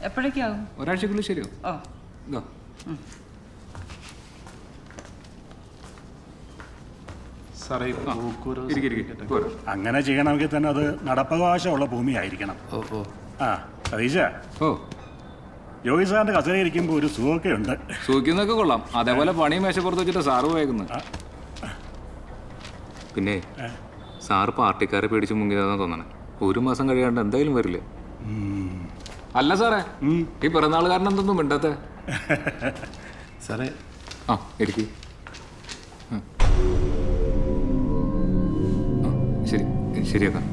എപ്പോഴേക്കാവും? ഒരാഴ്ചക്കുള്ളിൽ ശരിയോ? അങ്ങനെ ചെയ്യണമെങ്കിൽ തന്നെ അത് നടപ്പവകാശമുള്ള ഭൂമിയായിരിക്കണം. ആ സതീശ, യോഗി സാറിന്റെ കസേരയിരിക്കുമ്പോൾ ഒരു സുഖമൊക്കെ ഉണ്ട്. സുഖിക്കുന്നൊക്കെ കൊള്ളാം. അതേപോലെ പണിയും മേശപ്പുറത്ത് വെച്ചിട്ട് സാറ് പോയേക്കുന്നത്. പിന്നെ സാറ് പാർട്ടിക്കാരെ പേടിച്ച് മുങ്ങിയതാണെന്ന് തോന്നണേ. 1 മാസം കഴിയാണ്ട് എന്തായാലും വരില്ലേ? അല്ല സാറേ, ഈ പിറന്നാൾ കാരണം എന്തൊന്നും മിണ്ടാത്തെ? സാറേ എനിക്ക് ശരി ശരിയാക്കാം.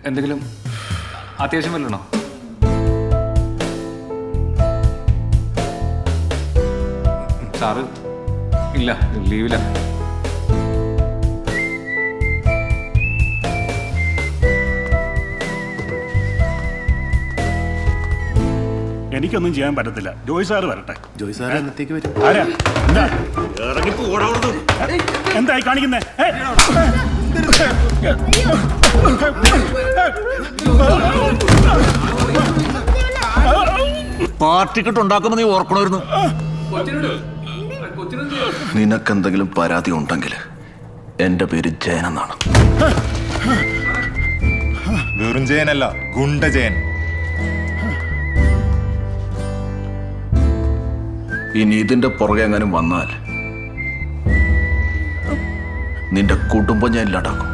എന്തെങ്കിലും അത്യാവശ്യം വല്ലണോ? സാറ് ഇല്ല, ലീവില്ല. എനിക്കൊന്നും ചെയ്യാൻ പറ്റത്തില്ല. ജോയ് സാറ് വരട്ടെ. ജോയ് സാർ എന്നത്തേക്ക് വരും? ആരാ? എന്തായി കാണിക്കുന്നേ? പാർട്ടിക്കിട്ട് ഉണ്ടാക്കുമ്പോ നീ ഓർക്കണമായിരുന്നു. നിനക്കെന്തെങ്കിലും പരാതി ഉണ്ടെങ്കിൽ എന്റെ പേര് ജയൻ എന്നാണ്. വെറും ജയനല്ല, ഗുണ്ട ജയൻ. ഇനി ഇതിന്റെ പുറകെ എങ്ങാനും വന്നാൽ നിന്റെ കുടുംബം ഞാൻ ഇല്ലാണ്ടാക്കും.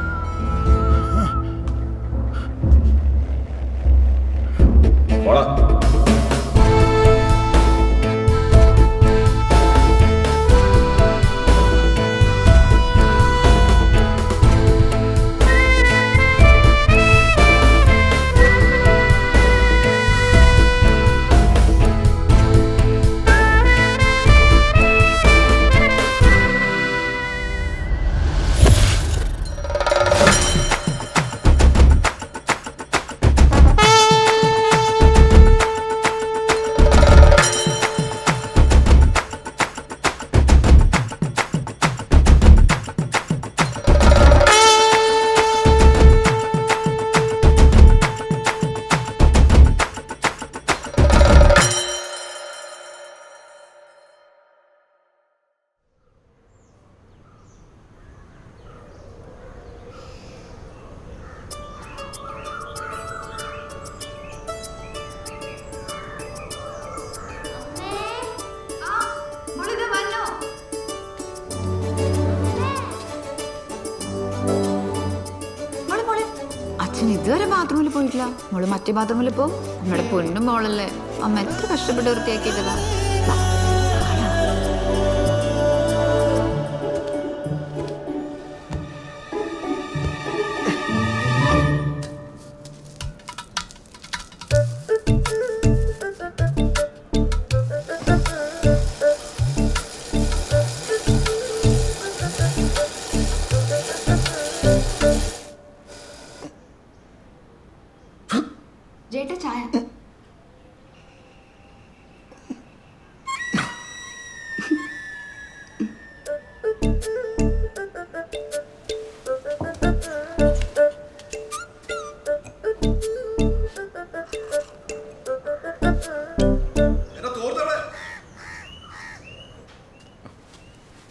ഇതുവരെ ബാത്റൂമിൽ പോയിട്ടില്ല. മോള് മറ്റേ ബാത്റൂമിൽ പോ. നമ്മുടെ പൊന്നും മോളല്ലേ, അമ്മ എത്ര കഷ്ടപ്പെട്ട് വൃത്തിയാക്കിയിട്ടതാ. ചേട്ടാ ചായ.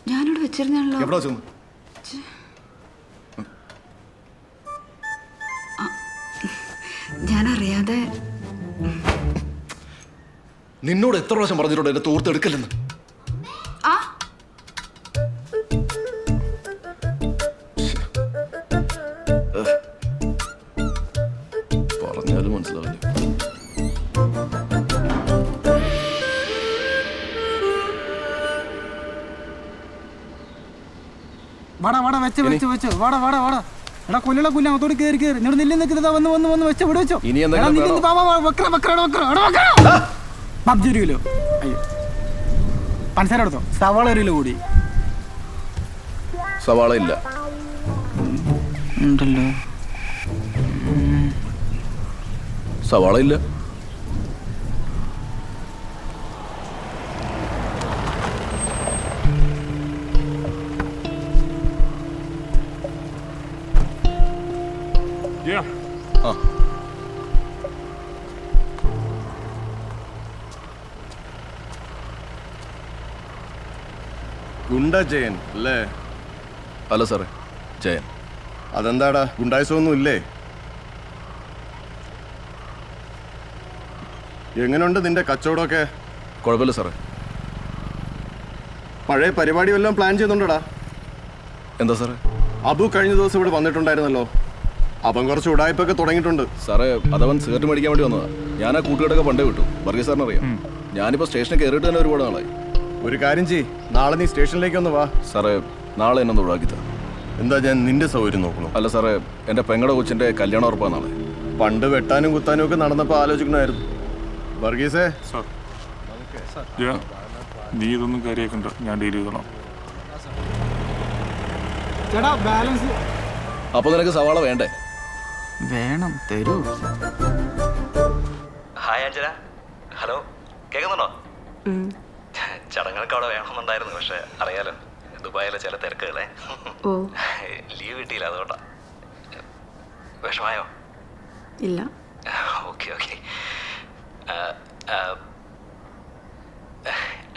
ഞാനിവിടെ വെച്ചിരുന്നാണല്ലോ. ഞാനറിയാതെ. നിന്നോട് എത്ര പ്രാവശ്യം പറഞ്ഞിട്ടുണ്ട് എന്നെ തോർത്തെടുക്കല്ലെന്ന്? പറഞ്ഞാലും മനസ്സിലാവില്ല. വാടാ വാടാ വെച്ച് വെച്ച് വെച്ച് വാടാ വാടാ വാടാ. എടാ കൊല്ലട കൊല്ല അതോട് കയറി കയറി ഇവിടെ നെല്ല് നിൽക്കുന്നത് വന്ന് വെച്ച ഇവിടെ വെച്ചോ. ഇനി എന്തെങ്കിലും പബ്ജി 1 കിലോ. അയ്യോ പഞ്ചസാര എടുത്തോ. സവാള 1 കിലോ കൂടി സവാള ഇല്ല. ഉണ്ടല്ലോ. സവാള ഇല്ല. ആ ഗുണ്ട ജയൻ അല്ലേ? അല്ല സാറേ, ജയൻ. അതെന്താടാ, ഗുണ്ടായിസൊന്നും ഇല്ലേ? എങ്ങനെയുണ്ട് നിന്റെ കച്ചവടമൊക്കെ? കുഴപ്പമില്ല സാറേ. പഴയ പരിപാടി വല്ലതും പ്ലാൻ ചെയ്യുന്നുണ്ടോടാ? എന്താ സാറേ? അബു കഴിഞ്ഞ ദിവസം ഇവിടെ വന്നിട്ടുണ്ടായിരുന്നല്ലോ. അവൻ കുറച്ച് ഉടായ്പൊക്കെ തുടങ്ങിയിട്ടുണ്ട്. സാറേ, അതവൻ സിഗരറ്റ് മേടിക്കാൻ വേണ്ടി വന്നതാ. ഞാൻ ആ കൂട്ടുകെട്ടൊക്കെ പണ്ടേ വിട്ടു. വർഗീസ് സാറിന് അറിയാം. ഞാനിപ്പോൾ സ്റ്റേഷനിൽ കയറിയിട്ട് തന്നെ ഒരുപാട് നാളായി. ഒരു കാര്യം ചെയ്യ്, നാളെ നീ സ്റ്റേഷനിലേക്ക് ഒന്ന് വാ. സാറേ, നാളെ എന്നെ ഒഴിവാക്കി തരാം. എന്താ, ഞാൻ നിന്റെ സൗകര്യം നോക്കണു? അല്ല സാറേ, എൻ്റെ പെങ്ങളുടെ കൊച്ചിൻ്റെ കല്യാണം ഉറപ്പാണ് നാളെ. പണ്ട് വെട്ടാനും കുത്താനും ഒക്കെ നടന്നപ്പോൾ ആലോചിക്കണമായിരുന്നു. വർഗീസേ, നീ ഇതൊന്നും കാര്യമാക്കണ്ട, ഞാൻ ഡീൽ ചെയ്തോളാം. ചേട്ടാ ബാലൻസ്. അപ്പോൾ നിനക്ക് സവാള വേണ്ടേ? വേണം, തരൂ. ഹായ് അഞ്ജന. ഹലോ, കേൾക്കുന്നുണ്ടോ? ചടങ്ങുകൾക്ക് അവിടെ വേണമെന്നുണ്ടായിരുന്നു, പക്ഷെ അറിയാലോ ദുബായിലെ ചില തിരക്കുകളെ. ലീവ് കിട്ടിയില്ല, അതുകൊണ്ടാ. വിഷമായോ? ഇല്ല. Okay okay.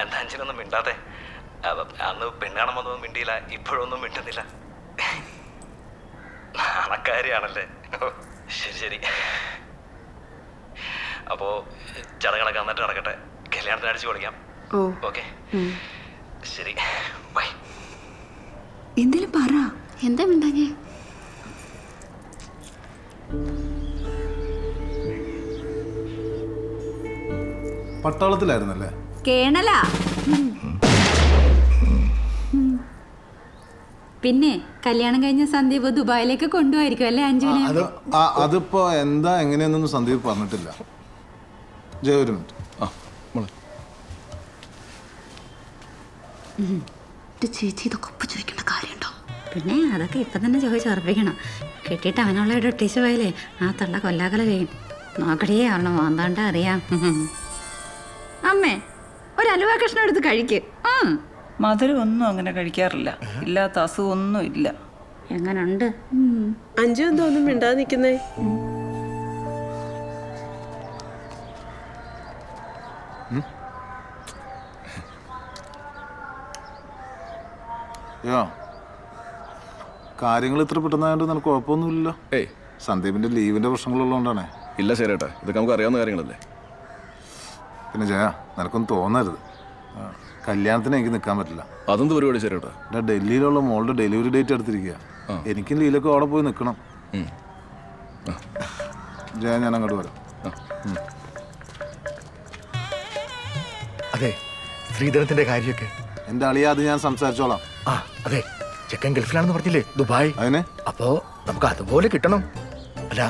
എന്താ അഞ്ജനൊന്നും മിണ്ടാതെ? അന്ന് പെണ്ണാണം വന്നൊന്നും മിണ്ടിയില്ല, ഇപ്പോഴൊന്നും മിണ്ടുന്നില്ല. നാണക്കാരിയാണല്ലേ? ശരി ശരി. അപ്പോൾ ചടങ്ങുകളൊക്കെ വന്നിട്ട് നടക്കട്ടെ, കല്യാണത്തിന് അടിച്ചു പൊളിക്കാം. ഓക്കെ ശരി, ബൈ. എന്തേലും പറ. എന്താ മിണ്ടാഞ്ഞേ? പട്ടാളത്തിലായിരുന്നല്ലേ? കേണലാ. പിന്നെ കല്യാണം കഴിഞ്ഞ സന്ദീപ് ദുബായിലേക്ക് കൊണ്ടുപോയിരിക്കും അല്ലേ അഞ്ജുവിനെ? അതിപ്പോ എന്താ എങ്ങനെയൊന്നും സന്ദീപ് പറഞ്ഞിട്ടില്ല. ജയ, ഒരു മിനിറ്റ്. ചേച്ചി ഇതൊക്കെ ഒപ്പ് ചോദിക്കേണ്ട കാര്യമുണ്ടോ? പിന്നെ അതൊക്കെ ഇപ്പൊ തന്നെ ചോദിച്ചുറപ്പിക്കണം. കെട്ടിയിട്ട് അവനുള്ള ഒട്ടീച്ച് പോയാലേ ആ തള്ള കൊല്ലാകല ചെയ്യും. നോക്കടേ അവളെ മോന്താണ്ട അറിയാം. അമ്മേ, ഒരു അലുവ കഷ്ണം എടുത്ത് കഴിക്ക്. മധുരം ഒന്നും അങ്ങനെ കഴിക്കാറില്ല, ഇല്ലാത്ത അസുഖമൊന്നും ഇല്ല. എങ്ങനുണ്ട് അഞ്ചു എന്തോന്നും മിണ്ടാതെ നിൽക്കുന്നേ? കാര്യങ്ങൾ ഇത്ര പെട്ടെന്നായതുകൊണ്ട് നിനക്ക് കുഴപ്പമൊന്നുമില്ലല്ലോ? ഏയ്, സന്ദീപിന്റെ ലീവിന്റെ പ്രശ്നങ്ങളുള്ളതുകൊണ്ടാണേ. ഇല്ല ശരിയേട്ടാ, ഇതൊക്കെ നമുക്ക് അറിയാവുന്ന കാര്യങ്ങളല്ലേ. പിന്നെ ജയ, നിനക്കൊന്നും തോന്നരുത്. കല്യാണത്തിന് എനിക്ക് നിൽക്കാൻ പറ്റില്ല. അതെന്ത് പരിപാടി ശരിയേട്ടാ? ഡൽഹിയിലുള്ള മോളുടെ ഡെലിവറി ഡേറ്റ് എടുത്തിരിക്കുക. എനിക്കും ലീലൊക്കെ അവിടെ പോയി നിൽക്കണം. ജയ, ഞാൻ അങ്ങോട്ട് വരാം. അതെ, ശ്രീധരത്തിന്റെ കാര്യമൊക്കെ എന്റെ അളിയ, അത് ഞാൻ സംസാരിച്ചോളാം. അതെ, ചെക്കൻ ഗൾഫിലാണെന്ന് പറഞ്ഞില്ലേ, ദുബായ്. അതിന് അപ്പോ നമുക്ക് അതുപോലെ കിട്ടണം. അല്ല,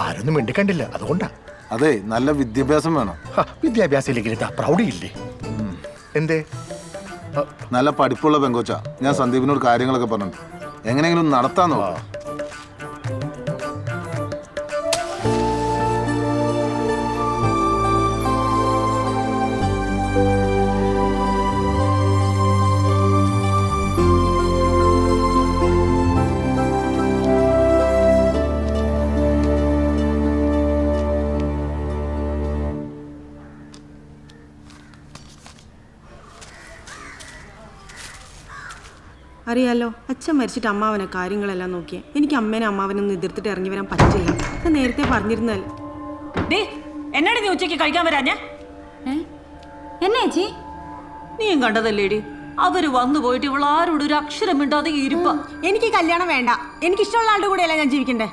ആരൊന്നും മിണ്ടിക്കണ്ടില്ല, അതുകൊണ്ടാ. അതെ, നല്ല വിദ്യാഭ്യാസം വേണം. വിദ്യാഭ്യാസം ഇല്ലെങ്കിൽ എന്താ പ്രൗഢിയില്ലേ? എന്തേ? നല്ല പഠിപ്പുള്ള പെങ്കോച്ച. ഞാൻ സന്ദീപിനോട് കാര്യങ്ങളൊക്കെ പറഞ്ഞിട്ടുണ്ട്. എങ്ങനെയെങ്കിലും നടത്താൻ നോക്കാം. അറിയാലോ, അച്ഛൻ മരിച്ചിട്ട് അമ്മാവനെ കാര്യങ്ങളെല്ലാം നോക്കിയേ. എനിക്ക് അമ്മേനെ അമ്മാവനൊന്നും എതിർത്തിട്ട് ഇറങ്ങി വരാൻ പറ്റില്ല. ഞാൻ നേരത്തെ പറഞ്ഞിരുന്നാൽ. എന്നാണ് നീ ഉച്ചയ്ക്ക് കഴിക്കാൻ വരാഞ്ഞേ? എന്നാ ചേച്ചി? നീയും കണ്ടതല്ലേടി, അവര് വന്നു പോയിട്ട് ഇവളാരോട് ഒരു അക്ഷരം മിണ്ടാതെ ഇരിപ്പ. എനിക്ക് കല്യാണം വേണ്ട, എനിക്ക് ഇഷ്ടമുള്ള ആളുടെ കൂടെയല്ല ഞാൻ ജീവിക്കണ്ടേ.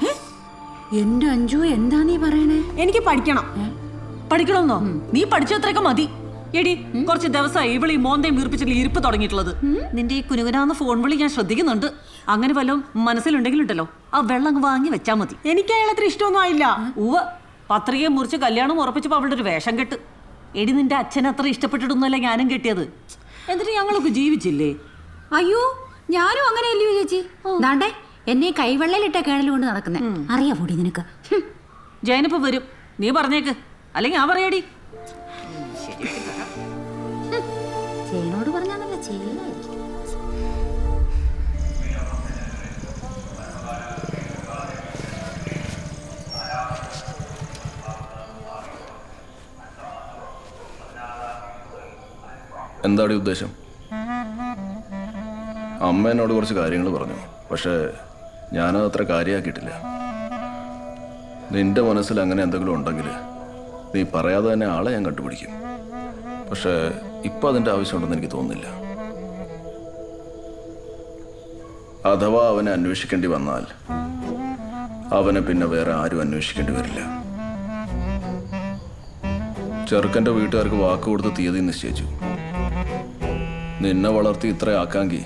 എന്റെ അഞ്ജു, എന്താ നീ പറയണേ? എനിക്ക് പഠിക്കണം. പഠിക്കണമെന്നോ? നീ പഠിച്ചത്രയൊക്കെ മതി. എടി കുറച്ച് ദിവസമായി ഇവളീ മോന്തയും വീർപ്പിച്ചിട്ട് ഇരിപ്പ് തുടങ്ങിയിട്ടുള്ളത്. നിന്റെ ഈ കുനുകുനാന്ന് ഫോൺ വിളി ഞാൻ ശ്രദ്ധിക്കുന്നുണ്ട്. അങ്ങനെ വല്ലതും മനസ്സിലുണ്ടെങ്കിലുണ്ടല്ലോ ആ വെള്ളം വാങ്ങി വെച്ചാൽ മതി. എനിക്ക് അയാളത്ര ഇഷ്ടമൊന്നും ആയില്ല. ഉവ്വ പത്രികയെ മുറിച്ച് കല്യാണം ഉറപ്പിച്ചപ്പോൾ അവളുടെ ഒരു വേഷം കെട്ട്. എടി നിന്റെ അച്ഛൻ അത്ര ഇഷ്ടപ്പെട്ടിട്ടൊന്നുമല്ല ഞാനും കെട്ടിയത്. എന്നിട്ട് ഞങ്ങളൊക്കെ ജീവിച്ചില്ലേ? അയ്യോ ഞാനും അങ്ങനെയല്ലയോ ചേച്ചി. ദാണ്ടേ എന്നെ കൈവെള്ളയിലിട്ട കേണൽ കൊണ്ട് നടക്കുന്നേ അറിയാ കൂടി നിനക്ക്. ജയനിപ്പോ വരും, നീ പറഞ്ഞേക്ക്, അല്ലെങ്കിൽ ഞാൻ പറയടി. ചേനോട് പറഞ്ഞാന്നല്ല ചേന. എന്താണ് ഉദ്ദേശം? അമ്മ എന്നോട് കുറച്ച് കാര്യങ്ങൾ പറഞ്ഞു, പക്ഷേ ഞാനത് അത്ര കാര്യമാക്കിയിട്ടില്ല. നിന്റെ മനസ്സിൽ അങ്ങനെ എന്തെങ്കിലും ഉണ്ടെങ്കിൽ നീ പറയാതെ തന്നെ ആളെ ഞാൻ കണ്ടുപിടിക്കും. പക്ഷേ ഇപ്പം അതിൻ്റെ ആവശ്യമുണ്ടെന്ന് എനിക്ക് തോന്നുന്നില്ല. അഥവാ അവനെ അന്വേഷിക്കേണ്ടി വന്നാൽ അവനെ പിന്നെ വേറെ ആരും അന്വേഷിക്കേണ്ടി വരില്ല. ചെറുക്കൻ്റെ വീട്ടുകാർക്ക് വാക്ക് കൊടുത്ത് തീയതി നിശ്ചയിച്ചു. നിന്നെ വളർത്തി ഇത്ര ആക്കാങ്കി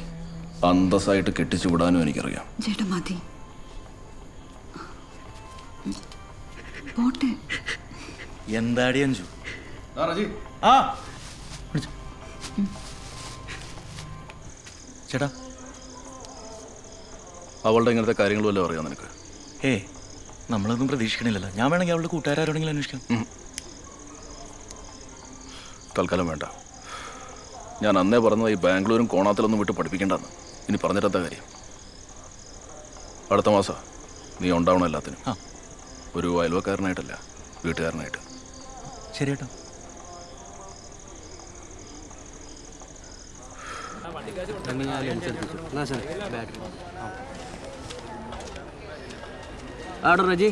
അന്തസ്സായിട്ട് കെട്ടിച്ചു വിടാനും എനിക്കറിയാം. ചേട്ടാ മതി പോട്ടെ. എന്താടി അഞ്ചു? ചേട്ടാ അവളുടെ ഇങ്ങനത്തെ കാര്യങ്ങൾ വല്ലതും അറിയാം നിനക്ക്? നമ്മളൊന്നും പ്രതീക്ഷിക്കണില്ലല്ലോ. ഞാൻ വേണമെങ്കിൽ അവളുടെ കൂട്ടുകാരോടെങ്കിലും അന്വേഷിക്കാം. തൽക്കാലം വേണ്ട. ഞാൻ അന്നേ പറഞ്ഞത് ഈ ബാംഗ്ലൂരും കോണാത്തിലൊന്നും വിട്ട് പഠിപ്പിക്കേണ്ടെന്ന്. ഇനി പറഞ്ഞിട്ടെന്താ കാര്യം? അടുത്ത മാസം നീ ഉണ്ടാവണം എല്ലാത്തിനും. ഒരു അയൽവക്കാരനായിട്ടല്ല, വീട്ടുകാരനായിട്ട്. ശരി കേട്ടോ. ആടോ റജി,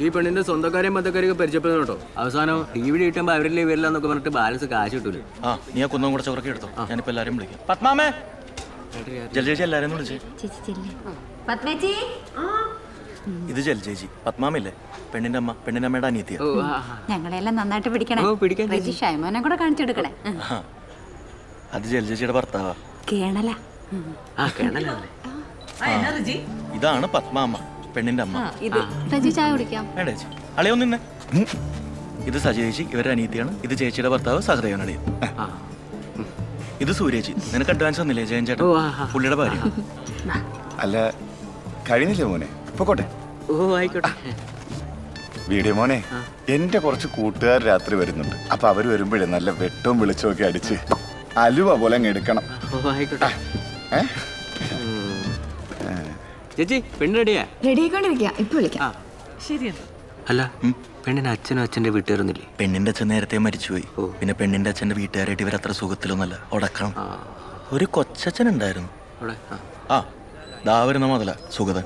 ഈ പെണ്ണിന്റെ സ്വന്തക്കാരെയും ബന്ധക്കാരെയൊക്കെ പരിചയപ്പെടുന്നു കേട്ടോ. അവസാനം ടി.വി. കിട്ടുമ്പോൾ അവരില്ലേ വരില്ല എന്നൊക്കെ പറഞ്ഞിട്ട് ബാലൻസ് കാശ് കിട്ടൂല. നീ ആ കുന്നം കൂടെ ചോറൊക്കെ എടുത്തോ. ഞാനിപ്പോൾ എല്ലാവരും വിളിക്കാം. പത്മാമേ, ജലജേച്ചി എല്ലാവരും വിളിച്ചേ. ഇത് ജലജേച്ചി, പത്മാമയില്ലേ പെണ്ണിന്റെ അമ്മ, പെണ്ണിന്റെ അമ്മയുടെ അനിയത്തിയ. ഞങ്ങളെല്ലാം നന്നായിട്ട് പിടിക്കണേ. ഷൈമോനെ കൂടെ കാണിച്ചെടുക്കണേ. അത് ജലജേച്ചിയുടെ ഭർത്താവാ, കേണല. ഇതാണ് പത്മാമ്മ, പെണ്ണിന്റെ അമ്മ. ചായ കുടിക്കാം. വേണ്ട ചേച്ചി, അളയോ നിന്നെ. ഇത് സജയേച്ചി, ഇവരുടെ അനിയത്തിയാണ്. ഇത് ചേച്ചിയുടെ ഭർത്താവ് സഹദേവനടിയൻ. ഇത് സൂര്യേച്ചി, നിനക്ക് അഡ്വാൻസ് ഒന്നില്ലേ ജയൻ ചേട്ടൻ, പുള്ളിയുടെ ഭാര്യ. അല്ല കഴിഞ്ഞില്ലേ മോനെ? പൊക്കോട്ടെ. വീഡിയോ മോനെ, എന്റെ കുറച്ച് കൂട്ടുകാർ രാത്രി വരുന്നുണ്ട്. അപ്പൊ അവര് വരുമ്പോഴേ നല്ല വെട്ടവും വെളിച്ചവും ഒക്കെ അടിച്ച് അലുവ പോലെ അങ്ങ് എടുക്കണം. ചേച്ചി പെണ്ണ് റെഡിയാ? റെഡിയായിക്കൊണ്ടിരിക്കുക, ഇപ്പൊ വിളിക്കാം. ശരിയാണ്. അല്ല പെണ്ണിന് അച്ഛനും അച്ഛൻ്റെ വീട്ടുകാരൊന്നുമില്ലേ? പെണ്ണിന്റെ അച്ഛൻ നേരത്തെ മരിച്ചുപോയി. പിന്നെ പെണ്ണിന്റെ അച്ഛന്റെ വീട്ടുകാരായിട്ട് ഇവരത്ര സുഖത്തിലൊന്നല്ല, ഉടക്കണം. ഒരു കൊച്ചച്ഛൻ ഉണ്ടായിരുന്നു. ദാ വരുന്ന മുതല സുഗതൻ.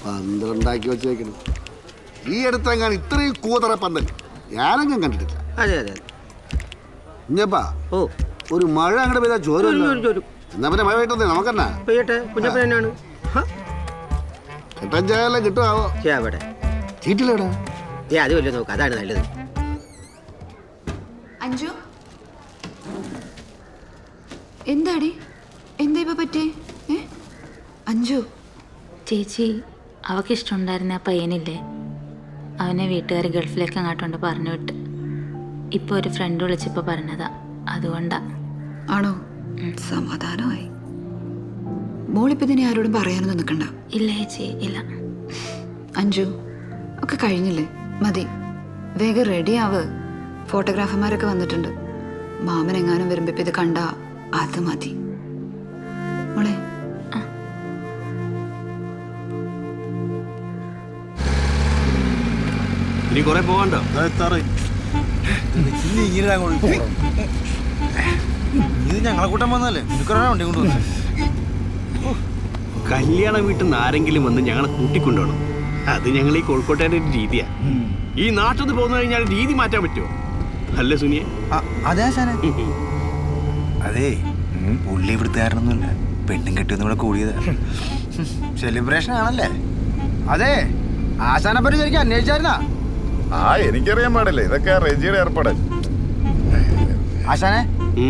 പന്തലുണ്ടാക്കി വെച്ചേക്കണം. ഈ അടുത്തെങ്ങാൻ ഇത്രയും കൂതറ പന്തൽ ഞാനങ്ങും കണ്ടിട്ടില്ല. അതെ അതെ. കുഞ്ഞപ്പാ, ഒരു മഴ അങ്ങോട്ട് പെയ്താൽ ചോരും. എന്നാ പിന്നെ മഴ പെയ്യട്ടെ, നമുക്കെന്നാ പെയ്യട്ടെ. കുഞ്ഞപ്പൻ തന്നെയാണ്. കെട്ടൻ ചായല്ലാം കിട്ടുമാവോ? ചീറ്റിലെടാ. അത് വലിയ നോക്കാം, അതാണ് നല്ലത്. അഞ്ജു, എന്താടി, എന്താ ഇപ്പൊ പറ്റേ? അഞ്ജു ചേച്ചി, അവൾക്ക് ഇഷ്ടമുണ്ടായിരുന്ന ആ പയ്യനില്ലേ, അവനെ വീട്ടുകാർ ഗൾഫിലേക്ക് അങ്ങോട്ടുണ്ട് പറഞ്ഞു വിട്ട്. ഇപ്പോൾ ഒരു ഫ്രണ്ട് വിളിച്ചപ്പോൾ പറഞ്ഞതാ, അതുകൊണ്ടാ. ആണോ? സമാധാനമായി. മോളിപ്പോ ഇതിനെ ആരോടും പറയാനൊന്നും നിൽക്കണ്ട. ഇല്ല ചേച്ചി, ഇല്ല. അഞ്ജു, ഒക്കെ കഴിഞ്ഞില്ലേ, മതി. വേഗം റെഡി ആവ്. ഫോട്ടോഗ്രാഫർമാരൊക്കെ വന്നിട്ടുണ്ട്. മാമൻ എങ്ങാനും വരുമ്പോ ഇപ്പൊ ഇത് കണ്ട അത് മതി മോളെ. ഇനി കുറെ പോകണ്ടോ? ഇത് ഞങ്ങളെ കൂട്ടം വന്നല്ലേ, വണ്ടി കൊണ്ടുവന്നു. കല്യാണ വീട്ടിൽ നിന്ന് ആരെങ്കിലും വന്ന് ഞങ്ങളെ കൂട്ടിക്കൊണ്ടുപോകണം. അത് ഞങ്ങൾ ഈ കോഴിക്കോട്ടുകാരുടെ ഒരു രീതിയാ. ഈ നാട്ടിൽ നിന്ന് പോന്നു കഴിഞ്ഞാൽ രീതി മാറ്റാൻ പറ്റുമോ? അല്ലേ സുനിയെ? അതെ അതെ, പുള്ളി ഇവിടുത്തുകാരനൊന്നുമില്ല, പെണ്ണും കെട്ടിയൊന്നും കൂടെ കൂടിയത്. സെലിബ്രേഷൻ ആണല്ലേ? അതെ, ആശാനെ പറ്റി ശരിക്കും അന്വേഷിച്ചായിരുന്നാ? എനിക്കറിയാൻ പാടില്ല, ഇതൊക്കെ റെജിയുടെ ഏർപ്പാടല്ലേ. ആശാനെ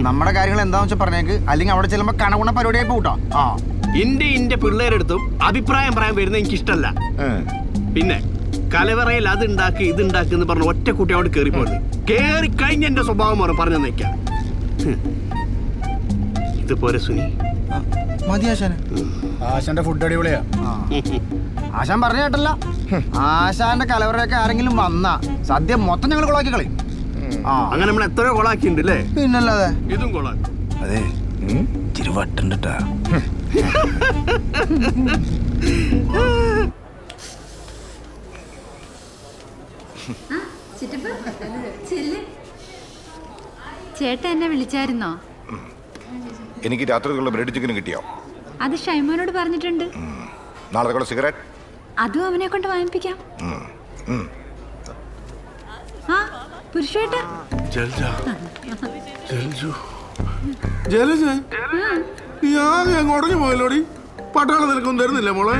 നമ്മുടെ കാര്യങ്ങൾ എന്താന്ന് വെച്ചാൽ പറഞ്ഞേക്ക്, അല്ലെങ്കിൽ അവിടെ ചെല്ലുമ്പോ കണകുണ പരിപാടിയായി പോട്ടോ. ഇന്റെ പിള്ളേരെടുത്തും അഭിപ്രായം പറയാൻ വരുന്നത് എനിക്ക് ഇഷ്ടമല്ല. പിന്നെ കലവറയിൽ അത് ഉണ്ടാക്കി ഇത് ഉണ്ടാക്കി എന്ന് പറഞ്ഞ ഒറ്റ കുട്ടി അവിടെ കയറി പോകുന്നത് കേറി കഴിഞ്ഞ എന്റെ സ്വഭാവം മാറും പറഞ്ഞു നിൽക്കാം. ഇതുപോലെ സുനി മതി ആശാനെ. ആശാന്റെ ഫുഡ് അടിപൊളിയാ. ആശാൻ പറഞ്ഞ കേട്ടല്ല, ആശാന്റെ കലവറയൊക്കെ ആരെങ്കിലും വന്നാ സദ്യ മൊത്തം ഞങ്ങൾ കൊളാക്കി കളയും. അങ്ങനെ നമ്മൾ എത്രയോ കൊളാക്കിണ്ട് അല്ലേ? പിന്നല്ലാതെ ഇതും കൊളാക്കി. അതെ ഇച്ചിരി വട്ടുണ്ടാ. ചേട്ടൻ എന്നെ വിളിച്ചായിരുന്നോ? എനിക്ക് രാത്രിക്കുള്ള ബ്രെഡ് ചിക്കൻ കിട്ടിയോ? അത് ഷൈമോനോട് പറഞ്ഞിട്ടുണ്ട്. നാളെ സിഗരറ്റ് അതും അവനെ കൊണ്ട് വാങ്ങിപ്പിക്കാം. ആ പുരുഷേട്ടാ ജലജ നീ ആകെ അങ്ങ് ഉടഞ്ഞു പോയല്ലോടി. പട്ടാളം നിനക്കൊന്നും തരുന്നില്ല മോളെ.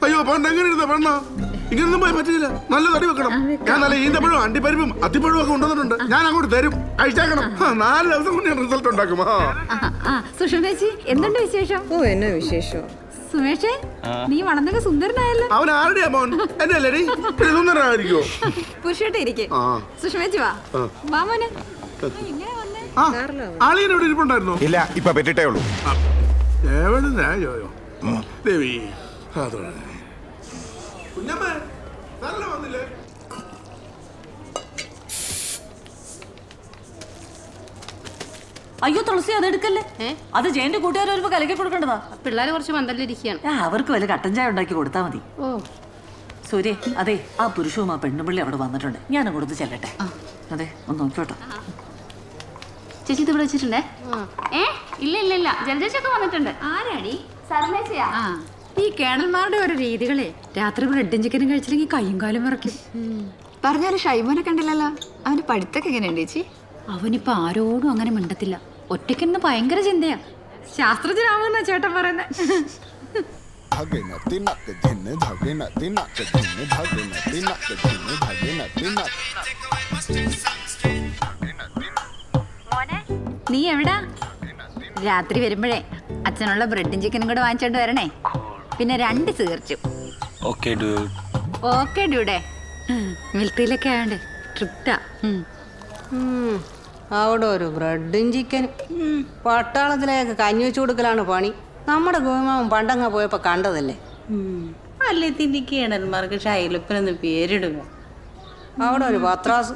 അയ്യോ പണ്ടെങ്ങനെ ഇരുന്ന പെണ്ണ, ഇങ്ങനൊന്നും പോയി പറ്റില്ല. നല്ല തടി വെക്കണം. ഞാൻ നല്ല ഈന്തപ്പഴവും അണ്ടിപ്പരിപ്പും അത്തിപ്പഴവും ഒക്കെ കൊണ്ടുവന്നിട്ടുണ്ട്. ഞാൻ അങ്ങോട്ട് തരും, കഴിച്ചേക്കണം. 4 ദിവസം കൊണ്ട് ഞാൻ റിസൾട്ട് ഉണ്ടാക്കും. സുഷമേച്ചി എന്തുണ്ട് വിശേഷം? ഓ എന്നാ വിശേഷം? സുമേഷേ നീ വളർന്നൊക്കെ സുന്ദരനായല്ലോ. അവൻ ആരുടെയാ മോൻ? എന്നെ അല്ലേടി സുന്ദരനായിരിക്കോ? പുരുഷേട്ട ഇരിക്കെ. സുഷമേച്ചി വാ വാ മോനെ. ഇങ്ങനെ വന്നേ. ആളിയൻ എവിടെ ഇരിപ്പുണ്ടായിരുന്നോ? ഇല്ല, ഇപ്പൊ പറ്റിട്ടേ ഉള്ളൂ. എവിടെ ദേവി കുഞ്ഞമ്മേ നല്ല വന്നില്ലേ? അയ്യോ തുളസി അത് എടുക്കല്ലേ. അത് ജയന്റെ കൂട്ടുകാർ വരുമ്പോ കലക്കി കൊടുക്കേണ്ടതാ. പിള്ളേർ കുറച്ച് മന്ദലിരിക്കുകയാണ്. അവർക്ക് വല്ല കട്ടൻ ചായ ഉണ്ടാക്കി കൊടുത്താൽ മതി. ഓ സൂര്യ, അതെ ആ പുരുഷവും ആ പെണ്ണുപിള്ളി അവിടെ വന്നിട്ടുണ്ട്. ഞാൻ കൊടുത്ത് ചെല്ലട്ടെ. അതെ ഒന്ന് നോക്കിയോട്ടോ. ചേച്ചി ഇത് ഇവിടെ വെച്ചിട്ടുണ്ടേ. ഇല്ല ഇല്ല ഇല്ല ജലജേച്ചൊക്കെ വന്നിട്ടുണ്ട്. ആരാടി? സർമേച്ചയാ. ഈ കേണൽമാരുടെ ഓരോ രീതികളെ രാത്രി ബ്രെഡും ചിക്കനും കഴിച്ചില്ലെങ്കിൽ കയ്യും കാലും വിറയ്ക്കും. പറഞ്ഞാലും ഷൈമോനെ കണ്ടില്ലല്ലോ. അവന്റെ പഠിത്തൊക്കെ എങ്ങനെയുണ്ട് ചേച്ചി? അവനിപ്പോ ആരോടും അങ്ങനെ മിണ്ടത്തില്ല. ഒറ്റയ്ക്കെന്ന് ഭയങ്കര ചിന്തയാ. ശാസ്ത്രജ്ഞനാവുന്ന ചേട്ടൻ പറയുന്നത്. നീ എവിടാ? രാത്രി വരുമ്പോഴേ അച്ഛനുള്ള ബ്രെഡും ചിക്കനും കൂടെ വാങ്ങിച്ചോണ്ട് വരണേ. പിന്നെ 2 തീർച്ചും. ഓക്കെ ഡ്യൂടെ. മിൽത്തിയിലൊക്കെ ആയോണ്ട് ട്രിപ്റ്റാ. അവിടെ ഒരു ബ്രെഡും ചിക്കനും. പട്ടാളത്തിലേക്ക് കഞ്ഞി വെച്ചു കൊടുക്കലാണ് പണി. നമ്മുടെ ഗോമാവും പണ്ടങ്ങ പോയപ്പോ കണ്ടതല്ലേ. അല്ലേ തിന്റെ കേണന്മാർക്ക് ഷൈലപ്പനെന്ന് പേരിടുക. അവിടെ ഒരു പത്രാസ്.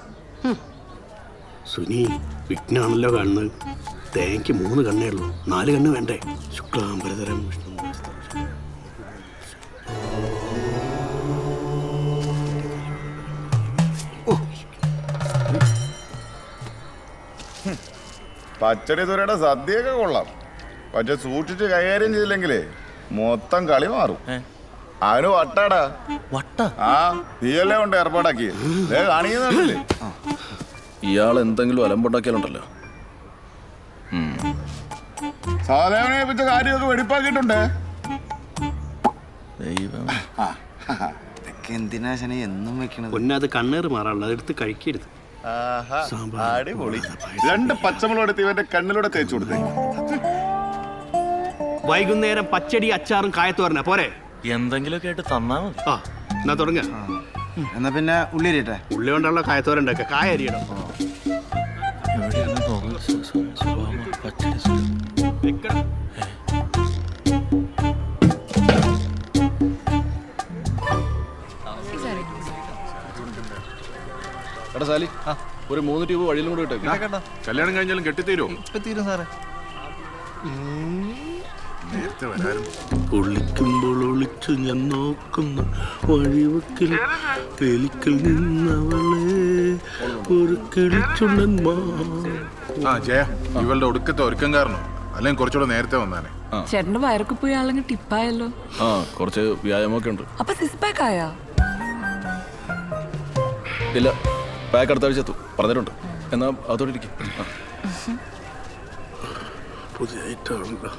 സുനി വിഘ്നാണല്ലോ കാണുന്നത്. തേങ്ങയ്ക്ക് 3 കണ്ണേ ഉള്ളൂ, 4 കണ്ണ് വേണ്ടേ? ശുക്ലാംബരതരം വിഷ്ണു. പച്ചടി തുരയുടെ സദ്യയൊക്കെ കൊള്ളാം, പക്ഷെ സൂക്ഷിച്ച് കൈകാര്യം ചെയ്തില്ലെങ്കിലേ മൊത്തം കളി മാറും. അവന് വട്ടാടാ. ആ നീയല്ലേ കൊണ്ട് ഏർപ്പാടാക്കി കാണിക്കുന്നുണ്ടല്ലേ. ഇയാൾ എന്തെങ്കിലും അലമ്പുണ്ടാക്കിയാലുണ്ടല്ലോ. സാധാരണ ഏൽപ്പിച്ച കാര്യമൊക്കെ വെടിപ്പാക്കിയിട്ടുണ്ട്. എന്തിനാ എന്നും വെക്കണത്? പൊന്നത് കണ്ണേറ് മാറാനുള്ള അതെടുത്ത് കഴിക്കരുത്. അടിപൊളി. 2 പച്ചമുളക് എടുത്ത് ഇവന്റെ കണ്ണിലൂടെ തേച്ചു കൊടുത്തേ. വൈകുന്നേരം പച്ചടി അച്ചാറും കായത്തോരന പോരെ? എന്തെങ്കിലുമൊക്കെ ആയിട്ട് തന്നാ മതി. ആ എന്നാ തുടങ്ങ. എന്നാ പിന്നെ ഉള്ളി അരിയട്ടെ. ഉള്ളി കൊണ്ടുള്ള കായത്തോരൻ ഉണ്ടാക്കുക. കായ അരിയണം. എടാ സാലി, ഒരു 3 ട്യൂബ് വഴിയിലും കൂടെ ഇട്ടേക്ക്. കല്യാണം കഴിഞ്ഞാലും കെട്ടിത്തീരോ? തീരും സാറേ. നേരത്തെ വരാറും. ഒളിക്കുമ്പോൾ ഒളിച്ചു ഞാൻ നോക്കുന്ന വഴിവക്കിൽ വെലിക്കൽ നിന്നവളെ ഒരു കിളിച്ചുണ്ടൻ. ആ ജയ, ഇവളുടെ ഒടുക്കത്തെ ഒരുക്കം കാരണം അല്ലെങ്കിൽ കുറച്ചുകൂടെ നേരത്തെ വന്നാനെ. ചേട്ടന്റെ വയറൊക്കെ പോയി ആളങ്ങ് ടിപ്പായല്ലോ. ആ കുറച്ച് വ്യായാമമൊക്കെ ഉണ്ട്. അപ്പൊ 6 പാക്ക് ആയാ? ഇല്ല, പാക്ക് അടുത്ത ആഴ്ച എത്തും പറഞ്ഞിട്ടുണ്ട്. എന്നാ അതോടെ ഇരിക്കും. പുതിയായിട്ടാണല്ലോ.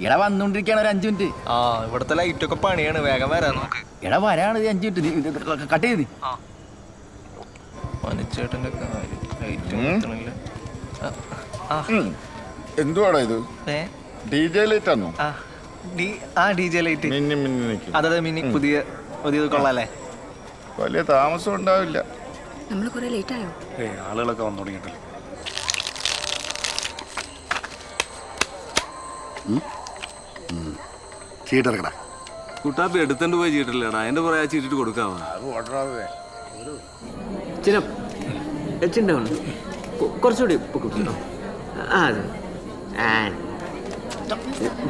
എടാ വന്നോണ്ടിരിക്കാണ് ഒരു 5 മിനിറ്റ്. ആ ഇവിടുത്തെ ലൈറ്റ് ഒക്കെ പണിയാണ്, വേഗം വരാൻ നോക്ക്. എടാ വരാണ് 5 മിനിറ്റ്, കട്ട് ചെയ്ത്. മണിച്ചേട്ടന്റെ എന്തുവാടാ ഇത്? DJ ലൈറ്റ് ആണോ? DJ light. മിന്നി മിന്നി നിൽക്കും. അതെ മിനി, പുതിയത് കൊള്ളാല്ലേ? വലിയ താമസം ഉണ്ടാവില്ല. നമ്മൾ കുറെ ലേറ്റ് ആയോ? ആളുകളൊക്കെ വന്നു തുടങ്ങിയിട്ടില്ല. ചീട്ടെടുക്കടാ. കുട്ടാപ്പി എടുത്തോണ്ട് പോയി ചീട്ടില്ലടാ, അതിന്റെ പറയാ ചീട്ടിട്ട് കൊടുക്കാവാ. കുറച്ചുകൂടി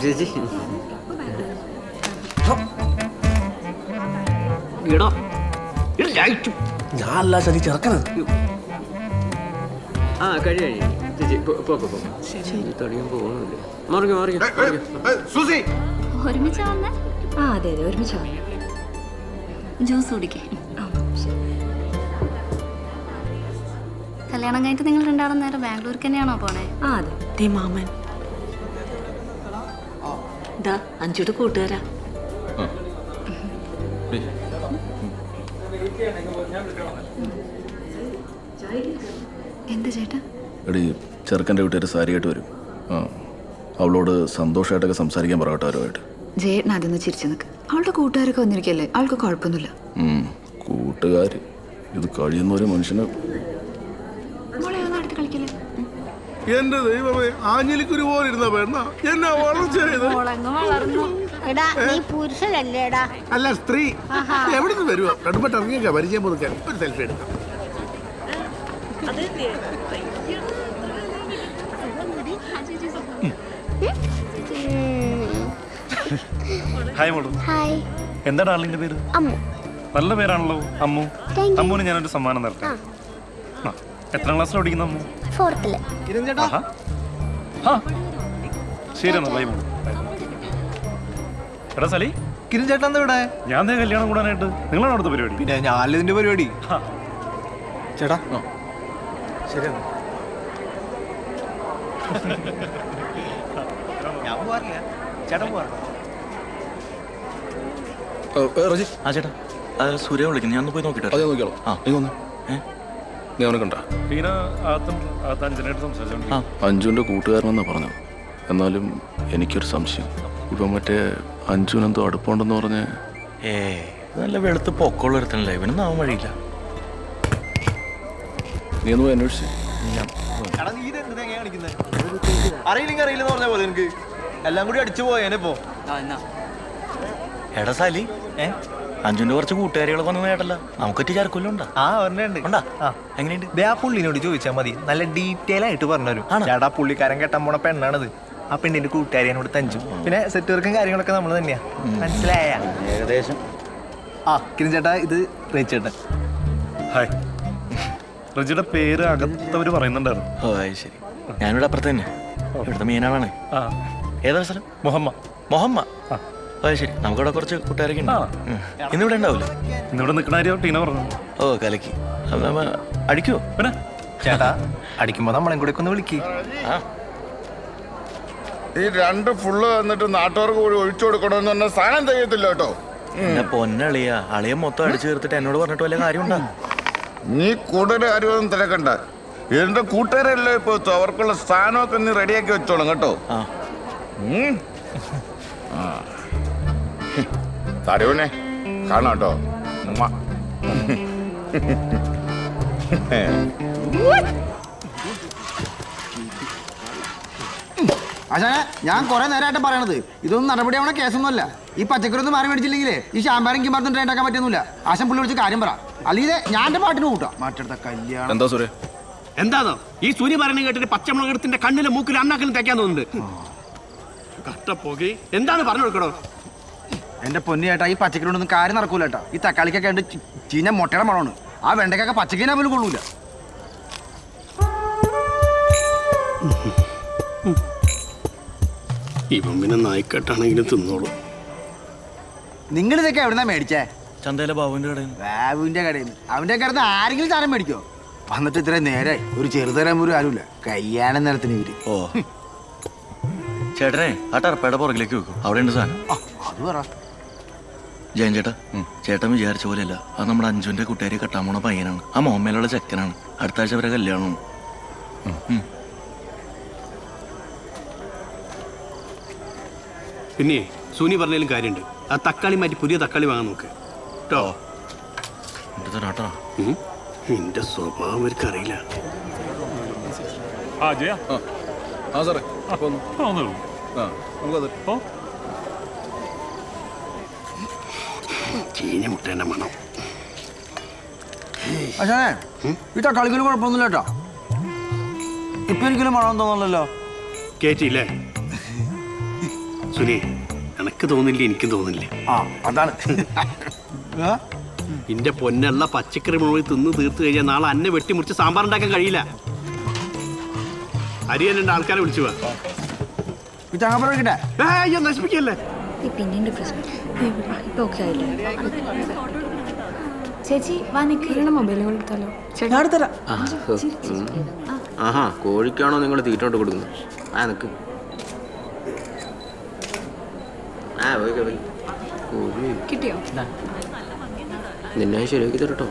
ചേച്ചി ഞാൻ അല്ല ശരി ചെറുക്കണത്. ആ കഴിയ ചേച്ചി തടിയും പോകുന്നില്ല. മറിഞ്ഞു സുസി ഒരുമിച്ചാ വന്നേ? ആ അതെ അതെ ഒരുമിച്ചാ വന്നേ. ജ്യൂസ് കുടിക്കേ. കല്യാണം കഴിഞ്ഞിട്ട് നിങ്ങൾ രണ്ടാളും നേരെ ബാംഗ്ലൂർക്ക് തന്നെയാണോ പോണേ? ആ അതെ. മാമൻ അഞ്ചുടെ കൂട്ടുകാരാ. എന്താ ചേട്ടാ? എടി ചെറുക്കൻ്റെ വീട്ടുകാർ സാരിയായിട്ട് വരും. അവളോട് സന്തോഷമായിട്ടൊക്കെ സംസാരിക്കാൻ പറയട്ടെ അവരുമായിട്ട്. ജയേട്ടൻ അതൊന്ന് ചിരിച്ചു നിൽക്ക്. അവളുടെ കൂട്ടുകാരൊക്കെ വന്നിരിക്കല്ലേ, അവൾക്ക് കുഴപ്പമൊന്നുമില്ല. കൂട്ടുകാർ ഇത് കഴിയുന്ന ഒരു മനുഷ്യന്. എന്റെ ദൈവമേ, ആഞ്ഞിലിക്കുരു പോലെ ഇരുന്ന പെണ്ണ എന്നെ വളർച്ചത്. അല്ല സ്ത്രീ എവിടെ നിന്ന് വരുവോ? കടുപ്പട്ട് ഇറങ്ങിയൊക്കെ പരിചയം പുതുക്കാൻ ഒരു സെൽഫി എടുക്കാം. ഹായ് മോളു. എന്താ ഡാർലിങ്ങിന്റെ പേര്? നല്ല പേരാണല്ലോ, അമ്മു. അമ്മുവിന് ഞാനൊരു സമ്മാനം തരട്ടെ. എത്രാം ക്ലാസ്സിൽ പഠിക്കുന്ന അമ്മു? 4th. ശരി എന്നാ, ബൈ മോളു. എടാ സലി, കിരൺ ചേട്ടൻ എന്താ ഇവിടെ? ഞാൻ കല്യാണം കൂടാനായിട്ട്. നിങ്ങളാണ് അടുത്ത പരിപാടി? പിന്നെ ഞാനല്ല ഇതിന്റെ പരിപാടി. ചേട്ടാ ശരി ഞാൻ പോവാറില്ല, ചേട്ടൻ പോവാറില്ല. ആ ചേട്ടാ, സൂര്യ വിളിക്കുന്നു, ഞാൻ പോയി നോക്കിട്ടോ. അതെ നോക്കിയോളൂ. നീ വന്നു, നീ അവനെ കണ്ട? അഞ്ജുവിന്റെ കൂട്ടുകാരനെന്നാ പറഞ്ഞു. എന്നാലും എനിക്കൊരു സംശയം. ഇപ്പം മറ്റേ അഞ്ജുവിനെന്തോ അടുപ്പമുണ്ടെന്ന് പറഞ്ഞ്. നല്ല വെളുത്ത് പൊക്കമുള്ള ഒരുത്തനല്ലേ, ഇവനൊന്നും ആവാൻ വഴിയില്ല. നീ ഒന്ന് പോയി അന്വേഷിച്ചു. അറിയില്ലെങ്കിൽ അറിയില്ലെന്ന് പറഞ്ഞ പോലെ എനിക്ക് എല്ലാം കൂടി അടിച്ചു പോയേനെപ്പോ. എടാ സാലി, അഞ്ജുന്റെ കുറച്ച് കൂട്ടുകാരികളൊക്കെ വന്നു കേട്ടല്ലോ. നമുക്കൊറ്റ ചാർക്കൊല്ലം ഉണ്ടാ? ആ ഒരെണ്ണുണ്ട്. എങ്ങനെയുണ്ട്? ആ പുള്ളിനോട് ചോദിച്ചാൽ മതി, നല്ല ഡീറ്റെയിൽ ആയിട്ട് പറഞ്ഞുതരും. ചേട്ടാ പുള്ളിക്കാരൻ കെട്ടാൻ പോണ പെണ്ണാണത്. ആ പെണ്ണിന്റെ കൂട്ടുകാരിയോട് തഞ്ചു. പിന്നെ സെറ്റ് വർക്കും കാര്യങ്ങളൊക്കെ നമ്മൾ തന്നെയാ. മനസ്സിലായ? ഏകദേശം. കിരൺ ചേട്ടാ, ഇത് റേച്ചേട്ടൻ. ഹായ്. റജിയുടെ പേര് അകത്തവര് പറയുന്നുണ്ടായിരുന്നു. ഓ അത് ശരി. ഞാനിവിടെ അപ്പുറത്ത് തന്നെ, ഇവിടുത്തെ മീനാളാണ്. ഏതാ സ്ഥലം? മൊഹമ്മ. അത് ശരി. നമുക്കിവിടെ കുറച്ച് കൂട്ടുകാരൊക്കെ ഉണ്ട്. ഇന്നിവിടെ ഉണ്ടാവില്ല. ഇന്നിവിടെ നിൽക്കണ ടീന പറഞ്ഞു. ഓ കലക്കി. അടിക്കുവോ? പിന്നെ ചേട്ടാ അടിക്കുമ്പോ നമ്മളെ കൂടെ ഒന്ന് വിളിക്ക്. ഈ 2 ഫുള്ള് വന്നിട്ട് നാട്ടുകാർക്ക് കൂടി ഒഴിച്ചു കൊടുക്കണമെന്ന് പറഞ്ഞ സാധനം ചെയ്യത്തില്ല കേട്ടോ. എന്നെ പൊന്നളിയ അളിയ മൊത്തം അടിച്ചു തീർത്തിട്ട് എന്നോട് പറഞ്ഞിട്ട് വല്ല കാര്യമുണ്ടോ? നീ കൂടുതൽ കാര്യമൊന്നും തിരക്കണ്ട. എന്റെ കൂട്ടുകാരല്ലേ ഇപ്പൊ, അവർക്കുള്ള സ്ഥാനമൊക്കെ നീ റെഡിയാക്കി വെച്ചോളും കേട്ടോ. തരുവനെ കാണാം കേട്ടോ. ആശാനെ, ഞാൻ കുറെ നേരമായിട്ട് പറയണത് ഇതൊന്നും നടപടിയാവണ കേസൊന്നുമല്ല. ഈ പച്ചക്കറി ഒന്നും മാറി മേടിച്ചില്ലെങ്കിലേ ഈ ശാമ്പാരെങ്കിൽ പറഞ്ഞിട്ട് ഉണ്ടാക്കാൻ പറ്റുന്നില്ല. ആശാൻ പുള്ളി വിളിച്ച് കാര്യം പറ, അല്ലെങ്കിൽ ഞാൻ എന്റെ പാട്ടിന് കൂട്ടാം. മാറ്റെടുത്ത കല്യാണം. എന്താ സൂര്യ? എന്താണോ ഈ സൂര്യ പറയുന്നത് കേട്ടിട്ട് പച്ചമുളകത്തിന്റെ കണ്ണിലെ മൂക്കിൽ അണ്ണാക്കിലും തേക്കാൻ തോന്നുന്നുണ്ട്. കട്ടപ്പോകി എന്താണ് പറഞ്ഞു കൊടുക്കണോ? എന്റെ പൊന്നു ചേട്ടാ, ഈ പച്ചക്കറി ഒന്നും കാര്യം നടക്കൂല കേട്ടാ. ഈ തക്കാളിക്കൊക്കെ ഉണ്ട് ചീഞ്ഞ മുട്ടയുടെ മണമാണ്. ആ വെണ്ടക്കൊക്കെ പച്ചക്കറിനെ പോലും കൊള്ളൂല. ഇവൻ പിന്നെ നായിക്കെട്ടാണെങ്കിലും തിന്നോളൂ. നിങ്ങളിതൊക്കെ എവിടുന്നാ മേടിച്ചേ? ചന്തയിലെ ബാബുവിന്റെ കടയിൽ നിന്ന്. ബാബുവിന്റെ കടയിൽ നിന്ന് അവന്റെ കടന്ന് ആരെങ്കിലും സാധനം മേടിക്കോ? വന്നിട്ട് ഇത്ര നേരെ ഒരു ചെറുതരം പോലും ആരുമില്ല. കയ്യാനം നിലത്തിന് ഇവര്. ഓ ചേട്ടനെ ആ ടർപ്പയുടെ പുറകിലേക്ക് വെക്കും, അവിടെ ഉണ്ട് സാധനം. അത് പറ. ജയൻ ചേട്ടാ, ചേട്ടൻ വിചാരിച്ച പോലെയല്ല. അത് നമ്മുടെ അഞ്ജുവിന്റെ കൂട്ടുകാരി കെട്ടാൻ പോണ പയ്യനാണ്. ആ മോമ്മയിലുള്ള ചെക്കനാണ്. അടുത്ത ആഴ്ച വരെ കല്യാണമാണ്. പിന്നെ സുനി പറഞ്ഞാലും കാര്യമുണ്ട്. ആ തക്കാളി മാറ്റി പുതിയ തക്കാളി വാങ്ങാൻ നോക്ക് കേട്ടോ. എന്റെ സ്വഭാവം അവർക്ക് അറിയില്ല. ചീഞ്ഞ മുട്ടേന്റെ മണം. പക്ഷേ ഈ തക്കാളിക്കൊരു കുഴപ്പമൊന്നുമില്ല കേട്ടോ. ഇപ്പൊ ഒരിക്കലും മണം തോന്നല്ലോ. കേറ്റില്ലേ സുനി? എനക്ക് തോന്നില്ല, എനിക്കും തോന്നില്ല. ആ അതാണ്. നിന്റെ പൊന്നുള്ള പച്ചക്കറി മുഴുവൻ തിന്ന് തീർത്ത് കഴിഞ്ഞാൽ നാളെ അന്നെ വെട്ടിമുറിച്ച് സാമ്പാർ ഉണ്ടാക്കാൻ കഴിയില്ല. അരിയൻ രണ്ട് ആൾക്കാരെ വിളിച്ചു നശിപ്പിക്കല്ലേ. ചേച്ചി വാ നിൽക്കുന്ന മൊബൈലുകൾ എടുത്താലോ? ആഹാ, കോഴിക്കാണോ നിങ്ങൾ തീറ്റോട്ട് കൊടുക്കുന്നത്? ആ നിക്ക്. ആ പോയി കോഴി കിട്ടിയോ? നിന്നെ ശരിയാക്കി തരട്ടോ.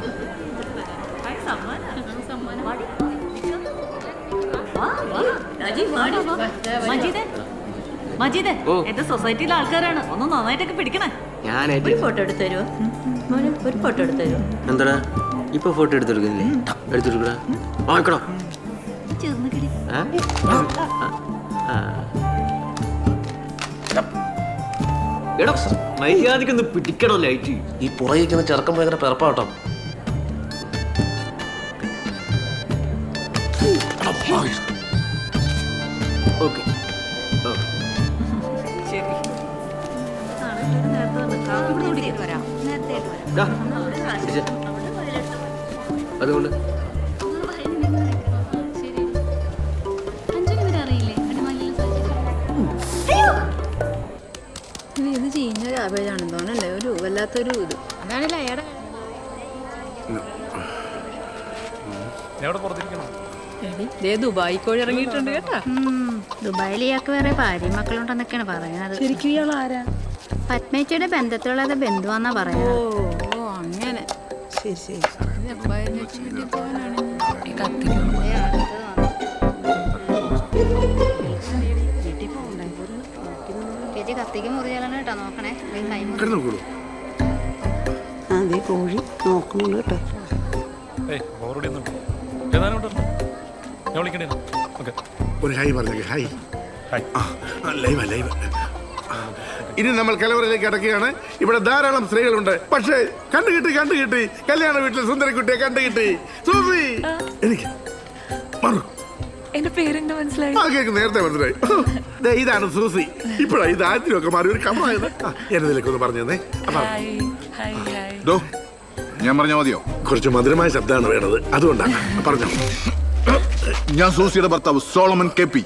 മജീദേ, എന്റെ സൊസൈറ്റിയിലെ ആൾക്കാരാണ്. ഒന്ന് നന്നായിട്ടൊക്കെ പിടിക്കണേ. ഞാനായിട്ട് ഫോട്ടോ എടുത്തു തരുമോ? ഒരു ഫോട്ടോ എടുത്തു തരുമോ? എന്താടാ ഇപ്പൊ ഫോട്ടോ എടുത്തെടുക്കുന്നില്ലേ? എടുത്തെടുക്കടാ. വാങ്ങിക്കടോ. എടാ മര്യാദക്കൊന്ന് പിടിക്കണോ ലൈറ്റ്. ഈ പുറകിരിക്കുന്ന ചെറുക്കം ഭയങ്കര പിറപ്പാട്ടോ. ഓക്കെ അതുകൊണ്ട് ഇത് ചീഞ്ഞ ക്യാബേജാണെന്ന് തോന്നല്ലേ? ഒരു വല്ലാത്തൊരു ഇത്. അതാണല്ലേ അയാടെ ദുബായി കോഴി ഇറങ്ങിയിട്ടുണ്ട് കേട്ടാ. ദുബായിൽ ഇയാൾക്ക് വേറെ ഭാര്യ മക്കളുണ്ടെന്നൊക്കെയാണ് പറയുന്നത്. ശരിക്കും ഇയാൾ ആരാ? പത്മേച്ചിയുടെ ബന്ധത്തിലുള്ള ബന്ധുവാന്നാ പറയുന്നത്. ഓ അങ്ങനെ. ശരി ശരി. ചേച്ചി കത്തിക്ക് മുറിയാലാണ് കേട്ടോ, നോക്കണേ. അതേ കോഴി നോക്കണുള്ളൂ കേട്ടോ. ഒരു ഹായ് പറഞ്ഞേ. ഹായ്. Live live. ഇനി നമ്മൾ കലവറയിലേക്ക് അടക്കുകയാണ്. ഇവിടെ ധാരാളം സ്ത്രീകളുണ്ട്. പക്ഷേ കണ്ടുകിട്ടി കല്യാണ വീട്ടിൽ സുന്ദരക്കുട്ടിയെ കണ്ടുകിട്ടി. സൂസി എനിക്ക് മാറു. എന്റെ പേരെന്താ മനസ്സിലായി? ആ കേക്ക് നേരത്തെ മനസ്സിലായി. ഇതാണ് സൂസി. ഇപ്പോഴാ ഇത് ആദ്യമൊക്കെ മാറി ഒരു കമായത്. എന്നതിലേക്കൊന്ന് പറഞ്ഞു തന്നെ. ഞാൻ പറഞ്ഞ മതിയോ? കുറച്ച് മധുരമായ ശബ്ദമാണ് വേണത്, അതുകൊണ്ടാണ് പറഞ്ഞു. ഞാൻ സൂസിയുടെ ഭർത്താവ് സോളമൻ കെപി.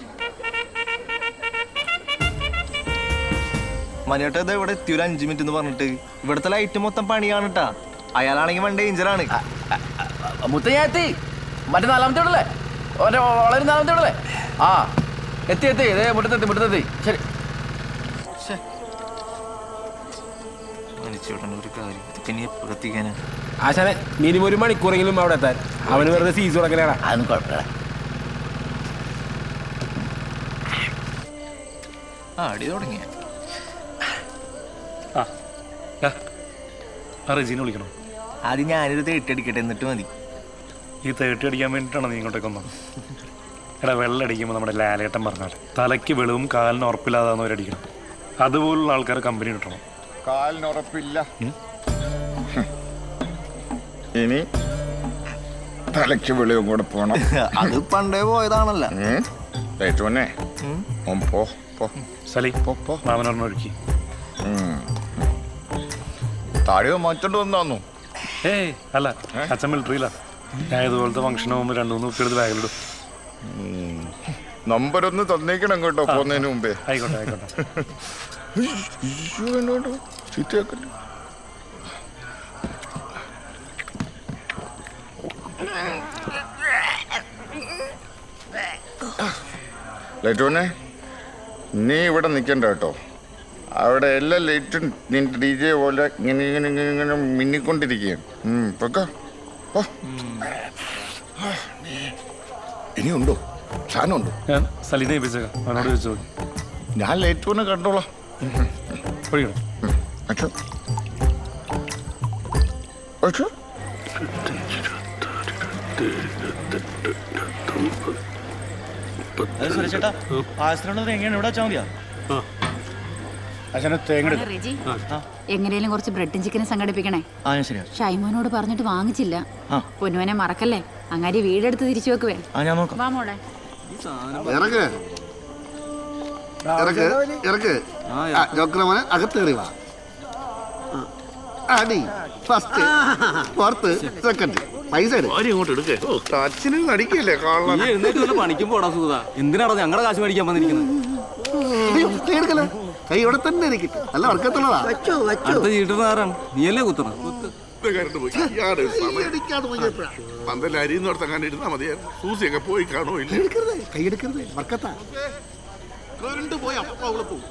മനിയേട്ടാ ഇത് ഇവിടെ എത്തി ഒരു 5 മിനിറ്റ് എന്ന് പറഞ്ഞിട്ട്. ഇവിടുത്തെ ലൈറ്റ് മൊത്തം പണിയാണ് കേട്ടാ. അയാളാണെങ്കിൽ വൺ ഡേഞ്ചറാണ്. മുത്തയ്യാത്തി മറ്റേ 4ാമത്തെ വീടല്ലേ? വളരെ 4ാമത്തെ വീടല്ലേ? ആ എത്തി ഇതേ മുറ്റത്തെത്തി. ശരി. ഒരു കാര്യം പിന്നെ എത്തിക്കാനാ ആശാനെ മിനിമം 1 മണിക്കൂറെങ്കിലും അവിടെ എത്താൻ. അവന് വെറുതെ സീസ് കൊടുക്കലാണ്. അതൊന്നും കുഴപ്പമില്ല. അടി തുടങ്ങിയ റെജീനെ വിളിക്കണോ? ആദ്യം ഞാനൊരു 30 അടിക്കട്ടെ, എന്നിട്ട് മതി. ഈ 30 അടിക്കാൻ വേണ്ടിയിട്ടാണ് നീ ഇങ്ങോട്ടേക്ക് വന്നത്? എടാ വെള്ളം അടിക്കുമ്പോൾ നമ്മുടെ ലാലേട്ടൻ പറഞ്ഞാൽ തലയ്ക്ക് വെളിവും കാലിന് ഉറപ്പില്ലാതാവുന്നവരടിക്കണം. അതുപോലുള്ള ആൾക്കാർ കമ്പനി കിട്ടണം. കാലിന് ഉറപ്പില്ല. ഇനി തലയ്ക്ക് വെളിവും കൂടെ പോണം. അത് പണ്ടേ പോയതാണല്ലോ. മാമനൊരുക്കി താടിയോ മാറ്റോണ്ട് വന്നു. ഏയ് അല്ല, അച്ഛൻ മിലിറ്ററിയില്ല. ഞാൻ ഇതുപോലത്തെ ഫംഗ്ഷൻ പോകുമ്പോൾ 2-3 കുപ്പി എടുത്ത് ബാഗിലിടും. നമ്പർ ഒന്ന് തന്നേക്കണം കേട്ടോ പോകുന്നതിന് മുമ്പേ. ആയിക്കോട്ടെ. ലൈറ്റോനെ നീ ഇവിടെ നിൽക്കണ്ട കേട്ടോ. അവിടെ എല്ലാ ലൈറ്റും നിന്റെ DJ പോലെ ഇങ്ങനെ ഇങ്ങനെ ഇങ്ങനെ ഇങ്ങനെ മിന്നിക്കൊണ്ടിരിക്കുകയാണ്. പൊക്കോ പോ. ഇനിയുണ്ടോ? സാധനമുണ്ടോ? ഞാൻ സലീനെ ഏൽപ്പിച്ചേക്കാം, അവനോട് ചോദിച്ചു നോക്കി. ഞാൻ ലൈറ്റോനെ കണ്ടോളാം. അച്ഛോ അച്ഛോ സുരേഷേട്ടാ ആശ്രമം എങ്ങനെയാണ് ഇവിടെ വെച്ചാൽ മതിയാ? റെജി, എങ്ങനെയും കുറച്ച് ബ്രെഡും ചിക്കനും സംഘടിപ്പിക്കണേ. ഷൈമോനോട് പറഞ്ഞിട്ട് വാങ്ങിച്ചില്ല. പൊന്നുവനെ മറക്കല്ലേ. അങ്ങാരി വീടെടുത്ത് തിരിച്ചു വെക്കുവേ. വാ മോളെ. ഇറക്ക് ഇറക്ക് ഇറക്ക്. ജോക്രമോനെ അകത്ത് കയറി വാ. അടി ഫസ്റ്റ് ഫോർത്ത് സെക്കൻഡ്. പൈസ ഇങ്ങോട്ട് എടുക്കേ. ടച്ചിന് നടിക്കല്ലേ പണിക്കും പോടാ സുഖ. എന്തിനാണോ ഞങ്ങളുടെ കാശ് മേടിക്കാൻ വന്നിരിക്കുന്നത്? കൈ ഇവിടെ തന്നെ ഇരിക്കട്ടെ. നല്ല വർക്കത്തുള്ളതാ. അടുത്ത ചീട്ടുകാരാണ് നീയല്ലേ കുത്തണം. പന്തല്ല അരിന്നോടത്തങ്ങനെ ഇരുന്നാ മതിയായിരുന്നു. സൂസിയൊക്കെ പോയി കാണോ ഇല്ല. കൈ എടുക്കരുത്, വർക്കത്താ. പോയി അപ്പ അവളെ പോകും.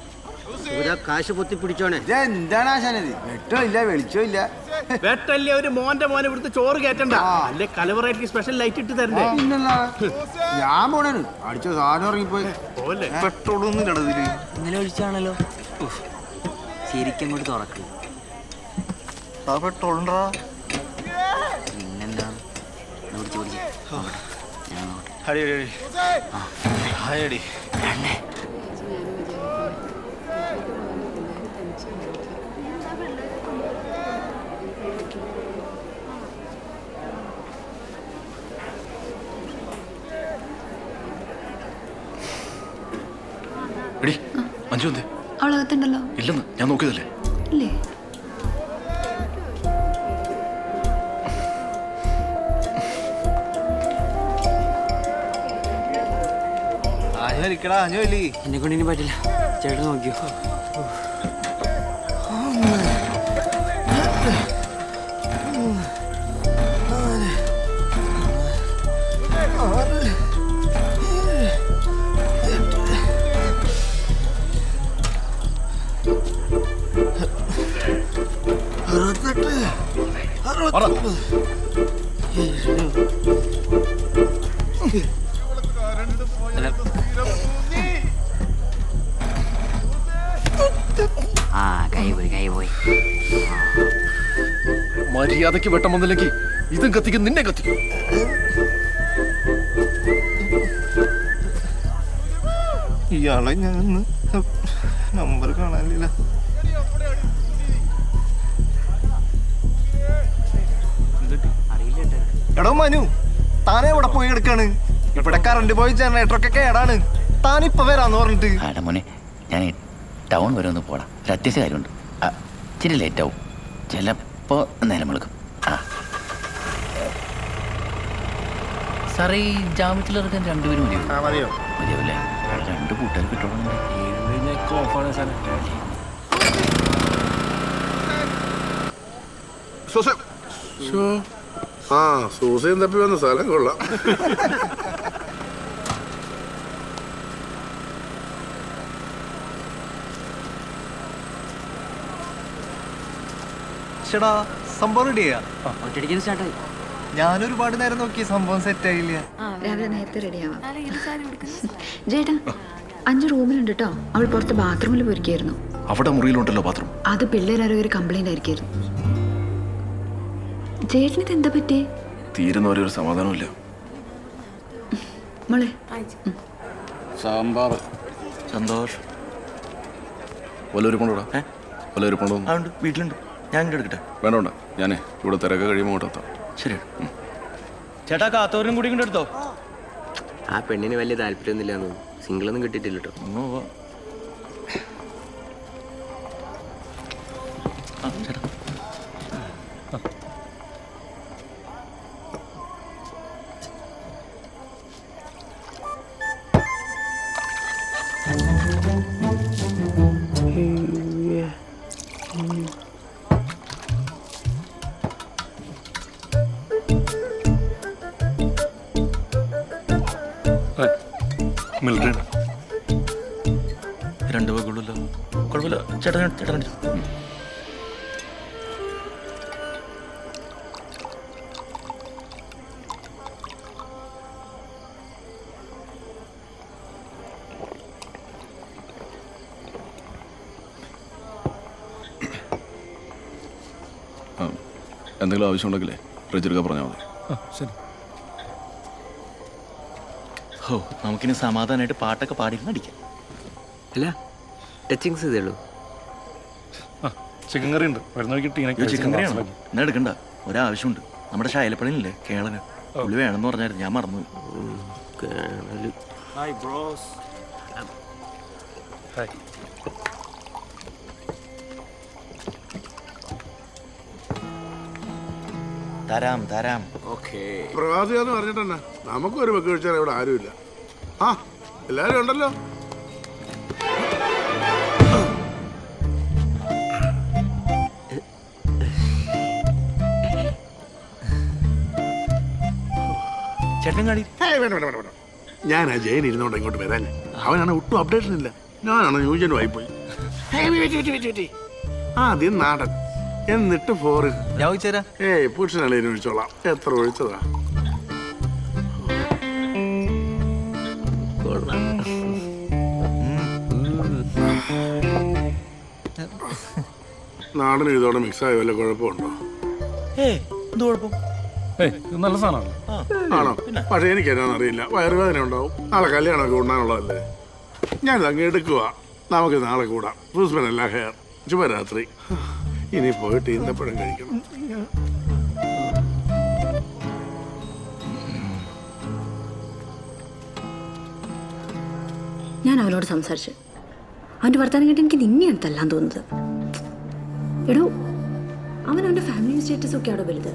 കാശ് പൊത്തി പിടിച്ചോണേ. എന്താണ് ആശാനത്? വെട്ടോ ഇല്ല വെളിച്ചോ ഇല്ല. വെട്ടല്ലേ ഒരു മോന്റെ മോനെ ഇവിടുത്തെ ചോറ് കേറ്റണ്ട. അല്ലെ കലവറയ്ക്ക് സ്പെഷ്യൽ ലൈറ്റ് ഇട്ട് തരണ്ടേ? ഞാൻ പോണേന് അടിച്ച സാധനം ഇറങ്ങിപ്പോയി. പെട്രോളൊന്നും ഇടതില് ഇന്നലെ ഒഴിച്ചാണല്ലോ. ശരിക്കും അങ്ങോട്ട് തുറക്ക്. പെട്രോളുണ്ടാ? പിന്നെന്താ അഞ്ചു എന്തേ? അവളകത്തുണ്ടല്ലോ. ഇല്ലെന്ന് ഞാൻ നോക്കിയതല്ലേ. ഇല്ലേ? എന്നെ കൊണ്ട് ഇനി പറ്റില്ല. ചേട്ടൻ നോക്കിയോ. മര്യാദക്ക് വെട്ടം വന്നില്ലെങ്കിൽ ഇതും കത്തിക്കും, നിന്നെ കത്തിക്കും. ഇയാളെ ഞാൻ നമ്പർ കാണാനില്ല. എടോ മനു, താനെ ഇവിടെ പോയി എടുക്കാണ്. ഇവിടെ കറണ്ട് പോയി ജനറേറ്ററൊക്കെ കേടാണ്. താനിപ്പ വരാന്ന് പറഞ്ഞിട്ട്. മോനെ ഞാൻ ടൗൺ വരെ ഒന്ന് പോടാ. ഒരു അത്യാവശ്യ കാര്യമുണ്ട്. ഇച്ചിരി ലേറ്റ് ആവും. ചിലപ്പോ നേരം വിളിക്കും. സാറേ ഈ ജാമ്യത്തിലിറക്കാൻ രണ്ടുപേരും മതിയോ? മതിയാവില്ലേ? രണ്ട് കൂട്ടുകാർ കിട്ടണം. ആ സൂസയും തപ്പി വന്ന സ്ഥലം കൊള്ളാം. ചേട്ടാ സംഭവം റെഡിയാ? ഒറ്റയടിക്കാൻ സ്റ്റാർട്ടായി. ഞാനൊരുപാട് നേരം നോക്കി, സംഭവം സെറ്റ് ആയില്ല. രാവിലെ നേരത്തെ റെഡിയാവാം. ചേട്ടാ 5 റൂമിലുണ്ട് കേട്ടോ. അവൾ പുറത്ത് ബാത്റൂമിൽ പോയിരിക്കായിരുന്നു. അവിടെ മുറിയിലുണ്ടല്ലോ ബാത്റൂം. അത് പിള്ളേരാരോ ഒരു കംപ്ലൈന്റ് ആയിരിക്കായിരുന്നു. ചേട്ടനിത് എന്താ പറ്റിയേ? തീരുന്നവരെ ഒരു സമാധാനമില്ല. മോളെ സാമ്പാർ. സന്തോഷ് വല്ലൊരുപ്പുണ്ടോടാ? വല്ലൊരുപ്പുണ്ടോ? വീട്ടിലുണ്ട്. ഞാൻ ഇങ്ങോട്ട് എടുക്കട്ടെ? വേണ്ട, ഞാനേ ഇവിടെ തിരക്ക് കഴിയുമ്പോൾ ഇങ്ങോട്ടെത്താം. ശരി ചേട്ടാ. കാത്തോരനും കൂടി ഇങ്ങോട്ട് എടുത്തോ. ആ പെണ്ണിന് വലിയ താല്പര്യമൊന്നുമില്ല. സിംഗിളൊന്നും കിട്ടിയിട്ടില്ല കേട്ടോ. ചേട്ടാ മിലിറ്ററി. 2 വകുള്ളല്ലോ. കുഴപ്പമില്ല. ചേട്ടൻ ചേട്ടൻ എന്തെങ്കിലും ആവശ്യമുണ്ടെങ്കിലേ ഫ്രിഡ്ജെടുക്കാൻ പറഞ്ഞാൽ മതി. ശരി. ഓ നമുക്കിനി സമാധാനമായിട്ട് പാട്ടൊക്കെ പാടിയിരുന്ന് അടിക്കാം. അല്ല ടച്ചിങ്സ് ഇതേ ഉള്ളൂ. ചിക്കൻ കറി ഉണ്ട്. വരുന്ന വഴിക്ക് ചിക്കൻ കറിയാണോ? എന്നാ എടുക്കണ്ട, ഒരാവശ്യമുണ്ട്. നമ്മുടെ ശൈലപ്പണിയില്ലേ കേളന്, പുള്ളി വേണമെന്ന് പറഞ്ഞായിരുന്നു, ഞാൻ മറന്നു. തരാം തരാം. പ്രവാസിയാന്ന് പറഞ്ഞിട്ടെന്നാ, നമുക്കൊരു വെക്ക് കഴിച്ചാൽ ഇവിടെ ആരുമില്ല. ആ എല്ലാരും ഉണ്ടല്ലോ. ഞാൻ ആ ജയൻ ഇരുന്നോണ്ട് ഇങ്ങോട്ട് വരാൻ. അവനാണ് ഒട്ടും അപ്ഡേഷൻ ഇല്ല. ഞാനാണ് ന്യൂജനും ആയിപ്പോയി. ആദ്യം നാടൻ, എന്നിട്ട് ഫോറിൻ. ഏയ് പുരുഷനല്ലേ ഒഴിച്ചോളാം. എത്ര ഒഴിച്ചതാ? നാടൻ ഇതോടെ മിക്സായ വല്ല കുഴപ്പമുണ്ടോ? നല്ല സാധനമാണ്. ആണോ? പക്ഷെ എനിക്ക് എന്നാന്ന് അറിയില്ല, വയറുവേദന ഉണ്ടാവും. നാളെ കല്യാണമൊക്കെ ഉണ്ടാണുള്ളതല്ലേ. ഞാനിത് അങ്ങ് എടുക്കുക. നമുക്ക് നാളെ കൂടാം. സൂസ്മനല്ല ഹെയർ. ശുഭരാത്രി. ഇനി പോയിട്ട് ഈന്തപ്പഴം കഴിക്കണം. ഞാൻ അവനോട് സംസാരിച്ചു. അവൻ്റെ വർത്തമാനം കേട്ട് എനിക്ക് നിന്നെയാണ് തല്ലാൻ തോന്നുന്നത്. എടോ, അവൻ അവൻ്റെ ഫാമിലി സ്റ്റേറ്റസ് ഒക്കെ അവിടെ വലുത്.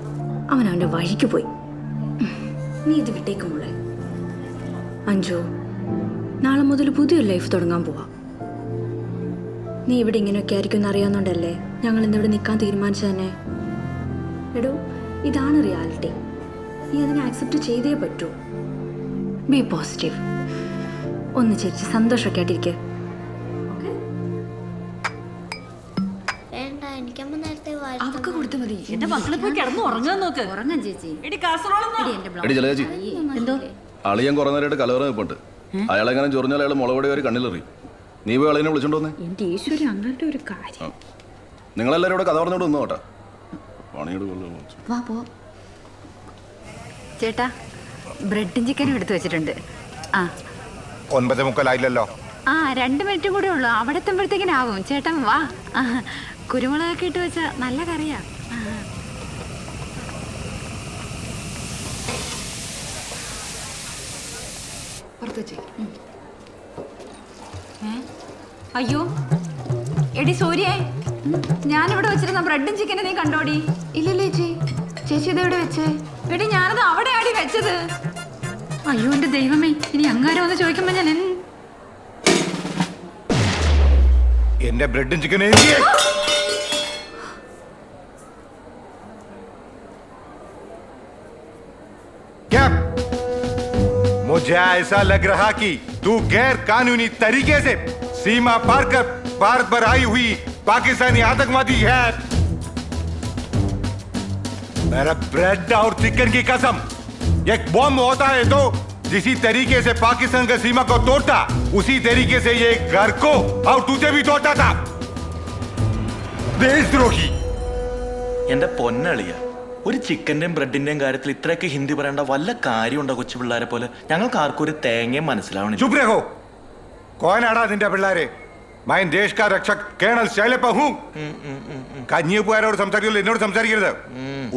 അവൻ അവൻ്റെ വഴിക്ക് പോയി. നീ ഇത് വിട്ടേക്കുമ്പോളെ അഞ്ജു, നാളെ മുതൽ പുതിയൊരു ലൈഫ് തുടങ്ങാൻ പോവാ. നീ ഇവിടെ ഇങ്ങനെയൊക്കെ ആയിരിക്കും എന്നറിയാവുന്നതുകൊണ്ടല്ലേ ഞങ്ങൾ ഇന്നിവിടെ നിൽക്കാൻ തീരുമാനിച്ചു തന്നെ. എടോ, ഇതാണ് റിയാലിറ്റി. നീ അതിനെ ആക്സെപ്റ്റ് ചെയ്തേ പറ്റൂ. B positive. ഒന്ന് ചിരിച്ച് സന്തോഷമൊക്കെ ആയിട്ടിരിക്കുക. അവക്ക് കൊടുത്തു മതി. എന്റെ മക്കളെ പോയി കിടന്ന് ഉറങ്ങാൻ നോക്ക്. ഉറങ്ങാൻ ചേച്ചി. എടി കാസറോൾ എടി ജലജി, എന്തോ അളിയൻ കുറെ നേരമായിട്ട് കലവറ നിൽപ്പുണ്ട്. അയാളെങ്ങനെ ചൊറിഞ്ഞാൽ അയാൾ മുളപൊടി ഒരു കണ്ണിലെറി. നീ പോയി അളിയനെ വിളിച്ചോണ്ട് വന്നേ. എന്റെ ഈശ്വരി, അങ്ങനത്തെ ഒരു കാര്യം. നിങ്ങളെല്ലാവരും ഇവിടെ കഥ പറഞ്ഞോണ്ട് വന്നു കേട്ടാ. പണിയോട് വാ പോ. ചേട്ടാ, ബ്രെഡും ചിക്കനും എടുത്തു വെച്ചിട്ടുണ്ട്. ആ 9:45 ആ 2 മിനിറ്റും കൂടെ ഉള്ളു. അവിടെ എത്തുമ്പോഴത്തേക്കിനാവും. ചേട്ടൻ വാ. കുരുമുളകൊക്കെ ഇട്ട് വെച്ച നല്ല കറിയാ. അയ്യോ എടി സൂര്യേ, ഞാനിവിടെ വെച്ചിരുന്ന ബ്രെഡും ചിക്കനും നീ കണ്ടോടി? ഇല്ലല്ലേ ചേച്ചി. ചേച്ചി ഇതെവിടെ വെച്ചേ? എടി ഞാനത് അവിടെ ആടി വെച്ചത്. അയ്യോ എന്റെ ദൈവമേ, ഇനി അങ്ങാരം ഒന്ന് ചോദിക്കുമ്പോ ഞാൻ എന്റെ ബ്രെഡും ചിക്കനും क्या? मुझे ऐसा लग रहा कि तू गैर कानूनी तरीके से सीमा पार कर भारत पर आई हुई पाकिस्तानी आतंकवादी है। मेरा ब्रेड और चिकन की कसम, एक बॉम्ब होता है तो जिसी तरीके से पाकिस्तान का सीमा को तोड़ता, उसी तरीके से ये घर को और तुझे भी तोड़ता था। देशद्रोही। എന്റെ പൊന്നളിയ, ഒരു ചിക്കന്റെയും ബ്രെഡിന്റെയും കാര്യത്തിൽ ഇത്രയൊക്കെ ഹിന്ദി പറയേണ്ട വല്ല കാര്യമുണ്ടോ? കൊച്ചു പിള്ളേരെ പോലെ ഞങ്ങൾക്ക് ആർക്കും ഒരു തേങ്ങയും മനസ്സിലാവണം. चुप रहो। कौन आड़ा निंदा पिल्लारे? मैं देश का रक्षक കേണൽ ശൈലപ്പ हूं. കഞ്ഞിയപ്പുകാരോട് സംസാരിക്കില്ല, എന്നോട് സംസാരിക്കരുത്.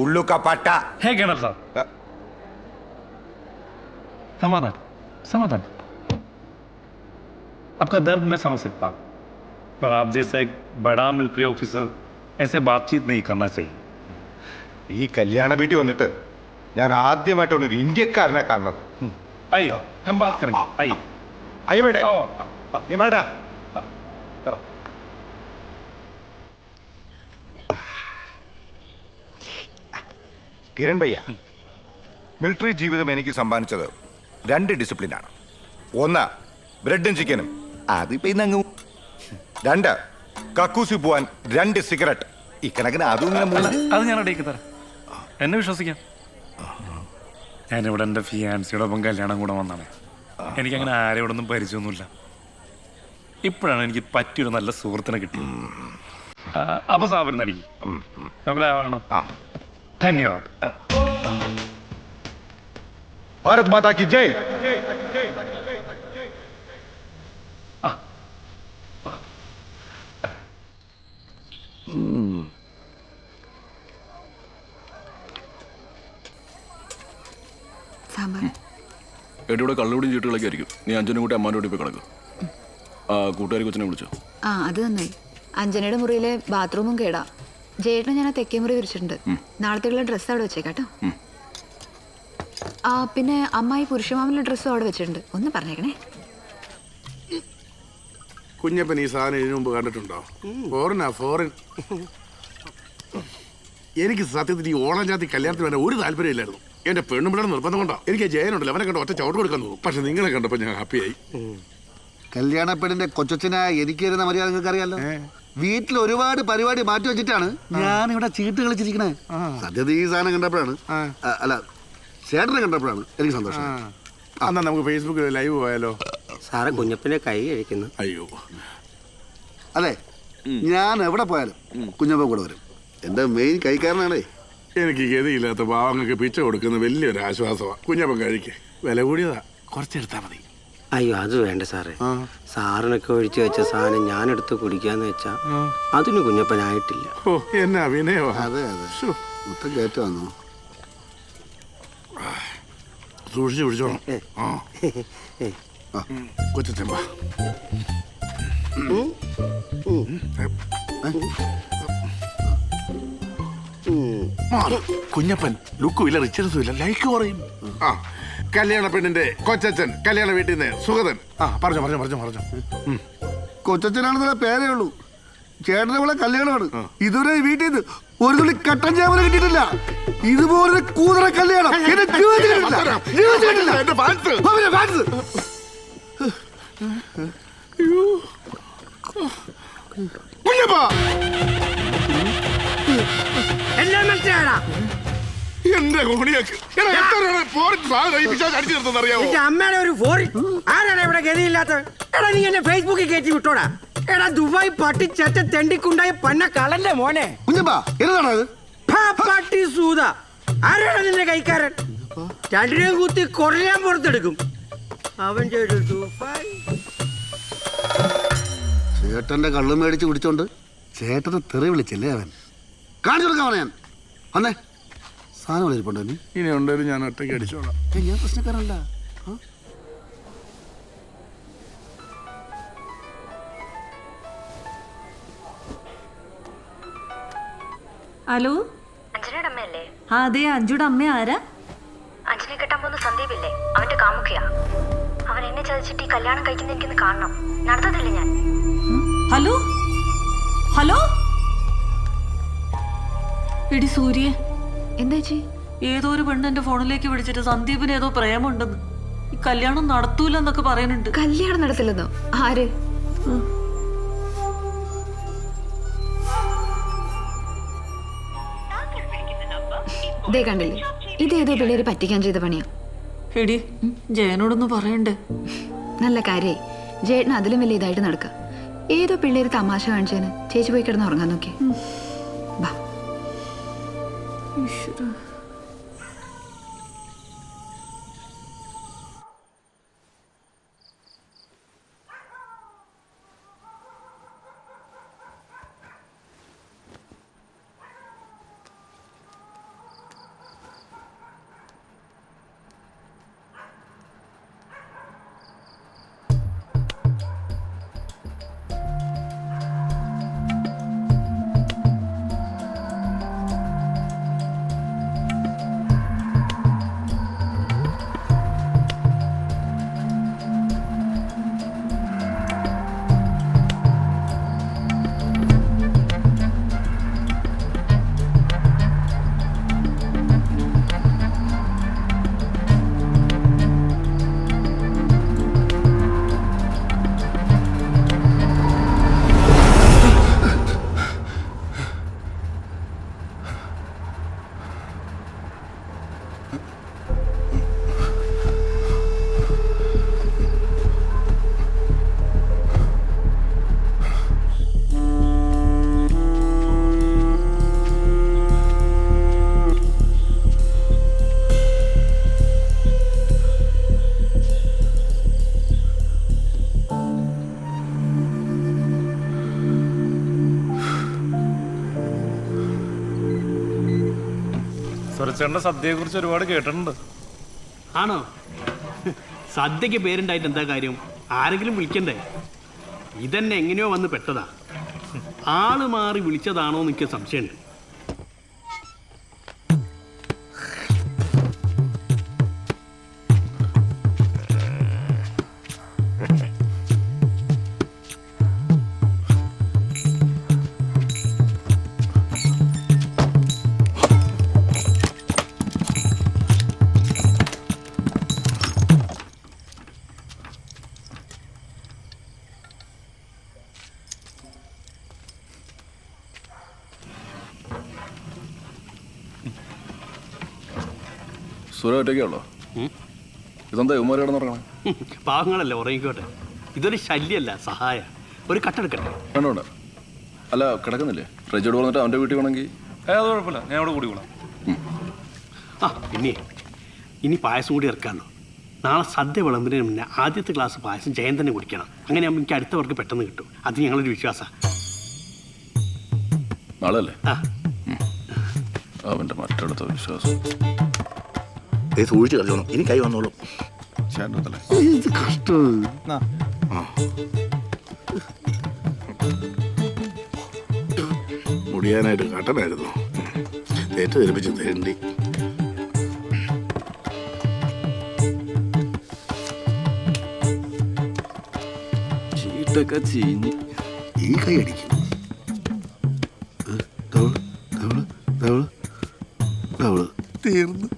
ഉള്ളുക്ക പട്ട. ഹേ കേണൽ സാർ, समाधान समाधान। आपका दर्द मैं समझ सकता हूँ, पर आप जैसा एक बड़ा मिलिट्री ऑफिसर ऐसे बातचीत नहीं करना चाहिए. ഈ കല്യാണ വീട്ടിൽ വന്നിട്ട് ഞാൻ ആദ്യമായിട്ടാണ് ഒരു ഇന്ത്യക്കാരനെ കാണുന്നത്. അയ്യോ, हम बात करेंगे. आइए आइए बेटे. ये बेटा. കിരൺ ഭയ്യ, മിലിറ്ററി ജീവിതം എനിക്ക് സമ്മാനിച്ചത് 2 ഡിസിപ്ലിനാണ്. ഒന്ന് ബ്രെഡും ചിക്കനും അതിപ്പോ ഇന്നങ്ങ് 2 കക്കൂസി പോവാൻ 2 സിഗരറ്റ് ഇക്കണക്കിന് അതും ഇങ്ങനെ 3. അത് ഞാൻ റെഡിയാക്കി തരാം, എന്നെ വിശ്വസിക്കാം. ഞാനിവിടെ എൻ്റെ ഫിയാൻസിയുടെ ഒപ്പം കല്യാണം കൂടെ വന്നാണ്. എനിക്കങ്ങനെ ആരോടൊന്നും പരിചയമൊന്നുമില്ല. ഇപ്പോഴാണ് എനിക്ക് പറ്റിയൊരു നല്ല സുഹൃത്തിനെ കിട്ടിയത്. അപ്പൊ സാബിന് നടിക്കും ധന്യവാദം. ഭാരത് മാതാ കി ജയ്. എടിയുടെ കള്ളുകൂടിയും ചീട്ടുകളൊക്കെ ആയിരിക്കും. നീ അഞ്ചനും കൂട്ടി അമ്മാൻ്റെ കൂട്ടി പോയി കിടക്കും. ആ കൂട്ടുകാരി കൊച്ചിനെ വിളിച്ചോ? ആ അത് നന്നായി. അഞ്ജനയുടെ മുറിയിലെ ബാത്റൂമും കേടാ. ജയേട്ടനെ ഞാൻ ആ തെക്കേ മുറി വിരിച്ചിട്ടുണ്ട്. നാളത്തേക്കുള്ള ഡ്രസ്സ് അവിടെ വെച്ചേക്കാട്ടോ. ആ പിന്നെ അമ്മായി പുരുഷമാമന്റെ ഡ്രസ്സും അവിടെ വെച്ചിട്ടുണ്ട്, ഒന്ന് പറഞ്ഞേക്കണേ. കുഞ്ഞപ്പൻ ഈ സാധനം ഇതിനു മുമ്പ് കണ്ടിട്ടുണ്ടോ? ഫോറിൻ. എനിക്ക് സത്യത്തിൽ ഈ ഓണം ജാതി കല്യാണത്തിന് വേണ്ട ഒരു താല്പര്യമില്ലായിരുന്നു. എന്റെ പെണ്ണുമ്പിടെ നിർബന്ധം കൊണ്ടോ എനിക്ക് ജയനുണ്ടല്ലോ, അവനെ കണ്ട ഒറ്റ ചവിട്ട് കൊടുക്കാൻ തോന്നും. പക്ഷെ നിങ്ങളെ കണ്ടപ്പോൾ ഞാൻ ഹാപ്പിയായി. കല്യാണ പെണ്ണിന്റെ കൊച്ചച്ഛനാ എനിക്ക് തരുന്ന മര്യാദ നിങ്ങൾക്ക് അറിയാലോ. വീട്ടിൽ ഒരുപാട് പരിപാടി മാറ്റി വെച്ചിട്ടാണ് ഞാൻ ഇവിടെ ചീട്ട് കളിച്ചിരിക്കണേ. സത്യത്തിൽ ഈ സാധനം കണ്ടപ്പോഴാണ്, അല്ല ചേട്ടനെ കണ്ടപ്പോഴാണ് എനിക്ക് സന്തോഷം. എന്നാ നമുക്ക് ഫേസ്ബുക്കിൽ ലൈവ് പോയാലോ? സാറെ കുഞ്ഞപ്പനെ കൈ കഴിക്കുന്നു. അയ്യോ അതെ, ഞാൻ എവിടെ പോയാലും കുഞ്ഞപ്പ കൂടെ വരും. എന്റെ മെയിൻ കൈക്കാരനാണേ. എനിക്ക് ഗതിയില്ലാത്ത പാവങ്ങൾക്ക് പിച്ച കൊടുക്കുന്ന വലിയൊരു ആശ്വാസമാണ്. കുഞ്ഞപ്പൻ കഴിക്ക്, വില കൂടിയതാ, കുറച്ചെടുത്താൽ മതി. അയ്യോ അത് വേണ്ട സാറേ. സാറിനൊക്കെ ഒഴിച്ചു വെച്ച സാധനം ഞാനെടുത്ത് കുടിക്കാന്ന് വെച്ചാ അതിന് കുഞ്ഞപ്പനായിട്ടില്ല. ഓ എന്നെ അഭിനയോ. അതെ അതെ, മൊത്തം കയറ്റ വന്നു. സൂക്ഷിച്ച് പിടിച്ചോണം. കൊച്ചച്ചമ്പാ കുഞ്ഞപ്പൻ ലുക്കും ഇല്ല, റിച്ചർസും ഇല്ല, ലൈക്ക് കുറയും. ആ കല്യാണ പെണ്ണിന്റെ കൊച്ചച്ഛൻ കല്യാണ വീട്ടിൽ നിന്ന് സുഗതൻ. പറഞ്ഞോ. കൊച്ചച്ഛനാണെന്നുള്ള പേരേ ഉള്ളൂ. ചേട്ടനെ പോലെ കല്യാണമാണ്. ഇതുവരെ വീട്ടിൽ നിന്ന് ഒരു തുള്ളി കട്ടൻ ചാവല കിട്ടിയിട്ടില്ല. ഇതുപോലെ കൂതറ കല്യാണം എന്റെ അമ്മയുടെ ഒരു ഫോറിൻ ആരാണ് ഇവിടെ ഗതിയില്ലാത്തത്? എടാ നീ എന്നെ ഫേസ്ബുക്കിൽ കയറ്റി വിട്ടോടാ. എടാ ദുബായ് പട്ടി ചെറ്റ തെണ്ടിക്കുണ്ടായ പന്ന കളന്റെ മോനെ പട്ടി സൂത. ആരാണ് നിന്റെ കൈക്കാരൻ? രണ്ടിനെയും കുത്തി കൊറയാൻ പുറത്തെടുക്കും അവന്റെ ഒരു ദുബായ്. ചേട്ടന്റെ കള്ളും മേടിച്ച് കുടിച്ചോണ്ട് ചേട്ടനെ തെറി വിളിച്ചില്ലേ അവൻ. കാണിച്ചു കൊടുക്കാൻ ഞാൻ വന്നേ. സാധനം ഇരിപ്പുണ്ടോ? ഇനി ഉണ്ടെങ്കിലും ഞാൻ ഒറ്റയ്ക്ക് അടിച്ചോളാം. ഞാൻ പ്രശ്നക്കാരല്ല. ഹലോ, അഞ്ജനയുടെ അമ്മയല്ലേ? അതെ, അഞ്ജുടെ അമ്മ. ആരാ? അഞ്ജനെ കെട്ടാൻ പോകുന്ന സന്ദീപില്ലേ, അവന്റെ കാമുക്കിയാ. അവൻ എന്നെ ചതിച്ചിട്ട് ഈ കല്യാണം കഴിക്കുന്ന എനിക്കൊന്ന് കാണണം. നടത്തത്തില്ല ഞാൻ. ഹലോ ഹലോ എടി സൂര്യ, എന്താ ചേച്ചി? ഏതോ ഒരു പെണ്ണ് എന്റെ ഫോണിലേക്ക് വിളിച്ചിട്ട് സന്ദീപിന് ഏതോ പ്രേമുണ്ടെന്ന്, ഈ കല്യാണം നടത്തൂലെന്നൊക്കെ പറയുന്നുണ്ട്. കല്യാണം നടത്തില്ലെന്നോ? ആര്? ദേ കണ്ടില്ലേ, ഇതേതോ പിള്ളേര് പറ്റിക്കാൻ ചെയ്ത പണിയാ. എടി ജയനോടൊന്ന് പറയണ്ടേ? നല്ല കാര്യായി. ജയേട്ടന് അതിലും വലിയ ഇതായിട്ട് നടക്കുക. ഏതോ പിള്ളേര് തമാശ കാണിച്ചതിന് ചേച്ചി പോയി കിടന്ന് ഉറങ്ങാൻ നോക്കി. ബാ. ബാബുച്ചേട്ടൻ്റെ സദ്യയെ കുറിച്ച് ഒരുപാട് കേട്ടിട്ടുണ്ട്. ആണോ? സദ്യക്ക് പേരുണ്ടായിട്ട് എന്താ കാര്യം? ആരെങ്കിലും വിളിക്കണ്ടേ? ഇതന്നെ എങ്ങനെയോ വന്ന് പെട്ടതാ. ആള് മാറി വിളിച്ചതാണോ എന്ന് എനിക്ക് സംശയമുണ്ട്. സുര ഒറ്റയ്ക്കുള്ളോ? ഇതെന്താ ഇവന്മാർ കിടന്നുറങ്ങണം? പാവങ്ങളല്ലേ, ഉറങ്ങിക്കോട്ടെ. ഇതൊരു ശല്യമല്ല, സഹായ. ഒരു കട്ടെടുക്കട്ടെ? വേണ്ട വേണ്ട. അല്ല കിടക്കുന്നില്ലേ? റെജിയോട് പറഞ്ഞിട്ട് അവൻ്റെ വീട്ടിൽ വേണമെങ്കിൽ. അത് കുഴപ്പമില്ല, ഞാൻ അവിടെ കൂടിക്കോളാം. ആ പിന്നെ ഇനി പായസം കൂടി ഇറക്കാമല്ലോ. നാളെ സദ്യ വിളമ്പുന്നതിന് മുന്നേ ആദ്യത്തെ ഗ്ലാസ് പായസം ജയൻ തന്നെ കുടിക്കണം. അങ്ങനെ ആകുമ്പോൾ എനിക്ക് അടുത്തവർക്ക് പെട്ടെന്ന് കിട്ടും. അത് ഞങ്ങളൊരു വിശ്വാസമാണ്. നാളെ അല്ലേ? അവൻ്റെ മറ്റടുത്ത വിശ്വാസം സൂക്ഷിച്ച് കളിച്ചോണം. ഇനി കൈ വന്നോളൂ. മുടിയാനായിട്ട് കട്ടനായിരുന്നു. തേറ്റ് തെരിപ്പിച്ച് തേണ്ടി. ചീട്ടൊക്കെ ചീഞ്ഞ് ഈ കൈ അടിക്കും. തീർന്നു.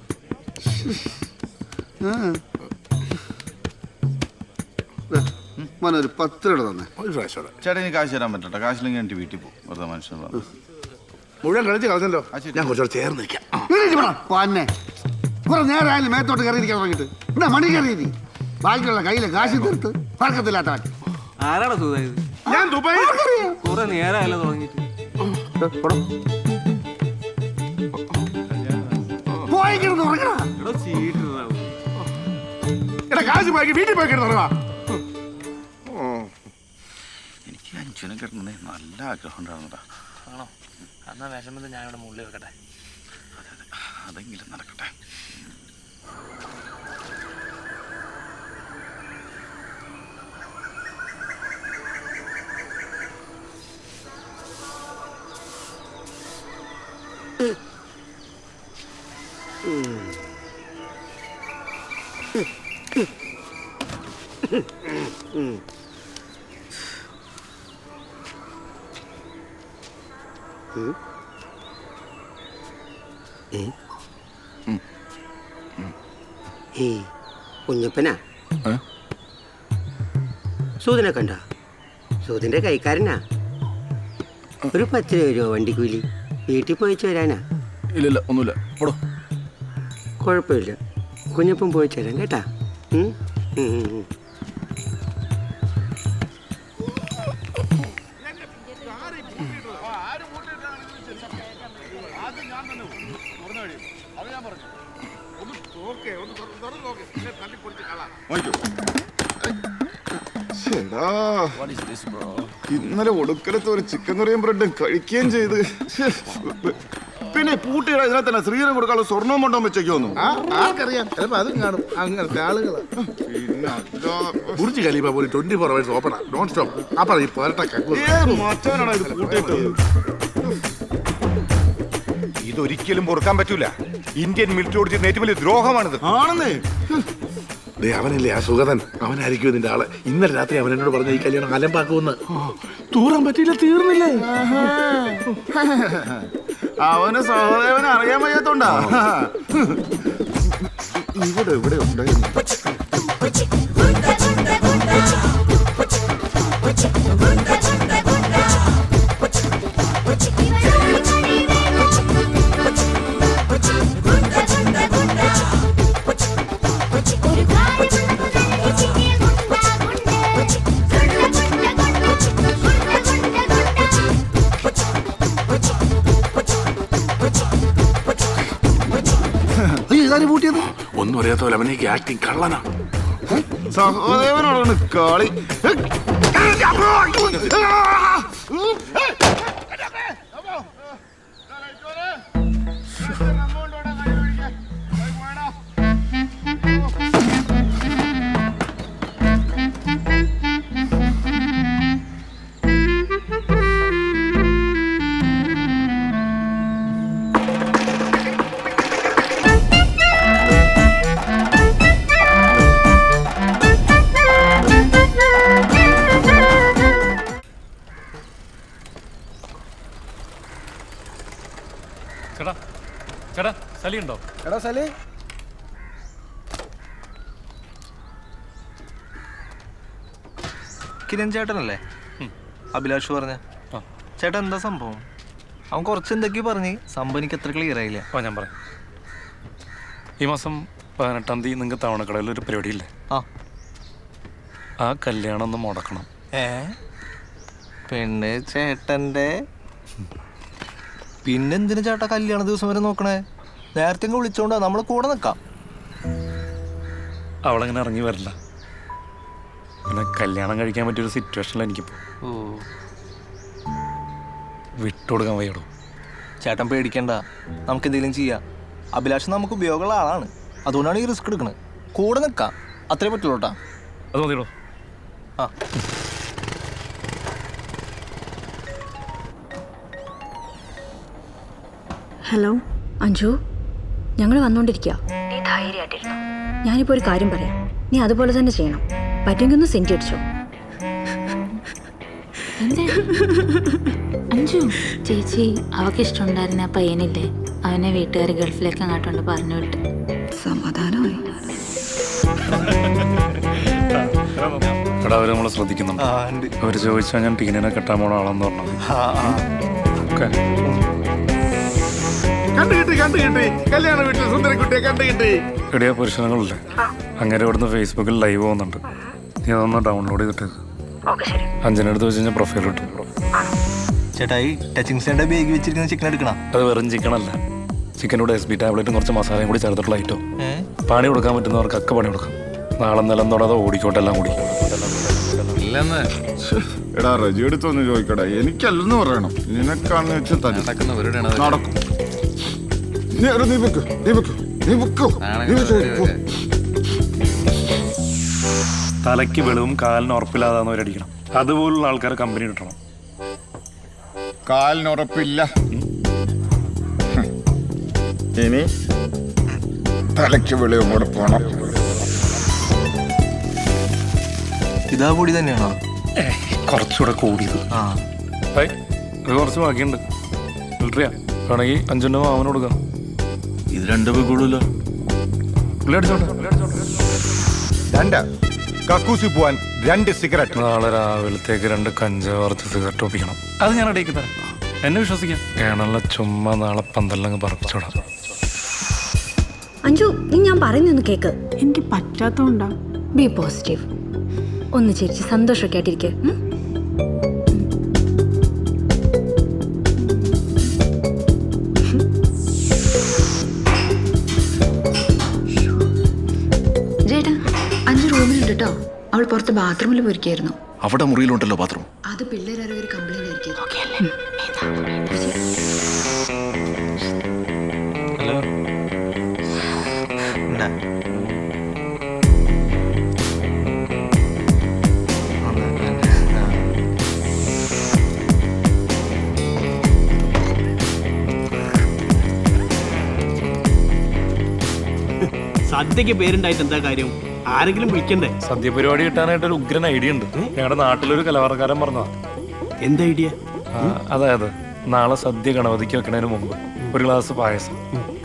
മോനൊരു 10 രൂപ തന്നെ. ഒരു പ്രാവശ്യം ചേട്ടാ ഇനി കാശ് തരാൻ പറ്റട്ടെ. കാശില്ലെങ്കിൽ എൻ്റെ വീട്ടിൽ പോകും. വെറുതെ മനുഷ്യൻ മുഴുവൻ കളിച്ച് കളഞ്ഞല്ലോ. ഞാൻ കുറച്ചുകൂടെ ചേർന്ന് നിൽക്കാം. പന്നെ കുറെ നേരമായാലും മേത്തോട്ട് കയറിയിരിക്കാൻ തുടങ്ങിയിട്ട് ഇവിടെ മണി കയറി ബാക്കിയുള്ള കയ്യിലെ കാശ് തീർത്ത് പഴക്കത്തില്ലാത്ത ആരാടാ സുഖം? ഞാൻ ദുബായ് കുറെ നേരമല്ലോ തുടങ്ങിയിട്ട്. എടാ കാശ് ബാക്കി വീട്ടിൽ പോയി കിടന്നുറങ്ങാ. എനിക്ക് അഞ്ചുനെ കിടന്നേ നല്ല ആഗ്രഹം ഉണ്ടാകുന്നതാ. ആണോ? എന്നാ വിഷമത്തിൽ ഞാൻ ഇവിടെ മുകളിൽ വെക്കട്ടെ. അതെങ്കിലും നടക്കട്ടെ. കുഞ്ഞപ്പനാ സൂതിനെ കണ്ട? സൂതിന്റെ കൈക്കാരനാ. ഒരു 10 രൂപ വണ്ടിക്കൂലി. വീട്ടിൽ പോയിച്ച് വരാനാ. ഇല്ല ഒന്നുമില്ല. കുഴപ്പമില്ല, കുഞ്ഞപ്പൻ പോയിച്ച് തരാം കേട്ടാ. ഇന്നലെ ഒടുക്കലത്തെ ഒരു ചിക്കൻ കറിയും ബ്രെഡും കഴിക്കുകയും ചെയ്ത്. പിന്നെ പൂട്ടിയുടെ ഇതിനകത്ത് തന്നെ സ്ത്രീധനം കൊടുക്കാനുള്ള സ്വർണ്ണവും കൊണ്ടോ വെച്ചേക്കൊന്നു. ആർക്കറിയാം, ചിലപ്പോ അതും കാണും. അങ്ങനത്തെ ആളുകളാ. ബുർജ് ഖലീഫ പോലും 24 hours ഓപ്പണാ, നോൺ സ്റ്റോപ്പ്. അപ്പൊ ഈ മറ്റവനാണ് ഇത് പൂട്ടിയിട്ട്. ഇതൊരിക്കലും പൊറുക്കാൻ പറ്റൂല. ഇന്ത്യൻ മിലിറ്ററിയോട് ചെയ്യുന്ന ഏറ്റവും വലിയ ദ്രോഹമാണിത്. ആണെന്നേ. അവനില്ലേ ആ സുഗതൻ, അവനായിരിക്കും ഇതിന്റെ ആള്. ഇന്നലെ രാത്രി അവൻ എന്നോട് പറഞ്ഞ ഈ കല്യാണം അലമ്പാക്കുമെന്ന്. തൂറാൻ പറ്റിയില്ല, തീർന്നില്ലേ? അവന് സഹദേവനെ അറിയാൻ വയ്യാത്തോണ്ടാ. ഇവിടെ ഉണ്ടായിരുന്നു. ഒന്നും അറിയാത്ത പോലെ അവനേക്ക് ആക്ടിങ് കള്ളനാ. സഹദേവനോടാണ് കളി. ഉണ്ടോ? എടാ സലേ, കിരൺ ചേട്ടനല്ലേ അഭിലാഷ് പറഞ്ഞ ചേട്ടൻ എന്താ സംഭവം? അവൻ കുറച്ച് എന്തൊക്കെയോ പറഞ്ഞ് സംഭവം എനിക്ക് അത്ര ക്ലിയർ ആയില്ല. ഞാൻ പറയാം. ഈ മാസം 18-ാം തീയതി നിങ്ങൾക്ക് തവണക്കടയിൽ ഒരു പരിപാടിയില്ലേ? ആ കല്യാണം ഒന്ന് മുടക്കണം. പിന്നെ ചേട്ടൻ്റെ പിന്നെന്തിനാ ചേട്ടാ കല്യാണ ദിവസം വരെ നോക്കണേ? നേരത്തെ വിളിച്ചോണ്ടാ നമ്മള് കൂടെ നിൽക്കാം. അവളങ്ങനെ ഇറങ്ങി വരില്ല. പിന്നെ കല്യാണം കഴിക്കാൻ പറ്റിയൊരു സിറ്റുവേഷനിൽ എനിക്കിപ്പോ വിട്ടുകൊടുക്കാൻ വയ്യടോ. ചേട്ടൻ പേടിക്കണ്ട, നമുക്ക് എന്തെങ്കിലും ചെയ്യാം. അഭിലാഷ് നമുക്ക് ഉപയോഗമുള്ള ആളാണ്, അതുകൊണ്ടാണ് ഈ റിസ്ക് എടുക്കണത്. കൂടെ നിൽക്കാം, അത്രേ പറ്റുള്ളൂ കേട്ടാ. അത് മതിയോ? ആ ഹലോ അഞ്ജു, ഞങ്ങൾ വന്നുകൊണ്ടിരിക്കുക. നീ ധൈര്യമായിട്ടിരുന്നു. ഞാനിപ്പോൾ ഒരു കാര്യം പറയാം, നീ അതുപോലെ തന്നെ ചെയ്യണം. പറ്റുമെങ്കിൽ ഒന്ന് സെൻറ്റി അടിച്ചോ. അഞ്ജു ചേച്ചി, അവൾക്ക് ഇഷ്ടമുണ്ടായിരുന്ന ആ പയ്യനില്ലേ, അവനെ വീട്ടുകാർ ഗൾഫിലേക്ക് അങ്ങോട്ടുണ്ട് പറഞ്ഞു വിട്ട്. സമാധാനമായി. എടാ, അവര് നമ്മളെ ശ്രദ്ധിക്കുന്നുണ്ട്. അവര് ചോദിച്ചാൽ ഞാൻ ടീനിനെ കെട്ടാൻ പോണ ആളെന്ന് പറഞ്ഞു. കല്യാണ വീട്ടിൽ സുന്ദരക്കുട്ടിയെ കണ്ടുകിട്ടി. എടിയാ പുരുഷനങ്ങളില്ലേ, അങ്ങനെ ഇവിടുന്ന് ഫേസ്ബുക്കിൽ ലൈവ് പോകുന്നുണ്ട്. നീ അതൊന്ന് ഡൗൺലോഡ് ചെയ്തിട്ട് അഞ്ചിനടുത്ത് വെച്ച് കഴിഞ്ഞാൽ പ്രൊഫൈൽ ഇട്ടു. ചേട്ടാ, ഈ ടച്ചിങ് സ്റ്റൈൻ്റെ ബേഗ് വെച്ചിരിക്കുന്ന ചിക്കൻ എടുക്കണം. അത് വെറും ചിക്കനല്ല, ചിക്കനോട് SB ടാബ്ലറ്റും കുറച്ച് മസാലയും കൂടി ചേർത്തിട്ടുള്ള ഐറ്റം. പണി കൊടുക്കാൻ പറ്റുന്നവർക്ക് ഒക്കെ പണി കൊടുക്കാം. നാളെ നിലം തൊടാതെ ഓടിക്കോട്ടെ എല്ലാം കൂടി. ഇല്ലെന്ന് എടാ റജി എടുത്തൊന്ന് ചോദിക്കടാ, എനിക്കല്ലെന്ന് പറയണം. നിനക്കാന്ന് വെച്ചാൽ നടക്കും. തലയ്ക്ക് വെളിവും കാലിന് ഉറപ്പില്ലാതാന്നവരടിക്കണം. അതുപോലുള്ള ആൾക്കാരെ കമ്പനി കിട്ടണം. കാലിന് ഉറപ്പില്ല, ഇനി തലയ്ക്ക് വെളിവും കൂടെ പോണം. ഇതാ കൂടി തന്നെയാണോ? കുറച്ചുകൂടെ കൂടിയത്. ഇത് കുറച്ച് ബാക്കിയുണ്ട്. ഫിൽട്ടറിയാ വേണമെങ്കിൽ 5 മാവന് കൊടുക്കാം. ഇത് 2 കൂടുതലോ? പുള്ളി അടിച്ചോട്ടെ. കക്കൂസി പോവാൻ 2 സിഗരറ്റ്. നാളെ രാവിലത്തേക്ക് 2 കഞ്ചാവ് വറുത്ത് സിഗരറ്റ് ഒപ്പിക്കണം. അത് ഞാൻ ഇടയ്ക്ക് തരാം, എന്നെ വിശ്വസിക്കാം. കേണല്ല ചുമ്മാ നാളെ പന്തലങ്ങ് പറപ്പിച്ചോടാം. അഞ്ജു, നീ ഞാൻ പറയുന്നൊന്ന് കേക്ക്. എനിക്ക് പറ്റാത്തോണ്ടാ. B positive. ഒന്ന് ചിരിച്ച് സന്തോഷമൊക്കെ ആയിട്ടിരിക്കുക. ചേട്ടാ, 5 റൂമിലുണ്ട് കേട്ടോ. അവൾ പുറത്ത് ബാത്റൂമിൽ പോയിരിക്കായിരുന്നു. അവിടെ മുറിയിലുണ്ടല്ലോ ബാത്റൂം. അത് പിള്ളേരാരോ ഒരു കംപ്ലൈന്റ് ആയിരിക്കും. ഹലോ, സദ്യക്ക് പേരുണ്ടായിട്ട് എന്താ കാര്യം? ആരെങ്കിലും വിളിക്കണ്ടേ? സദ്യ പരിപാടി കിട്ടാനായിട്ട് ഒരു ഉഗ്രൻ ഐഡിയ ഉണ്ട്. ഞങ്ങളുടെ നാട്ടിലൊരു കലാകാരൻ പറഞ്ഞതാ. എന്താ ഐഡിയ? അതായത് നാളെ സദ്യ ഗണപതിക്ക് വെക്കണതിന് മുമ്പ് ഒരു ഗ്ലാസ് പായസം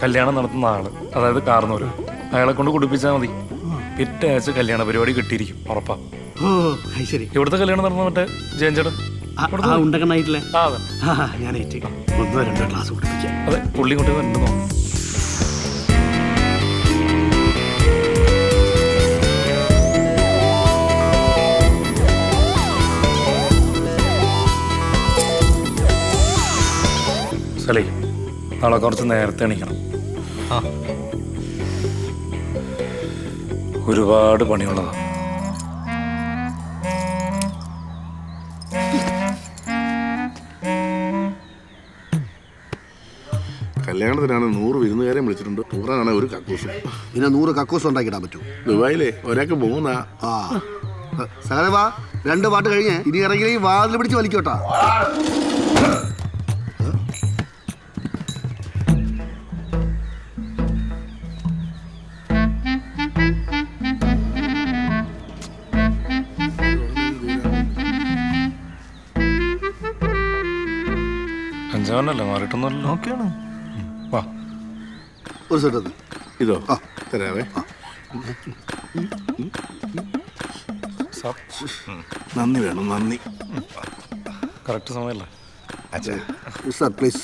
കല്യാണം നടത്തുന്ന ആള്, അതായത് കാർന്നൂര്, അയാളെ കൊണ്ട് കുടിപ്പിച്ചാൽ മതി. പിറ്റേ ആഴ്ച കല്യാണ പരിപാടി കിട്ടിയിരിക്കും, ഉറപ്പാ. ശരി. ഇവിടുത്തെ കല്യാണം നടന്ന മറ്റേ ജയൻചേട്ടൻ ഉണ്ടകണ്ണായിട്ടില്ലേ? അതെ, ഞാൻ 1-2 ഗ്ലാസ് കുടിപ്പിക്കാം. അതെ, പുള്ളി കൊണ്ട് തന്നെ നോക്കാം. സലേ, നാളെ കുറച്ച് നേരത്തെ എണീക്കണം. ഒരുപാട് പണിയുള്ളതാ. കല്യാണത്തിനാണ് 100 വിരുന്നുകാരെ വിളിച്ചിട്ടുണ്ട്. 100 ഒരു കക്കൂസ്. പിന്നെ 100 കക്കൂസ് ഉണ്ടാക്കിടാൻ പറ്റൂ. ദുബായിലെ ഒരാൾക്ക് 3. സകലവാ 2 പാട്ട് കഴിഞ്ഞ് ഇനി ഇറങ്ങി വാതിൽ പിടിച്ച് വലിക്കോട്ടാ. അഞ്ചാവനല്ലേ, മാറിയിട്ടൊന്നുമല്ലോ. ഓക്കെയാണ്. വാ. ഒരു സെറ്റ് ഇതോ തരാവേ. നന്ദി വേണം, നന്ദി. കറക്റ്റ് സമയമല്ലേ സാർ പ്ലീസ്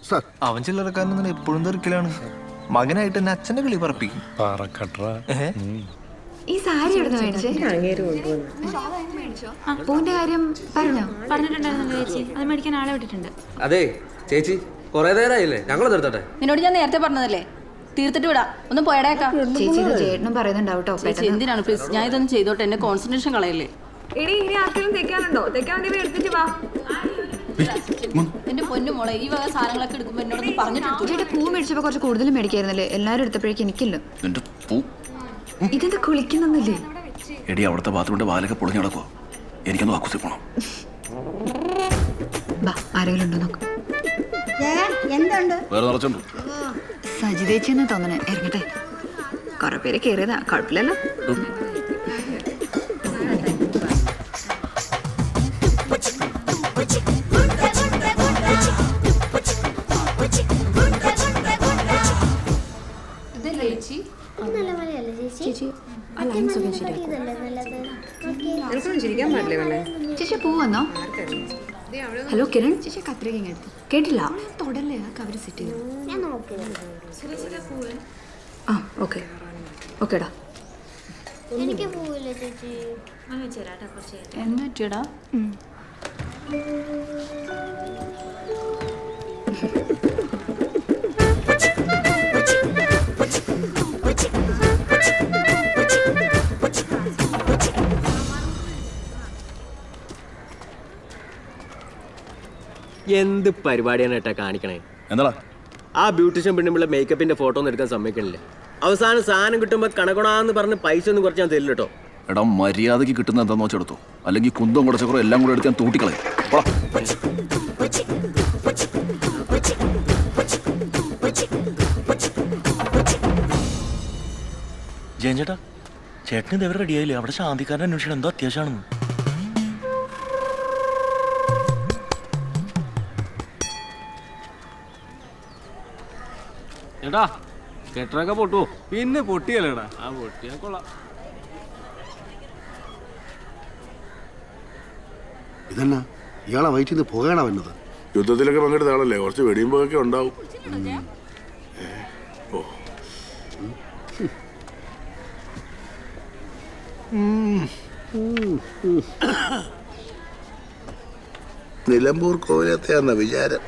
സാർ. അവൻ ചില്ലറക്കാരൻ എപ്പോഴും തെറിക്കലാണ്. മകനായിട്ട് എന്നെ അച്ഛന്റെ കിളി പറപ്പിക്കും. ഈ സാരി എവിടെ മേടിച്ചേ? പൂവിന്റെ കാര്യം പറഞ്ഞിട്ടുണ്ടായിരുന്നല്ലോ ചേച്ചി, അത് മേടിക്കാൻ ആളെ വിട്ടിട്ടുണ്ട്. അതെ ചേച്ചി, കുറെ നേരമായില്ലേ, ഞങ്ങൾ നിർത്തട്ടെ. നിന്നോട് ഞാൻ നേരത്തെ പറഞ്ഞതല്ലേ, തീർത്തിട്ട് വിടാം. ഒന്ന് പോയടേക്കാം. ചേച്ചി ഇത് ചേട്ടനും പറയുന്നുണ്ടാവും കേട്ടോ. ചേച്ചി എന്തിനാണ് പ്ലീസ്, ഞാൻ ഇതൊന്നും ചെയ്തോട്ടെ, എന്നെ കോൺസെൻട്രേഷൻ കളയല്ലേ. ഇനി ആർക്കെങ്കിലും തെക്കാനുണ്ടോ? തെക്കാൻ വേണ്ടി എടുത്തിട്ട് വാ. എന്റെ പൊന്നു മോളെ, ഈ വക സാധനങ്ങളൊക്കെ എടുക്കുമ്പോ എന്നോടൊന്ന് പറഞ്ഞിട്ട്. ചേട്ടാ പൂ മേടിച്ചപ്പോ കുറച്ച് കൂടുതൽ മേടിക്കായിരുന്നല്ലേ? എല്ലാരും എടുത്തപ്പോഴേക്കും എനിക്കില്ല. ഇതെന്താ കുളിക്കുന്നൊന്നുമില്ലേ? എടി അവിടുത്തെ ബാത്റൂമിന്റെ വാലൊക്കെ പൊളിഞ്ഞു കിടക്കുവോ? എനിക്കൊന്ന് വാക്കുസി പോണം. ആരെങ്കിലും ഉണ്ടോ നോക്ക്. എന്തുണ്ട്? വേറെ നിറച്ചുണ്ട്. സജിതേച്ചി എന്ന് തോന്നണേ. ഇറങ്ങട്ടെ, കുറെ പേര് കയറിയതാ, കുഴപ്പമില്ലല്ലോ. ചേച്ചി പൂ വന്നോ? ഹലോ കിരൺ, ചേച്ചി കത്രിക എടുത്തു. കേട്ടില്ല? തൊടല്ലേ, ആ കവർ സെറ്റ് ചെയ്തു. ആ ഓക്കെ ഓക്കേടാ. എന്ന് വെച്ചടാ. എന്ത് പരിപാടിയാണ് ഏട്ടാ കാണിക്കണേ? എന്താ ആ ബ്യൂട്ടീഷ്യൻ പെണ്ണുമ്പിള്ള മേക്കപ്പിന്റെ ഫോട്ടോ ഒന്നും എടുക്കാൻ സമ്മതിക്കണില്ല. അവസാനം സാധനം കിട്ടുമ്പോ കണക്കണാന്ന് പറഞ്ഞ് പൈസ ഒന്നും കുറച്ച് ഞാൻ തരില്ല കേട്ടോ. എടാ മര്യാദക്ക് കിട്ടുന്ന എന്താന്ന് വെച്ചെടുത്തു, അല്ലെങ്കിൽ കുന്തം കുടച്ചക്കുറോ എല്ലാം കൂടെ എടുത്ത് ഞാൻ തൂട്ടിക്കളയും. ജയൻ ചേട്ടാ, ചേട്ടന് ഇതേവരെ റെഡിയായില്ലേ? അവിടെ ശാന്തിക്കാരൻ അന്വേഷിക്കണം, എന്തോ അത്യാവശ്യമാണെന്ന്. ചേട്ടാ കെട്ടറൊക്കെ പൊട്ടുവോ? പിന്നെ പൊട്ടിയല്ലേടാ. ആ പൊട്ടിയാ കൊള്ളാം. ഇതെന്നാ ഇയാളെ വയറ്റിൽ നിന്ന് പുകയാണോ വന്നത്? യുദ്ധത്തിലൊക്കെ പങ്കെടുത്ത ആളല്ലേ, കുറച്ച് വെടിയുമ്പോഴൊക്കെ ഉണ്ടാവും. നിലമ്പൂർ കോവിലത്തെയാന്ന വിചാരം.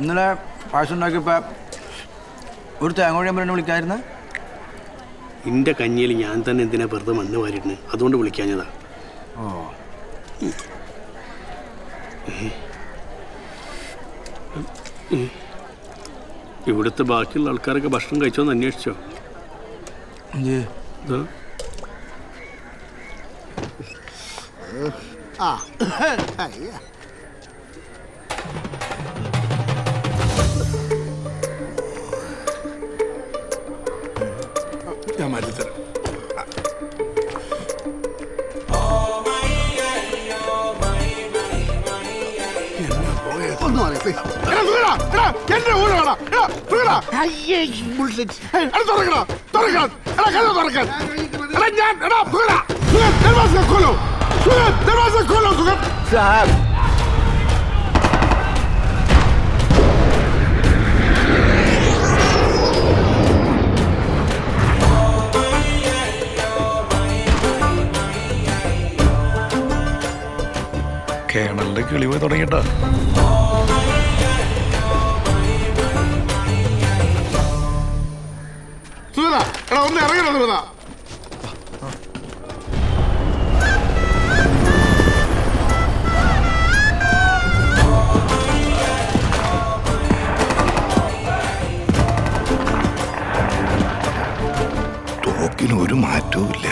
ഇന്നലെ പായസം ഉണ്ടാക്കിയപ്പോ ഒരു തേങ്ങോഴി അമ്മ വിളിക്കായിരുന്ന. എന്റെ കഞ്ഞിയിൽ ഞാൻ തന്നെ എന്തിനാ വെറുതെ മണ്ണ് വാരിട്ടുണ്ട്, അതുകൊണ്ട് വിളിക്കാഞ്ഞതാ. ഇവിടുത്തെ ബാക്കിയുള്ള ആൾക്കാരൊക്കെ ഭക്ഷണം കഴിച്ചോന്ന് അന്വേഷിച്ചോ? ഞാൻ മാറ്റിത്തരാം. കേണലിന്റെ കിളി പോയി തുടങ്ങിട്ടാ. ഒന്ന് ഇറങ്ങണം സുഗത. തോക്കിന് ഒരു മാറ്റവും ഇല്ല.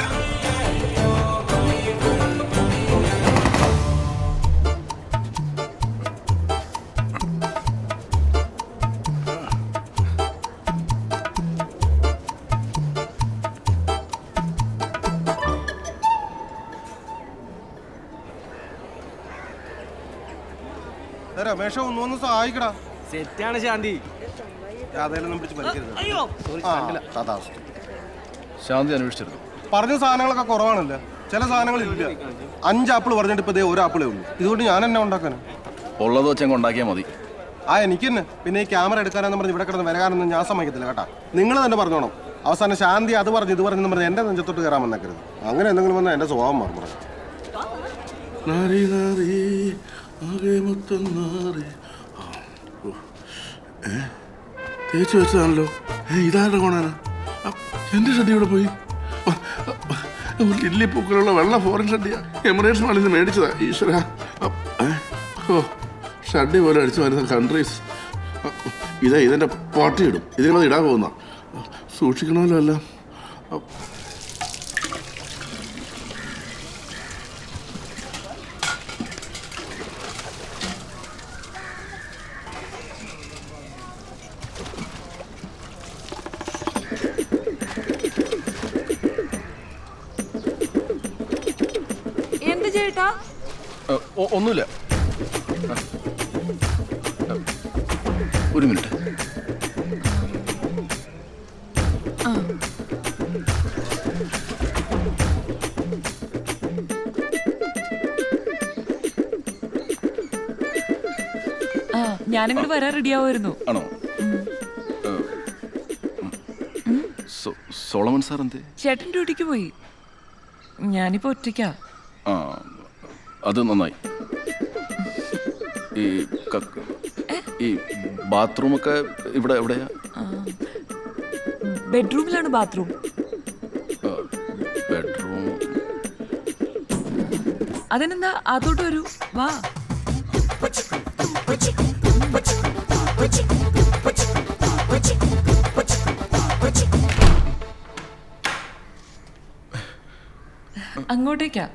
രമേശ ഒന്നൊന്ന് സഹായിക്കടാ. സെറ്റാണ് ശാന്തി. അതെല്ലാം പിടിച്ച് വലിക്കരുത്. അയ്യോ ശാന്തി അന്വേഷിച്ചിരുന്നു. പറഞ്ഞ സാധനങ്ങളൊക്കെ കുറവാണല്ലോ, ചില സാധനങ്ങൾ ഇല്ല. 5 ആപ്പിൾ പറഞ്ഞിട്ട് ഇപ്പൊ 1 ആപ്പിളേ ഉള്ളൂ. ഇതുകൊണ്ട് ഞാൻ എന്നെ ഉണ്ടാക്കാനാ? ഉള്ളത് വെച്ചങ്ങ് ഉണ്ടാക്കിയാൽ മതി. എനിക്ക് തന്നെ. പിന്നെ ഈ ക്യാമറ എടുക്കാനെന്ന് പറഞ്ഞ് ഇവിടെ കിടന്ന് വരാനൊന്നും ഞാൻ സമ്മതിക്കത്തില്ല കേട്ടാ. നിങ്ങൾ തന്നെ പറഞ്ഞോണം. അവസാനം ശാന്തി അത് പറഞ്ഞു ഇത് പറഞ്ഞെന്ന് പറഞ്ഞ് എന്റെ നെഞ്ചത്തോട്ട് കയറാൻ വന്നേക്കരുത്. അങ്ങനെ എന്തെങ്കിലും വന്നാൽ എന്റെ സ്വഭാവം മാറും. തേച്ച് വെച്ചതാണല്ലോ. ഇതാരുടെ കോണാണ്? എന്റെ ഷഡ്ഡി ഇവിടെ പോയി. ലില്ലി പൂക്കളുള്ള വെള്ള ഫോറിൻ ഷഡ്ഡിയ എമിറേറ്റ്സ് മാളിൽ നിന്ന് മേടിച്ചതാ. ഈശ്വര, ഷഡ്ഡി പോലെ അടിച്ചു വരുന്ന കൺട്രീസ്. ഇതെന്റെ പാർട്ടി ഇടും. ഇതിനത് ഇടാൻ പോകുന്ന സൂക്ഷിക്കണമല്ലോ എല്ലാം. എന്ത് ചേട്ടാ? ഒന്നുമില്ല. ഒരു മിനിറ്റ്. ഞാനിങ്ങോട്ട് വരാൻ റെഡിയാവുമായിരുന്നു. ആണോ? സോളമൻ സാർ എന്തേ? ചേട്ടൻ ഡ്യൂട്ടിക്ക് പോയി. ഞാനിപ്പോ ഒറ്റയ്ക്കാ. അത് നന്നായി. ഈ ബാത്റൂമൊക്കെ ഇവിടെ എവിടെയാ? ബെഡ്റൂമിലാണ് ബാത്റൂം. ബെഡ്റൂം അതിനെന്താ, അതോട്ട് വരൂ, വാ. അങ്ങോട്ടേക്കാ.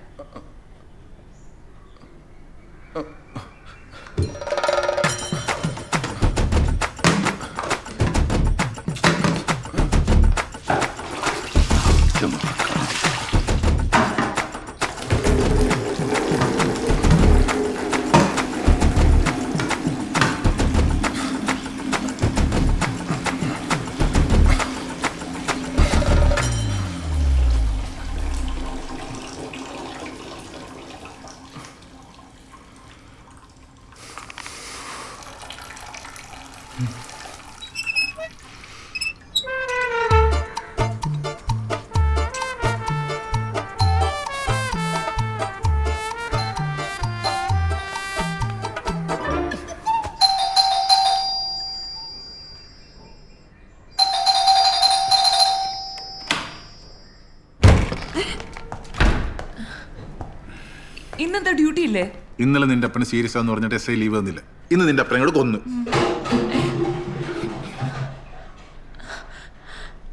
ഇന്നെന്താ ഡ്യൂട്ടി ഇല്ലേ? ഇന്നലെ നിന്റെ അപ്പന് സീരിയസ് ആന്ന് പറഞ്ഞിട്ട് SI ലീവ് തന്നില്ല. ഇന്ന് നിന്റെ അപ്പനോട് കൊന്നു.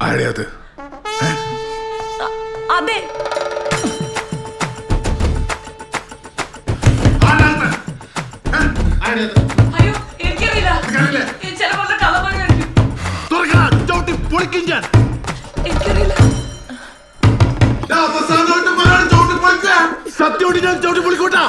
ആരെയത്? അതെ. അയ്യോ, എനിക്കറിയില്ല. ചിലപ്പോൾ കള്ളപ്പണിയായിരിക്കും. എനിക്കറിയില്ല. സത്യോടി ഞാൻ ചവിട്ടി പൊളിക്കൂട്ടാ.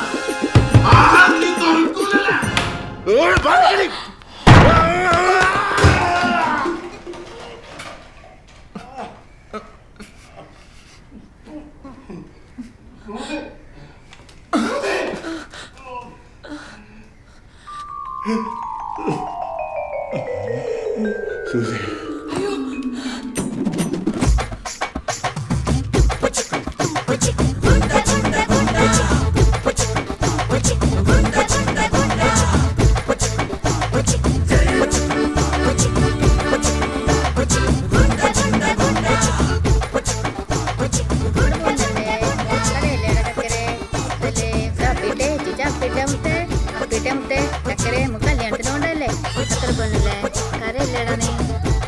കല്യാണത്തിനോണ്ടല്ലേ അത്ര പോന്നല്ലേ? കരയില്ലേടാ നീ?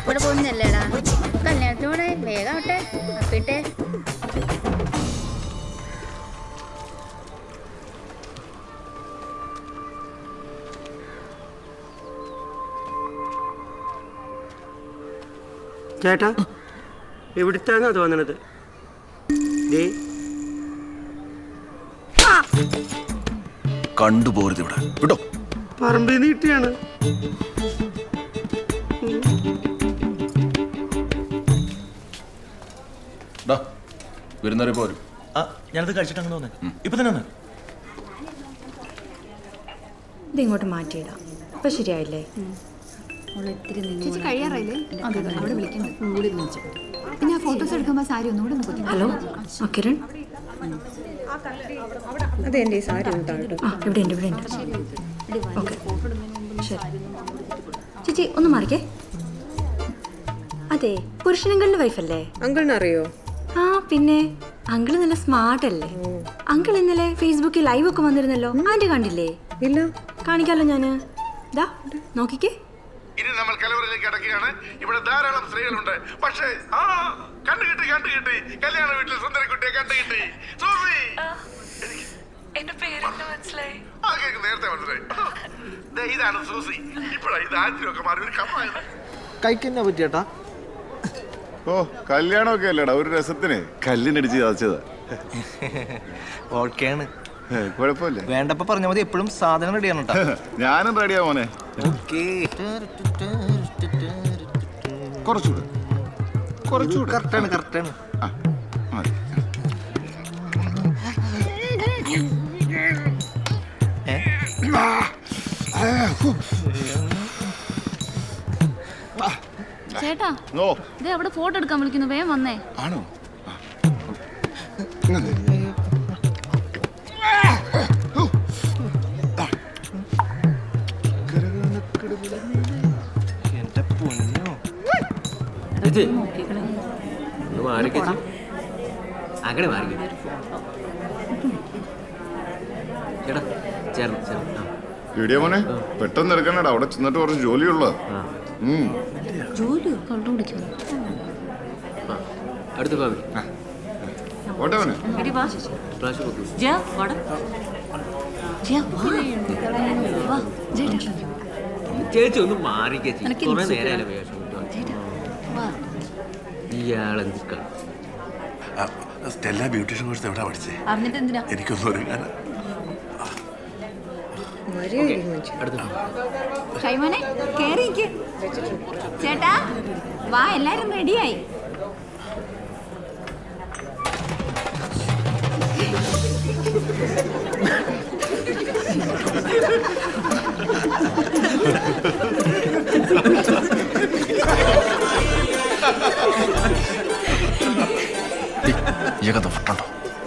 ഇവിടെ പോകുന്നല്ലേടാ? കല്യാണത്തിനോടെ വേഗം ആവട്ടെ. അപ്പിട്ടെ ചേട്ടാ, എവിടുത്താണോ തോന്നണത്? കണ്ടുപോരുത് ഇവിടെ. വിട്ടോ. പറമ്പിൽ നിന്ന് കിട്ടിയാണ്. വരുന്നവരെ പോരും. ഞാനത് കഴിച്ചിട്ട് അങ്ങനെ തോന്നേ ഇപ്പൊ തന്നെ വന്നേ. ഇത് ഇങ്ങോട്ട് മാറ്റിയിടാം. ഇപ്പൊ ശരിയായില്ലേ? ചേച്ചി കഴിയാറായില്ലേ? അവിടെ വിളിക്കുന്നു. പിന്നെ ആ ഫോട്ടോസ് എടുക്കുമ്പോൾ സാരി ഒന്നുകൂടെ ഒന്ന് കുത്തി. ഹലോ കിരൺ, അതെ എൻ്റെ ഈ സാരി ഒന്ന് താഴെ. ഇവിടെ ഉണ്ട്, ഇവിടെ ഉണ്ട്. ഓക്കെ ശരി. ചേച്ചി ഒന്ന് മാറിക്കേ. അതെ, പുരുഷനങ്കളുടെ വൈഫല്ലേ? അങ്കിളിനെ അറിയോ? ആ പിന്നെ, അങ്കിള് നല്ല സ്മാർട്ട് അല്ലേ? അങ്കിൾ ഇന്നലെ ഫേസ്ബുക്കിൽ ലൈവ് ഒക്കെ വന്നിരുന്നല്ലോ, ആന്റി കണ്ടില്ലേ? ഇല്ല. കാണിക്കാലോ ഞാന്. ദാ നോക്കിക്കേ. ഇനി നമ്മൾ കലവറയിലേക്ക് അടക്കുകയാണ്. ഇവിടെ ധാരാളം സ്ത്രീകളുണ്ട്. പക്ഷേ കണ്ടുകിട്ടി കല്യാണ വീട്ടിൽ സുന്ദരക്കുട്ടിയെ കണ്ടുകിട്ടി. സൂഫി, എന്റെ പേരെന്താ മനസ്സിലായി? നേരത്തെ മനസ്സിലായി. ഇതാണ് സൂസി. ഇപ്പഴാ ഇത് ആദ്യമൊക്കെ മാറി ഒരു കമ്മായത്. കൈക്കെന്നാ പറ്റിയേട്ടാ? ഓ കല്യാണമൊക്കെ അല്ലേടാ, ഒരു രസത്തിന് കല്ലിനടിച്ച് ചതച്ചതാ. ഓക്കെയാണ്, കുഴപ്പമില്ല. വേണ്ടപ്പോ പറഞ്ഞ മതി. എപ്പോഴും സാധനം റെഡിയാണ് കേട്ടോ. ഞാനും റെഡിയാ മോനെ. കുറച്ചുകൂടെ കറക്റ്റാണ്. ചേട്ടാ, ഇത് അവിടെ ഫോട്ടോ എടുക്കാൻ വിളിക്കുന്നു, വേഗം വന്നേ. ആണോ? അങ്ങനെ മാറി വീഡിയോ മോനെ പെട്ടെന്ന് എടുക്കണടാ, അവിടെ ചെന്നിട്ട് കുറച്ച് ജോലിയുള്ള. അടുത്ത ഓട്ടെ മോനെ. ചേച്ചി ഒന്ന് മാറിക്കേ. കുറെ നേരം വേഷം ഇയാളെന്തിക്കാ. സ്റ്റെല്ല ബ്യൂട്ടീഷ്യൻ കോഴ്സ് എവിടെ പഠിച്ചേ? എനിക്കൊന്നും ഒരുങ്ങാൻ. ഷൈമോനെ കേറിക്ക്. ചേട്ടാ വാ, എല്ലാരും റെഡിയായി.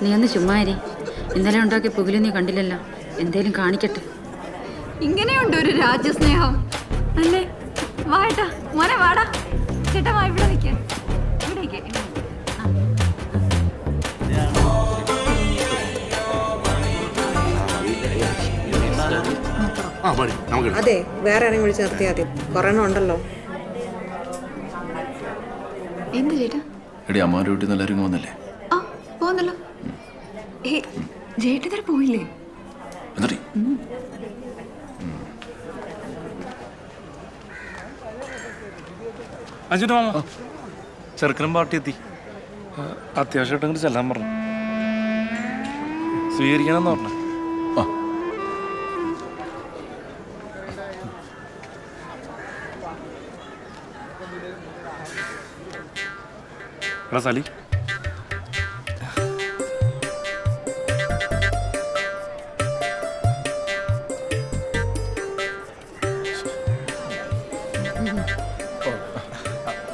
നീ ഒന്ന് ചുമ്മാരി. ഇന്നലെ ഉണ്ടാക്കിയ പുകില് നീ കണ്ടില്ലല്ലോ. എന്തേലും കാണിക്കട്ടെ. ഇങ്ങനെയുണ്ട് ഒരു രാജ്യസ്നേഹം അല്ലേ? വാട്ടാ മോനെ, വാടാ. ചേട്ടാ വാ, ഇവിടെ നിൽക്ക. അതെ, വേറെ ആരെയും വിളിച്ച് നിർത്തിയാൽ മതി. കൊറേ ഉണ്ടല്ലോ. എന്ത് ചേട്ടാ? എടി അമ്മാരുടെ വീട്ടിൽ നിന്ന് എല്ലാവരും വന്നല്ലേ? ആ പോന്നല്ലോ. ചേട്ടൻ പോയില്ലേ? എന്നിട്ട് അഞ്ചിട്ട് മാമ, ചെറുക്കനും പാർട്ടി എത്തി. അത്യാവശ്യമായിട്ട് അങ്ങോട്ട് ചെല്ലാൻ പറഞ്ഞു. സ്വീകരിക്കണമെന്ന് പറഞ്ഞു. എടാ സലി,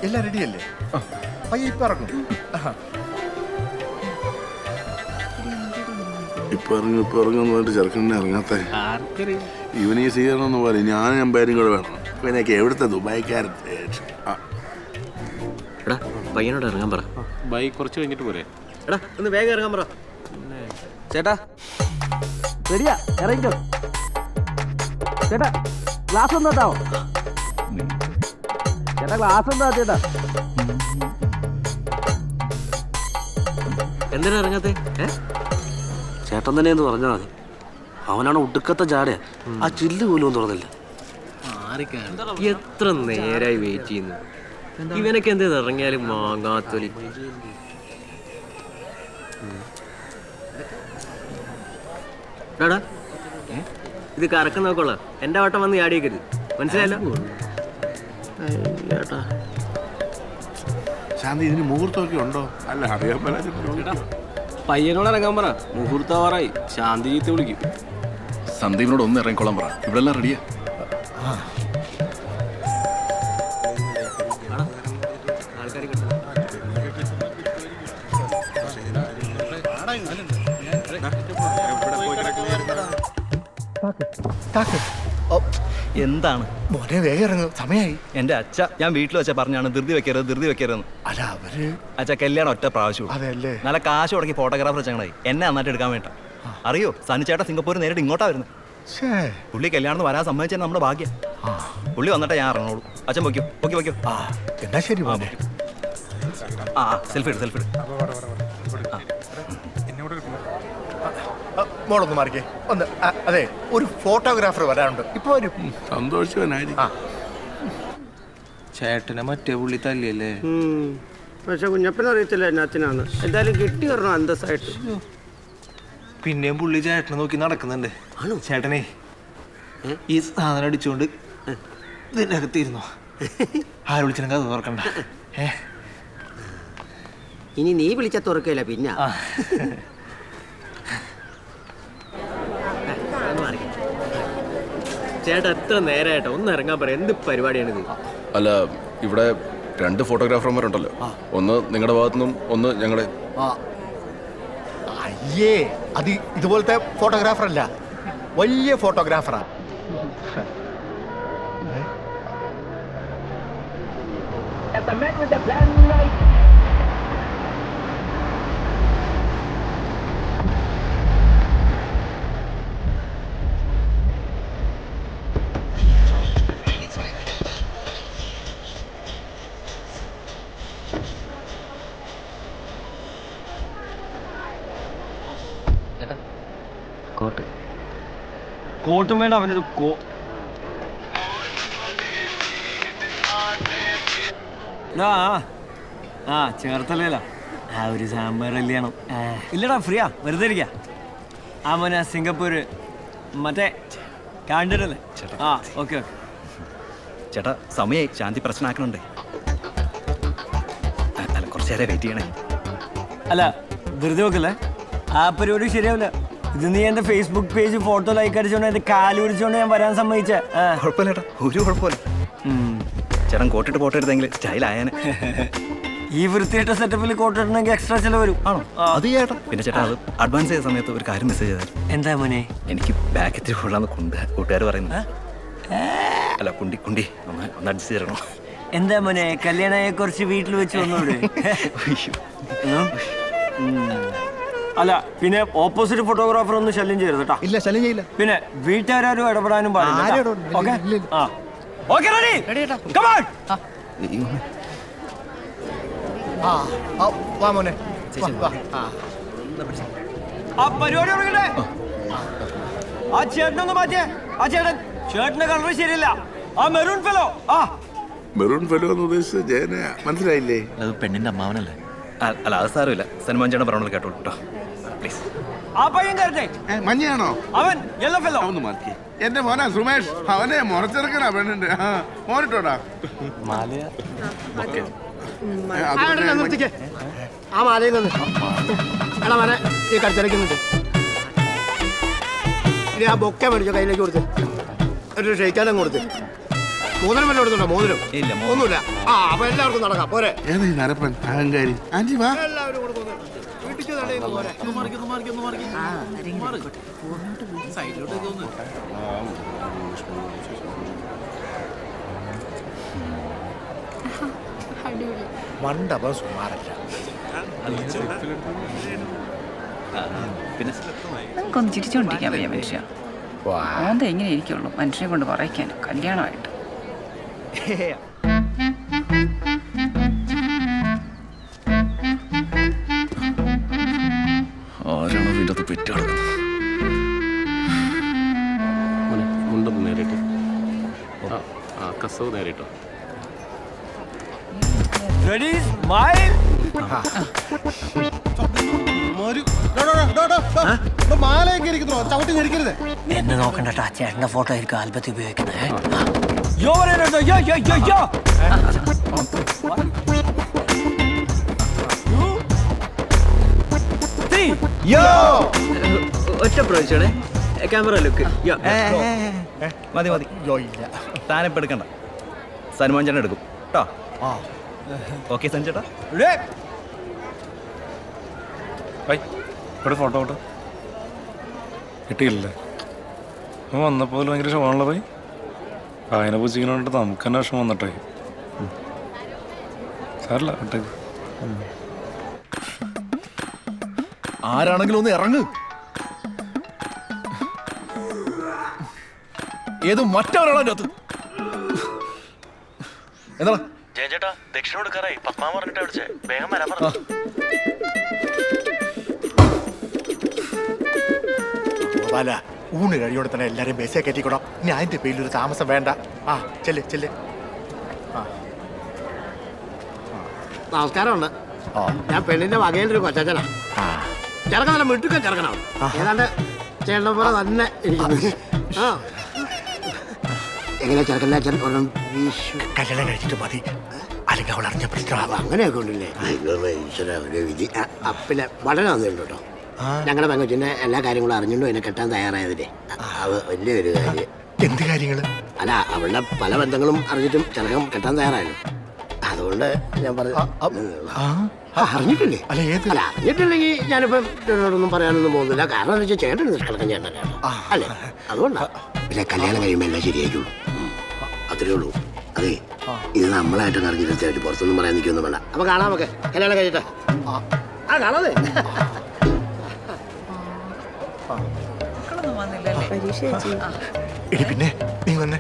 എല്ലാം റെഡിയല്ലേ? പയ്യെ ഇപ്പൊ ഇറങ്ങും. ഇപ്പൊ ഇറങ്ങുന്ന പറഞ്ഞിട്ട് ചെറുക്കനെ ഇറങ്ങാത്ത ഇവനീ സ്വീകരണം പോലെ ഞാനും എമ്പാരും കൂടെ വേണം. ഇവനൊക്കെ എവിടുത്തെ ദുബായിക്കാരൻ. എടാ പയ്യനോട് ഇറങ്ങാൻ പറ. ബൈക്ക് കുറച്ച് കഴിഞ്ഞിട്ട് പോരെ? എടാ ഒന്ന് വേഗം ഇറങ്ങാൻ പറ. ചേട്ടാ റെഡിയാ, ഇറങ്ങിക്കോ. ചേട്ടാ ഗ്ലാസ് ഒന്ന് കേട്ടാവോ? ചേട്ടാ ഗ്ലാസ് എന്താ ചേട്ടാ? എന്തിനാ ഇറങ്ങാത്തെ? ചേട്ടൻ തന്നെ എന്ന് പറഞ്ഞാൽ മതി. അവനാണ് ഒടുക്കത്തെ ജാടയാ. ആ ചില്ല് പോലും ഒന്നും തുറന്നില്ല. എത്ര നേരായി വെയിറ്റ് ചെയ്യുന്നു. ഇവനൊക്കെ എന്ത് ഇറങ്ങിയാലും മാങ്ങാത്തൊലി. ഇത് കറക്കം നോക്കുള്ള എന്റെ വട്ടം വന്ന് ചാടിയേക്കരുത്, മനസ്സിലായല്ലോ? ശാന്തി ഇതിന് മുഹൂർത്തമൊക്കെ ഉണ്ടോ? അല്ല അറിയാൻ പയ്യനോട് ഇറങ്ങാൻ പറ, മുഹൂർത്താവാറായി. ശാന്തി ചീത്ത വിളിക്കും. സന്ദീപിനോട് ഒന്ന് ഇറങ്ങിക്കോളാൻ പറ, ഇവിടെ എല്ലാം റെഡിയാ. എന്താണ് മോനെ വേഗം ഇറങ്ങും, സമയമായി. എന്റെ അച്ഛ ഞാൻ വീട്ടിൽ വെച്ച പറഞ്ഞാണ് ധൃതി വെക്കരുതെന്ന്. അല്ല അവര് അച്ഛ കല്യാണം ഒറ്റ പ്രാവശ്യം അതെയല്ലേ? നല്ല കാശ് മുടക്കി ഫോട്ടോഗ്രാഫർ ചങ്ങനായി എന്നെ നന്നായിട്ട് എടുക്കാൻ വേണ്ട. അറിയോ സനിച്ചേട്ടൻ സിംഗപ്പൂർ നേരിട്ട് ഇങ്ങോട്ടാ വരുന്നത്. പുള്ളി കല്യാണത്തിന് വരാൻ സമ്മതിച്ചാൽ നമ്മുടെ ഭാഗ്യം. പുള്ളി വന്നിട്ട് ഞാൻ ഇറങ്ങോളൂ. അച്ഛൻ വയ്ക്കോ. എന്നാ ശരി മോനെ. സെൽഫി എടു. മോളൊന്ന് മാറിക്കേ ഒന്ന്. അതെ, ഒരു ഫോട്ടോഗ്രാഫർ വരാനുണ്ട്, ഇപ്പൊ വരും. സന്തോഷവനായിരിക്കും. ചേട്ടനെ മറ്റേ പുള്ളി തല്ലിയല്ലേ? പക്ഷെ കുഞ്ഞപ്പൻ അറിയത്തില്ല എന്നെ അച്ഛനാണ്. എന്തായാലും കിട്ടി വരണം അന്തസ്സായിട്ട്. പിന്നെയും പുള്ളി ചേട്ടനെ നോക്കി നടക്കുന്നുണ്ട്. ചേട്ടനെ ഈ സാധനം അടിച്ചുകൊണ്ട് ഇതിൻ്റെ അകത്തിരുന്നോ? ആര് വിളിച്ചിട്ടുണ്ടെങ്കിൽ അത് തുറക്കണ്ട. ഇനി നീ വിളിച്ച തുറക്കില്ല പിന്നെ. ചേട്ടാ എത്ര നേരമായിട്ടോ, ഒന്ന് ഇറങ്ങാൻ പറയാം. എന്ത് പരിപാടിയാണിത്? അല്ല, ഇവിടെ 2 ഫോട്ടോഗ്രാഫർമാരുണ്ടല്ലോ, ഒന്ന് നിങ്ങളുടെ ഭാഗത്തുനിന്നും ഒന്ന് ഞങ്ങളുടെ. അയ്യേ, അത് ഇതുപോലത്തെ ഫോട്ടോഗ്രാഫർ അല്ല, വലിയ ഫോട്ടോഗ്രാഫറാ. കോട്ടും വേണ്ട അവനൊരു ചേർത്തല്ല ഒരു സാമ്പാർ കല്യാണം. ഇല്ലടാ, ഫ്രീയാ, വെറുതെ ഇരിക്കാ. മോനെ സിംഗപ്പൂര് മറ്റേ കാണ്ടിട്ടല്ലേ? ഓക്കെ. ചേട്ടാ സമയായി, ശാന്തി പ്രശ്നമാക്കണുണ്ടേ. അല്ല, കുറച്ച് നേരം വെയിറ്റ് ചെയ്യണേ. അല്ല വെറുതെ നോക്കല്ലേ, ആ പരിപാടി ശരിയാവില്ല. ഇത് നീ എന്റെ ഫേസ്ബുക്ക് പേജ് ഫോട്ടോ ലൈക്ക് അടിച്ചോണ്ട് എന്റെ കാല് പിടിച്ചോണ്ട് ഞാൻ വരാൻ സമ്മതിച്ചേ. കുഴപ്പമില്ല ചേട്ടാ, ഒരു കുഴപ്പമില്ല. ചേട്ടൻ കോട്ടിട്ട് ഫോട്ടോ എടുത്തെങ്കിൽ സ്റ്റൈൽ ആയാനെ. ഈ വൃത്തിയായിട്ട സെറ്റപ്പിൽ കോട്ട് ഇടണമെങ്കിൽ എക്സ്ട്രാ ചിലവ് വരും. ആണോ? അത് ചേട്ടാ. പിന്നെ ചേട്ടാ, അത് അഡ്വാൻസ് ചെയ്ത സമയത്ത് ഒരു കാര്യം മെസ്സേജ് ചെയ്തായിരുന്നു. എന്താ മോനെ? എനിക്ക് ബാക്ക് ഇത്തിരി കൊള്ളാന്ന് കൂട്ടുകാർ പറയുന്നത്. അല്ല, കുണ്ടി ഒന്ന് അഡ്ജസ്റ്റ് ചെയ്യണോ? എന്താ മോനെ, കല്യാണയെ കുറിച്ച് വീട്ടിൽ വെച്ച് വന്നോട്. അല്ല പിന്നെ ഓപ്പോസിറ്റ് ഫോട്ടോഗ്രാഫർ ഒന്നും ശല്യം ചെയ്യരുത് കേട്ടോ. ഇല്ല, ശല്യം ചെയ്യില്ല. പിന്നെ വീട്ടുകാരും ഇടപെടാനും പാടില്ല. Okay, ready? Come on. വാ മോനെ. ആ പരിപാടി തുടങ്ങട്ടെ. ആ ചേട്ടനൊന്ന് മാറ്റിയേ. ആ ചേട്ടന്റെ കളർ ശരിയല്ല. ആ മെറൂൺ ഫെലോ. മെറൂൺ ഫെലോ എന്ന് ഉദ്ദേശിച്ചത് ജയനയാ, മനസ്സിലായില്ലേ? അത് പെണ്ണിന്റെ അമ്മാവനല്ലേ? അല്ല, അത് സാരമില്ല. സൽമാൻ ചേട്ടൻ പറഞ്ഞോളൂ, കേട്ടോളൂ കേട്ടോ പ്ലീസ്. ആ പയ്യൻ കയറട്ടെ. മഞ്ഞയാണോ? അവൻ യെല്ലോ ഫെലോ. ഒന്ന് മാറ്റി. എന്റെ മോനാ സുമേഷ്, അവനെ മുറച്ചെടുക്കണ പെണ്ണിന്റെ. മോനിട്ടോടാ. ആ മാലയിൽ നിന്ന് എടാ മനെ ഈ കടിച്ചടയ്ക്കുന്നുണ്ട്. ഇനി ആ ബൊക്കെ മേടിച്ചോ, കയ്യിലേക്ക് കൊടുത്ത് ഒരു ഷെയ്ക്കാനും കൊടുത്ത്. മോതിരം വല്ല കൊടുത്തുണ്ടോ? മോതിരം ഒന്നുമില്ല. അപ്പൊ എല്ലാവർക്കും നടക്കാം പോരെ. ഏതാ ഈ നരപ്പൻ അഹങ്കാരി? ആന്റി വാ. എല്ലാവരും കൂടെ പോകുന്നത് വീട്ടിൽ തടയുന്നു പോരെ. മണ്ടപം സുമാരല്ല. പിന്നെ നമുക്കൊന്ന് ചിരിച്ചോണ്ടിരിക്കാൻ വയ്യ മനുഷ്യ. ഓന്ത എങ്ങനെ ഇരിക്കുള്ളൂ മനുഷ്യനെ കൊണ്ട് പറയിക്കാൻ കല്യാണമായിട്ട്. ആരാണോ വീണ്ടും അത് പെറ്റ് കിടക്കുന്നത്? മുണ്ടൊന്ന് നേരിട്ട് കസവ് നേരിട്ടോ. Ready smile. മാലയൊക്കെ ഇരിക്കുന്നു, ചവിട്ടി ഞെരിക്കരുത്. എന്നെ നോക്കണ്ട, ചേട്ടന്റെ ഫോട്ടോ ആയിരിക്കും ആൽബത്തിൽ ഉപയോഗിക്കുന്നത്. ഒറ്റ പ്രാവശ്യമാണ് ക്യാമറ ലുക്ക്. മതി മതി. താനിപ്പോൾ എടുക്കണ്ട, സൽമാൻ ചേട്ടൻ എടുക്കും കേട്ടോ. ഓക്കെ സഞ്ജേട്ടാ. ഇവിടെ ഫോട്ടോ ഫോട്ടോ കിട്ടിയില്ലേ? വന്നപ്പോൾ ഭയങ്കര ഷോണുള്ള പോയി വായന പൂച്ചിക്കണോണ്ട് നമുക്ക് തന്നെ വിഷമം വന്നിട്ടേ. സാറില്ല വിട്ടേക്ക്. ആരാണെങ്കിലും ഒന്ന് ഇറങ്ങ്. ഏത് മറ്റവരാണോ അതിനകത്ത്? എന്താ ജയൻചേട്ടാ, ദക്ഷിണ കൊടുക്കാറായി. പത്മാ പറഞ്ഞിട്ടാ വിളിച്ചേ, വേഗം വരാൻ പറഞ്ഞു. അല്ല, ഊണ് കഴിയോടെ തന്നെ എല്ലാരെയും ബസ്സേ കയറ്റിക്കൂടാം. ഞാൻ അതിന്റെ പേരിൽ ഒരു താമസം വേണ്ട. ആ ചെല്ല് ചെല്ല്. നമസ്കാരമുണ്ട്. ഞാൻ പെണ്ണിന്റെ വകയിലൊരു കൊച്ചനാ. ചെറുക്കൻ നല്ല മിട്ടുക്ക ചെറുക്കനാണ്. ഏതാണ്ട് ചേട്ടനെ പോലെ തന്നെ ഇരിക്കുന്നു. എങ്ങനെ ചെറുക്കൻ്റെ അച്ഛൻ കല്യാണം കഴിച്ചിട്ട് മതി, അല്ലെങ്കിൽ അവൾ അറിഞ്ഞ പ്രശ്നമാകും. അങ്ങനെയൊക്കെ ഉണ്ടല്ലേ? വിധി. പിന്നെ വളരെ നന്ദിയുണ്ട് കേട്ടോ. ഞങ്ങളുടെ പെങ്കൊച്ചിന്റെ എല്ലാ കാര്യങ്ങളും അറിഞ്ഞുകൊണ്ടും എന്നെ കെട്ടാൻ തയ്യാറായതില്ലേ, അത് വലിയൊരു കാര്യം. എന്ത് കാര്യങ്ങള്? അല്ല, അവളുടെ പല ബന്ധങ്ങളും അറിഞ്ഞിട്ടും ചെറുക്കൻ കെട്ടാൻ തയ്യാറായല്ലോ. അതുകൊണ്ട് ഞാൻ പറഞ്ഞു. അറിഞ്ഞിട്ടില്ലേ? അല്ല, അറിഞ്ഞിട്ടില്ലെങ്കിൽ ഞാനിപ്പം ചേട്ടനോടൊന്നും പറയാനൊന്നും പോകുന്നില്ല. കാരണം എന്താ വെച്ചാൽ ചേട്ടൻ നിഷ്കളക്കം ചേട്ടനല്ലേ അല്ലേ? അതുകൊണ്ടാ. പിന്നെ കല്യാണം കഴിയുമ്പോൾ എല്ലാം ശരിയായിട്ടുള്ളൂ, അത്രേ ഉള്ളൂ. അതെ, ഇത് നമ്മളായിട്ടും അറിഞ്ഞിട്ട് തീർച്ചയായിട്ടും പുറത്തൊന്നും പറയാൻ നിൽക്കൊന്നും വേണ്ട. അപ്പൊ കാണാം, നമുക്ക് കല്യാണം കഴിച്ചിട്ട്. ആ കാണാതെ. ഇനി പിന്നെ നീ വന്നെ.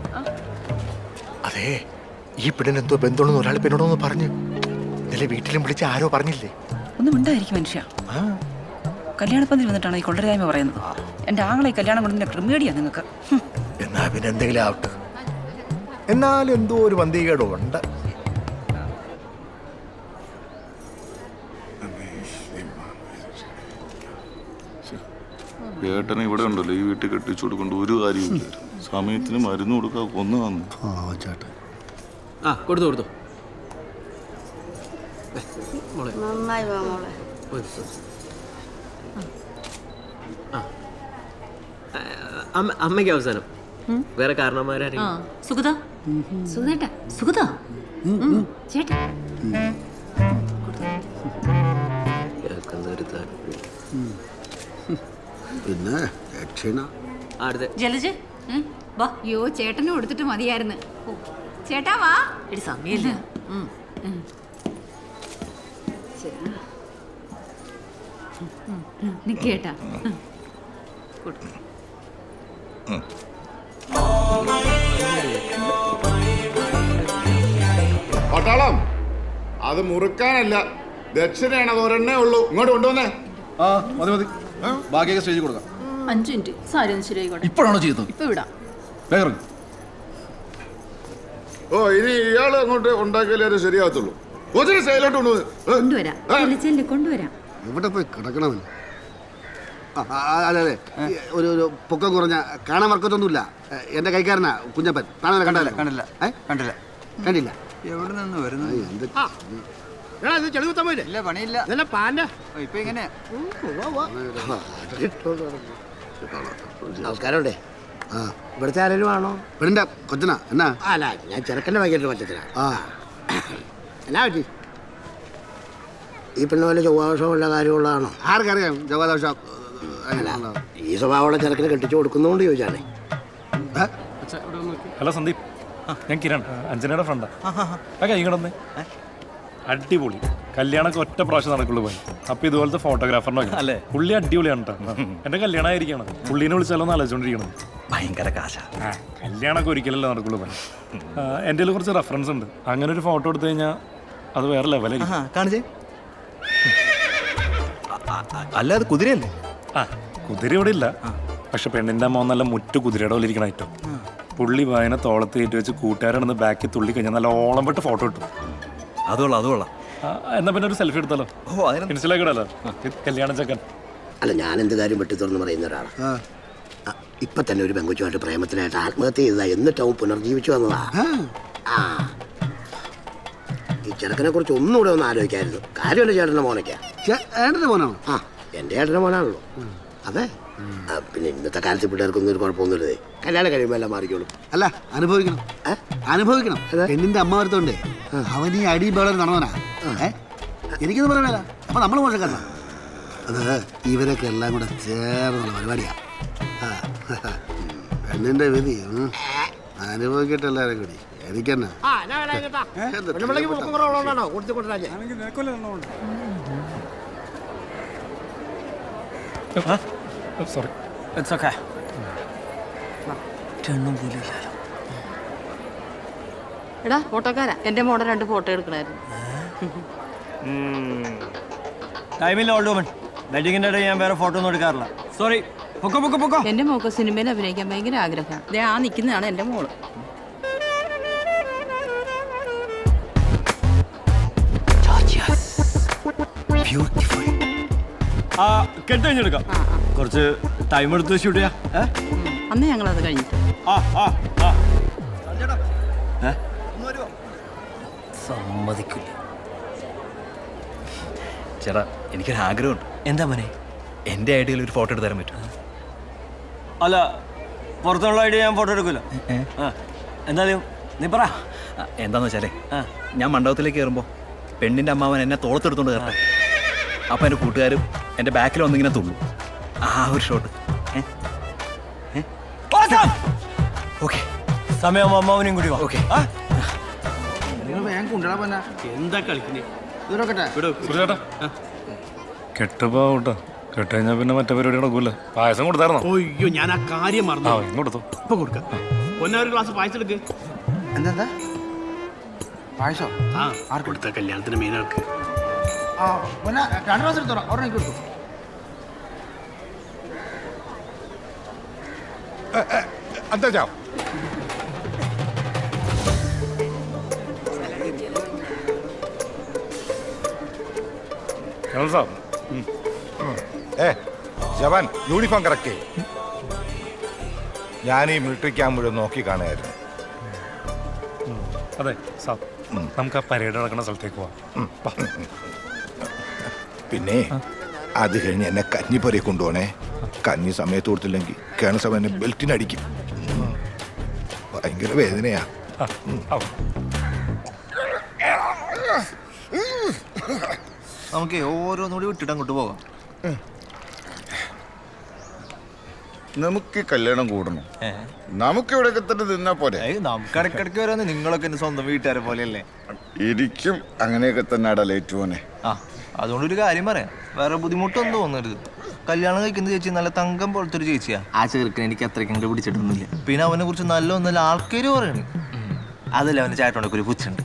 അതെ, ഈ പെണ്ണിന് എന്തോ ബന്ധമുണ്ടെന്ന് ഒരാൾ പെണ്ണോടൊന്ന് പറഞ്ഞു. ഇന്നലെ വീട്ടിലും വിളിച്ച് ആരോ പറഞ്ഞില്ലേ? ഒന്നും ഉണ്ടായിരിക്കും മനുഷ്യ. കല്യാണപ്പന്തിൽ വന്നിട്ടാണ് ഈ കൊള്ളരായ്മ പറയുന്നത്. എന്റെ ആങ്ങളെ കല്യാണം കൊണ്ടതിന്റെ ക്രിമേഡിയാ നിങ്ങൾക്ക്. എന്നാ പിന്നെ എന്തെങ്കിലും ആവട്ടെ. എന്നാലും എന്തോ ഒരു വന്തികേടോ ഉണ്ട്. ഏട്ടനെ ഇവിടെ ഉണ്ടല്ലോ, ഈ വീട്ടിൽ കെട്ടിച്ചു കൊടുക്കൊണ്ട് ഒരു കാര്യമില്ല. സമയത്തിന് മരുന്ന് കൊടുക്കാൻ കൊന്നു വന്നു. കൊടുത്തു കൊടുത്തു. നന്നായി വാ മോളെ. അമ്മയ്ക്ക് അവസാനം വേറെ കാരണന്മാരാരും. സുഗത, സുഗതേട്ടാ, സുഗത ചേട്ടാ. പിന്നെ ജലജ വാ. യോ, ചേട്ടന് കൊടുത്തിട്ട് മതിയായിരുന്നു. ചേട്ടാ വാ. എടി സമയമില്ല. നിക്കേട്ടാ. പട്ടാളം, അത് മുറുക്കാനല്ല, ദക്ഷിണയാണ്. അത് ഒരെണ്ണേ ഉള്ളൂ. ഇങ്ങോട്ട് കൊണ്ടുവന്നേ. ആ മതി മതി, ബാക്കിയൊക്കെ സ്റ്റേജിൽ കൊടുക്കാം. 5 മിനിറ്റ് സാരി ഒന്ന് ശരിയായിക്കോട്ടെ. ഇപ്പോഴാണോ ചെയ്തത്? ഇപ്പൊ വിടാം. വേഗം. ഓ, ഇനി ഇയാൾ അങ്ങോട്ട് ഉണ്ടാക്കിയാലേ അത് ശരിയാകത്തുള്ളൂ. ഒത്തിരി സൈലോട്ട് കൊണ്ടുവരാം. കൊണ്ടുവരാം. എവിടെ പോയി കിടക്കണമെന്ന്? അതെ അതെ, ഒരു പൊക്കം കുറഞ്ഞ കാണാൻ വർക്കത്തൊന്നുമില്ല. എന്റെ കൈക്കാരനാ കുഞ്ഞപ്പൻ. താനല്ലേ കണ്ടല്ലേ? കണ്ടില്ല കണ്ടില്ല കണ്ടില്ല. എവിടെ നിന്ന് വരുന്നത്? ഇല്ല, പണിയില്ല. ഇപ്പൊ ഇങ്ങനെ നമസ്കാരമുണ്ടേ. ഇവിടുത്തെ ആരെങ്കിലും ആണോ? പെണ്ണിന്റെ കൊച്ചനാ. എന്നാ? അല്ല, ഞാൻ ചെറുക്കൻ്റെ വൈകിട്ട് കൊച്ചനാ. എന്നാ പറ്റി? ഈ പെണ്ണ് വല്ല ചൊവ്വാദോഷമുള്ള കാര്യമുള്ളതാണോ? ആർക്കറിയാം ചൊവ്വാദോഷം? ഈ സ്വഭാവമുള്ള ചെറുക്കിനെ കെട്ടിച്ചു കൊടുക്കുന്നതുകൊണ്ട് ചോദിച്ചാണേ. ഹലോ സന്ദീപ്, ഞാൻ കിരൺ, അഞ്ജനയുടെ ഫ്രണ്ടാ. കൈ കിടന്നേ. അടിപൊളി കല്യാണമൊക്കെ ഒറ്റ പ്രാവശ്യം നടക്കുള്ളൂ പോയി. അപ്പൊ ഇതുപോലത്തെ ഫോട്ടോഗ്രാഫറിനോ അല്ലേ? പുള്ളി അടിപൊളിയാണ് കേട്ടോ. എന്റെ കല്യാണം ആയിരിക്കണം. പുള്ളീനെ വിളിച്ചാലോ എന്ന് ആലോചിച്ചോണ്ടിരിക്കണം. ഭയങ്കര കാശ. കല്യാണമൊക്കെ ഒരിക്കലല്ലേ നടക്കുള്ളൂ പോയി. എൻ്റെ കുറച്ച് റെഫറൻസ് ഉണ്ട്. അങ്ങനെ ഒരു ഫോട്ടോ എടുത്തു കഴിഞ്ഞാൽ അത് വേറെ ലെവലായിരിക്കും. കാണിച്ചേ. അല്ല, അത് കുതിരയല്ലേ? ആ, കുതിര ഇവിടെ ഇല്ല. പക്ഷെ പെണ്ണിന്റെ അമ്മ നല്ല മുറ്റു കുതിരയുടെ പോലെ ഇരിക്കണം ഐറ്റം. പുള്ളി വായന തോളത്ത് കയറ്റി വെച്ച് കൂട്ടുകാരാണെന്ന് ബാക്കിൽ തുള്ളി കഴിഞ്ഞാൽ നല്ല ഓളം പെട്ട് ഫോട്ടോ ഇട്ടു. അതുകൊള്ളാം അതുകൊള്ളാം. എന്നാ പിന്നെ ഒരു സെൽഫി എടുത്താലോ? ഇൻസ്റ്റയിലേക്കിടല്ലോ. കല്യാണ ചെക്കൻ. അല്ല ഞാൻ എന്ത് കാര്യം വെട്ടി തുറന്ന് പറയുന്ന ഒരാളാണ്. ഇപ്പൊ തന്നെ ഒരു പെങ്കുച്ചുമായിട്ട് പ്രേമത്തിനായിട്ട് ആത്മഹത്യ ചെയ്തതാ, എന്നിട്ട് അവൻ പുനർജീവിച്ചു വന്നതാ. ആ ഈ ചെറുക്കനെ കുറിച്ച് ഒന്നുകൂടെ ഒന്ന് ആലോചിക്കായിരുന്നു. കാര്യമല്ല ചേട്ടൻ്റെ മോനൊക്കെയാ. ഏട്ടൻ്റെ മോനാണോ? ആ എൻ്റെ ഏട്ടൻ്റെ മോനാണല്ലോ. അതെ. പിന്നെ ഇന്നത്തെ കാലത്ത് പിള്ളേർക്കൊന്നും ഒരു കുഴപ്പമൊന്നുമില്ലേ, കല്യാണം കഴിയുമ്പോൾ എല്ലാം മാറിക്കോളും. അല്ല അനുഭവിക്കണം, അനുഭവിക്കണം. പെണ്ണിന്റെ അമ്മ വരുത്തോണ്ടേ അവൻ ഈ അടി ബഹളം നടന്നവനാ. എനിക്കൊന്നും പറയാനല്ല. അപ്പൊ നമ്മൾ മോശക്കാരനാ. അത് ഇവരൊക്കെ എല്ലാം കൂടെ ചേർന്നുള്ള പരിപാടിയാ. പെണ്ണിന്റെ വിധി അനുഭവിക്കട്ടെ എല്ലാവരും കൂടി. എനിക്കെന്നാ സോറി. It's okay. രണ്ടും പോലും എടാ ഫോട്ടോക്കാരാ, എന്റെ മോടെ 2 ഫോട്ടോ എടുക്കണായിരുന്നു. ടൈമില്ല ഓൾഡ് വുമൺ. വെഡിങ്ങിന്റെ ഇടയിൽ ഞാൻ വേറെ ഫോട്ടോ ഒന്നും എടുക്കാറില്ല. സോറി. പൊക്കോ. എന്റെ മോക്ക് സിനിമയിൽ അഭിനയിക്കാൻ ഭയങ്കര ആഗ്രഹമാണ്. ദേ ആ നിൽക്കുന്നതാണ് എന്റെ മോള്. കെട്ട് കഴിഞ്ഞെടുക്കാം. കുറച്ച് ടൈം എടുത്ത് ഷൂട്ട് ചെയ്യാം. അന്ന് ഞങ്ങളത് കഴിഞ്ഞിട്ട് സമ്മതിക്കില്ല. ചേട്ടാ എനിക്കൊരാഗ്രഹമുണ്ട്. എന്താ മോനെ? എൻ്റെ ഐഡിയയിൽ ഒരു ഫോട്ടോ എടുത്ത് തരാൻ പറ്റും? അല്ല, പുറത്തുള്ള ഐഡിയ ഞാൻ ഫോട്ടോ എടുക്കില്ല. എന്തായാലും നീ പറ. എന്താന്ന് വെച്ചാലേ, ഞാൻ മണ്ഡപത്തിലേക്ക് കയറുമ്പോൾ പെണ്ണിൻ്റെ അമ്മാവൻ എന്നെ തോളത്തെടുത്തോണ്ട് കയറട്ടെ. അപ്പം എൻ്റെ കൂട്ടുകാരും എൻ്റെ ബാക്കിൽ വന്നിങ്ങനെ തുള്ളു. ആ ഒരു ഷോട്ട്. ഓക്കെ, സമയം അമ്മാവനെയും കൂടി. ഓക്കെ. എന്താ കളിക്കുന്നേ? കെട്ടുപോട്ടോ. കെട്ട് കഴിഞ്ഞാൽ പിന്നെ മറ്റേ പരിപാടി നടക്കൂല. പായസം കൊടുത്തായിരുന്നോ? അയ്യോ ഞാൻ ആ കാര്യം മറന്നു. കൊടുത്തു. ഇപ്പൊ കൊടുക്കാം. ഒരു ഗ്ലാസ് പായസം എടുക്ക്. എന്താ പായസോ? ആർക്ക് കൊടുത്ത? കല്യാണത്തിന് മെയിനാൾക്ക്. 2 ഗ്ലാസ് എടുത്തോളാം. അവിടെ കൊടുത്തു. अंदर जाओ. ജവാൻ യൂണിഫോം കറക്റ്റ്. ഞാൻ ഈ മിലിറ്ററി ക്യാമ്പ് നോക്കി കാണുമായിരുന്നു. അതെ സാർ, നമുക്ക് ആ പരേഡ് നടക്കുന്ന സ്ഥലത്തേക്ക് പോവാം. പിന്നെ അത് കഴിഞ്ഞ് എന്നെ കഞ്ഞിപ്പുരയെ കൊണ്ടുപോണേ. കഞ്ഞി സമയത്ത് കൊടുത്തില്ലെങ്കിൽ കേണസം എന്നെ ബെൽറ്റിനടിക്കും. ഭയങ്കര വേദനയാ. നമുക്ക് ഓരോന്നുകൂടി വിട്ടിട്ട് അങ്ങോട്ട് പോകാം. നമുക്ക് കല്യാണം കൂടണം. നമുക്ക് ഇവിടെ തന്നെ നിന്നാ പോലെ. നമുക്ക് ഇടയ്ക്കിടയ്ക്ക് വരാന്ന്. നിങ്ങളൊക്കെ എന്റെ സ്വന്തം വീട്ടുകാരെ പോലെയല്ലേ? ഇരിക്കും അങ്ങനെയൊക്കെ തന്നെ ലേറ്റ് പോനെ. അതുകൊണ്ടൊരു കാര്യം പറയാം, വേറെ ബുദ്ധിമുട്ടൊന്നും തോന്നരുത്. കല്യാണം കഴിക്കുന്ന ചേച്ചി നല്ല തങ്കം പോലത്തെ ഒരു ചേച്ചിയാ. ആ ചെറുക്കൻ എനിക്ക് അത്രയ്ക്ക് അങ്ങോട്ട് പിടിച്ചിട്ടൊന്നുമില്ല. പിന്നെ അവനെ കുറിച്ച് നല്ല ഒന്നല്ല ആൾക്കാര് പറയണ്. അതല്ല അവന് ചേട്ടനൊക്കെ ഒരു പുച്ഛുണ്ട്.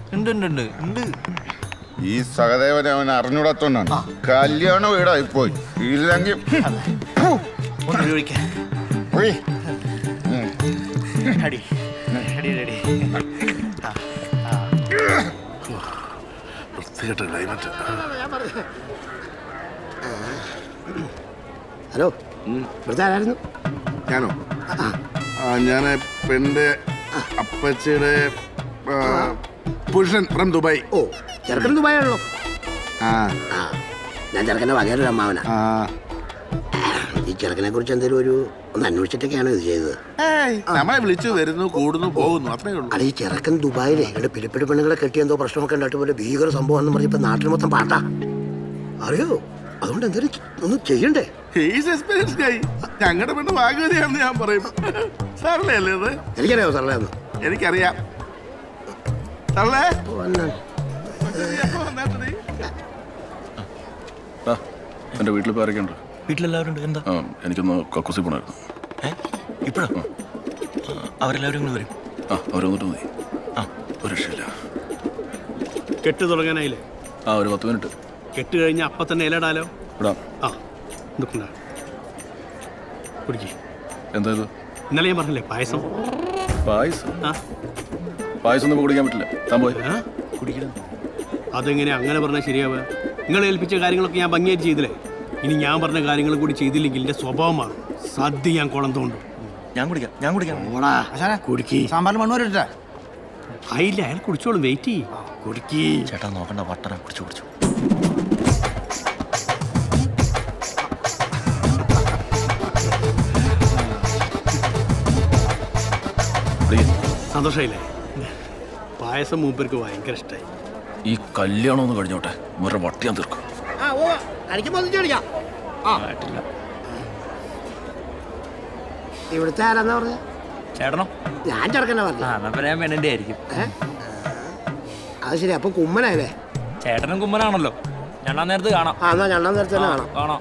ഉണ്ട്. ഈ സഹദേവനെ അവൻ അറിഞ്ഞൂടാത്തോണ്ടാണ് കല്യാണം വീടായി പോയി. ഇല്ലെങ്കിൽ ഹലോ, ഇവിടുത്തെ ആരായിരുന്നു? ഞാനോ? ഞാൻ പെണ്ണിന്റെ അപ്പച്ചിയുടെ പുരുഷൻ ഫ്രം ദുബായ്. ഓ, ചെറുക്കൻ ദുബായ് ആണല്ലോ. ഞാൻ ചെറുക്കൻ്റെ വകയൊരു അമ്മാവനാ. ഈ ചെറുക്കനെ കുറിച്ച് എന്തെങ്കിലും ഒന്ന് അന്വേഷിച്ചിട്ടൊക്കെയാണ് ഇത് ചെയ്തത്. നമ്മളെ വിളിച്ചു വരുന്നു, കൂടുന്നു, പോകുന്നു, അത്രേ ഉള്ളൂ. അല്ല, ഈ ചെറുക്കൻ ദുബായിലെ രണ്ട് പിലിപ്പിടി പെണ്ണുങ്ങളെ കെട്ടിയെന്തോ പ്രശ്നമൊക്കെ ഉണ്ടായിട്ട് പോലെ ഭീകര സംഭവം എന്ന് പറഞ്ഞപ്പോ നാട്ടിൽ മൊത്തം പാട്ടാ. അറിയോ? അതുകൊണ്ട് എന്തെങ്കിലും ഒന്നും ചെയ്യണ്ടേ? ഞങ്ങളുടെ പെണ്ണ് ഭാഗ്യവതിയാണെന്ന് ഞാൻ പറയും. സാറല്ലേ അല്ലേ അത്? എനിക്കറിയാമോ സാറല്ലേ? എനിക്കറിയാം. സാറല്ലേ എൻ്റെ വീട്ടിൽ ഇപ്പോൾ ആരൊക്കെയുണ്ട്? വീട്ടിലെല്ലാവരും ഉണ്ട്. എന്താ? എനിക്കൊന്ന് കക്കൂസി പോണായിരുന്നു. ഇപ്പോഴാ? അവരെല്ലാവരും ഇങ്ങനെ വരും. അവർ വന്നിട്ട് മതി. ഒരു രക്ഷയില്ല. കെട്ട് തുടങ്ങാനായില്ലേ? ഒരു 10 മിനിറ്റ്. കെട്ട് കഴിഞ്ഞ അപ്പം തന്നെ ഇലടാലോ. ഇടാം. കുടിക്കേ. എന്താ ഇത്? ഇന്നലെ ഞാൻ പറഞ്ഞില്ലേ പായസം. പായസം ഒന്നും കുടിക്കാൻ പറ്റില്ല. താൻ പോയി കുടിക്കണം. അതെങ്ങനെ അങ്ങനെ പറഞ്ഞാൽ ശരിയാവുക? നിങ്ങൾ ഏൽപ്പിച്ച കാര്യങ്ങളൊക്കെ ഞാൻ ഭംഗിയായിട്ട് ചെയ്തില്ലേ? ഇനി ഞാൻ പറഞ്ഞ കാര്യങ്ങളും കൂടി ചെയ്തില്ലെങ്കിൽ എന്റെ സ്വഭാവം മാറും. സദ്യ ഞാൻ കുളം തോണ്ടും. ഞാൻ കുടിക്കാം കുടുക്കി സാമ്പാറിൽ മണ്ണ് വരട്ടെ. ആയില്ല, അയാൾ കുടിച്ചോളും. വെയിറ്റ് ചെയ്യ്. കുടുക്കി. ചേട്ടാ നോക്കണ്ട, വട്ടന കുടിച്ചു. സന്തോഷമായില്ലേ? പായസം മൂപ്പർക്ക് ഭയങ്കര ഇഷ്ടമായി. ഈ കല്യാണം ഒന്ന് കഴിഞ്ഞോട്ടെ, വേറെ വട്ടിയാൻ തീർക്കും. ഇവിടുത്തെ ആരാന്നാ പറഞ്ഞ? ചേട്ടനോ? ഞാൻ ചെറുക്കനെ പറഞ്ഞു. പെണ്ണിന്റെ ആയിരിക്കും. അത് ശരി, അപ്പൊ കുമ്മനായല്ലേ? ചേട്ടനും കുമ്മനാണല്ലോ. ഞണ്ണാൻ നേരത്ത് കാണാം. എന്നാ ഞണ്ണാൻ നേരത്തെ തന്നെ കാണാം.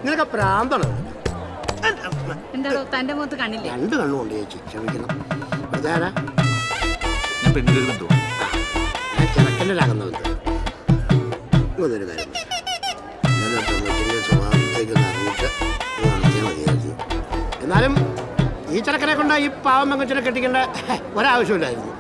നിനക്ക് പ്രാന്താണ്. എന്താണോ തന്റെ മുഖത്ത് കണ്ണില്ലേ? രണ്ട് കണ്ണുകൊണ്ട് ചേച്ചി, ക്ഷമിക്കണം. ഇവിടുത്തെ ആരാ? ഞാൻ പെണ്ണിന്റെ ഒരു ബന്ധുവാ. ഞാൻ ചെറുക്കൻ്റെ രാകുന്ന ബന്ധു. ഇതൊരു കാര്യം, ഇന്നലെ പെൺകുട്ടിൻ്റെ സ്വഭാവത്തേക്ക് അറിഞ്ഞിട്ട് നടത്തിയാൽ മതിയായിരുന്നു. എന്നാലും ഈ ചെറുക്കനെ കൊണ്ട് ഈ പാവം പെങ്കൊച്ചിനെ കെട്ടിക്കേണ്ട ഒരാവശ്യമില്ലായിരുന്നു.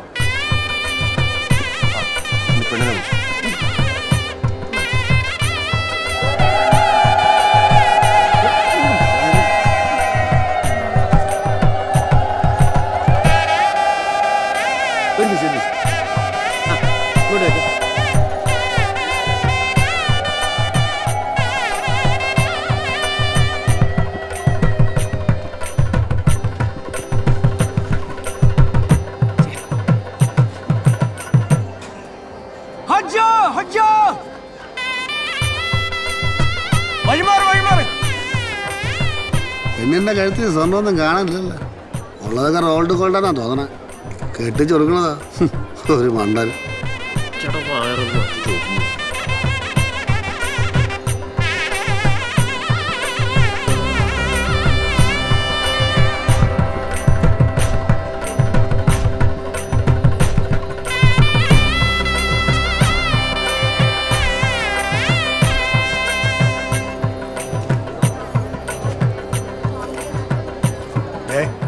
പെണ്ണിന്റെ കഴുത്തിൽ സ്വർണ്ണമൊന്നും കാണാനില്ലല്ലോ. ഉള്ളതൊക്കെ റോൾഡ് ഗോൾഡാന്നാ തോന്നണേ. കെട്ടിച്ച് കൊടുക്കണതാ ഒരു മണ്ടൻ.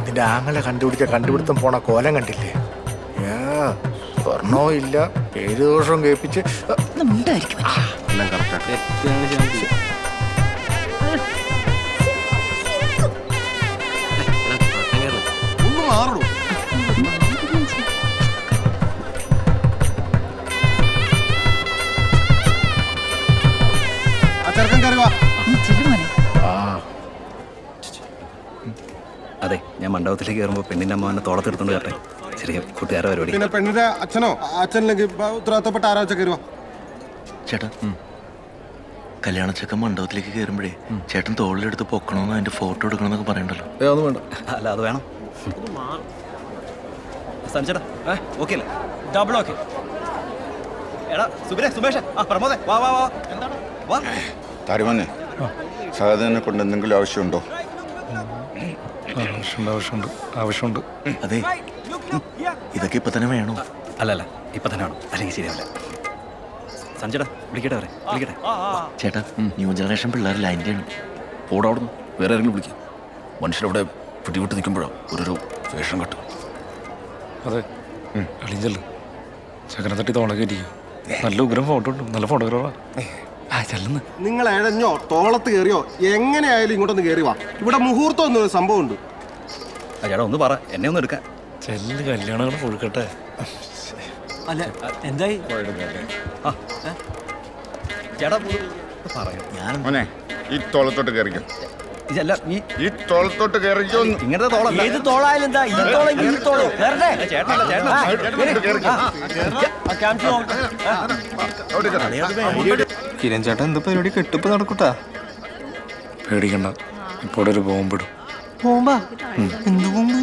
നിന്റെ ആങ്ങളെ കണ്ടുപിടുത്തം പോണ കോലം കണ്ടില്ലേ? സ്വർണവും ഇല്ല, പേര് ദോഷവും കേൾപ്പിച്ച്. ഒന്ന് മാറണോ? ആ ചെറുക്കൻ കയറി വാ. അതെ, ഞാൻ മണ്ഡപത്തിലേക്ക് കയറുമ്പോൾ പെണ്ണിന്റെ അമ്മ എന്നെ തോളത്തെടുത്തോണ്ട് കയറട്ടെ. ചെറിയ കൂട്ടുകാരെ പരിപാടി. പിന്നെ പെണ്ണിന്റെ അച്ഛനോ അച്ഛനില്ലെങ്കിൽ ഉത്തരവാദിത്തപ്പെട്ട ആരോ വെച്ചാൽ കയറുവാ. ചേട്ടാ, കല്യാണച്ചക്കൻ മണ്ഡപത്തിലേക്ക് കയറുമ്പോഴേ ചേട്ടൻ തോളിലെടുത്ത് പൊക്കണമെന്നോ അതിന്റെ ഫോട്ടോ എടുക്കണമെന്നൊക്കെ പറയണ്ടല്ലോ. ഒന്നും വേണ്ട. അല്ല, അത് വേണം. ചേട്ടാ ഓക്കെ അല്ലേ? Double okay. എടാ സുമേഷ്, പ്രമോദേ, വാ വാ വാ. എന്താണ് വാ. താരുമാനെ, സഹദേവനെ കൊണ്ട് എന്തെങ്കിലും ആവശ്യമുണ്ടോ? ആവശ്യമുണ്ട്. അതെ, ഇതൊക്കെ ഇപ്പൊ തന്നെ വേണോ? അല്ലല്ല, ഇപ്പൊ തന്നെ വേണം, അല്ലെങ്കിൽ ശരിയാവില്ല. സഞ്ജേട്ടാ വിളിക്കട്ടെ, വിളിക്കട്ടെ. ചേട്ടാ, ന്യൂ ജനറേഷൻ പിള്ളേർ ലൈൻ്റെയാണ്. ഓടാ അവിടുന്ന്, വേറെ ആരെങ്കിലും വിളിക്കും. മനുഷ്യരവിടെ പിടിവിട്ട് നിൽക്കുമ്പോഴാണ് ഓരോരോ വേഷം കെട്ടും. അതെ, അളിഞ്ചല്ലേ ചക്കനെ തട്ടി തോളൊക്കെ ഇരിക്കും. നല്ല ഉഗ്രം ഫോട്ടോ ഉണ്ട്, നല്ല ഫോട്ടോഗ്രാഫാ. ചെല്ലുന്നു. നിങ്ങൾ എഴഞ്ഞോ തോളത്ത് കയറിയോ എങ്ങനെയായാലും ഇങ്ങോട്ടൊന്ന് കയറി വാ. ഇവിടെ മുഹൂർത്തം എന്നൊരു സംഭവം ഉണ്ട്. ചേട്ടാ ഒന്ന് പറ, എന്നെ ഒന്ന് എടുക്കാൻ. ചെല്ല്, കല്യാണം കൊടുക്കട്ടെ. അല്ല എന്തായി? ചേട്ടാ പറയൂ. ഞാൻ മോനെ, ഈ തോളത്തോട്ട് കയറിക്കോ. ഇതല്ല, ഈ തോളത്തോട്ട് കയറിക്കോ. ഇങ്ങനത്തെ തോളം. ഏത് തോളായാലും എന്താ? ഈ തോളെങ്കിൽ ഈ തോള്. കിരൺ ചേട്ടൻ എന്താ പരിപാടി? കെട്ടിപ്പ് നടക്കൂട്ടാ. പേടിക്കണ്ട, ഇപ്പോൾ ഒരു ബോംബിടും. ബോംബാ? എന്ത് ബോംബ്?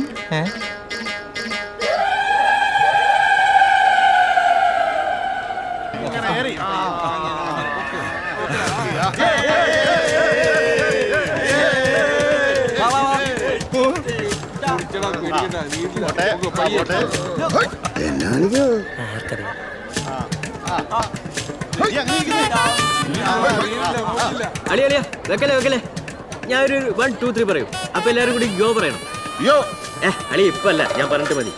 അളിയളിയ വെക്കല്ലേ വെക്കല്ലേ. ഞാനൊരു 1 2 3 പറയും. അപ്പൊ എല്ലാരും കൂടി യോ പറയണം. യോ അളി ഇപ്പൊ അല്ല, ഞാൻ പറഞ്ഞിട്ട് മതി.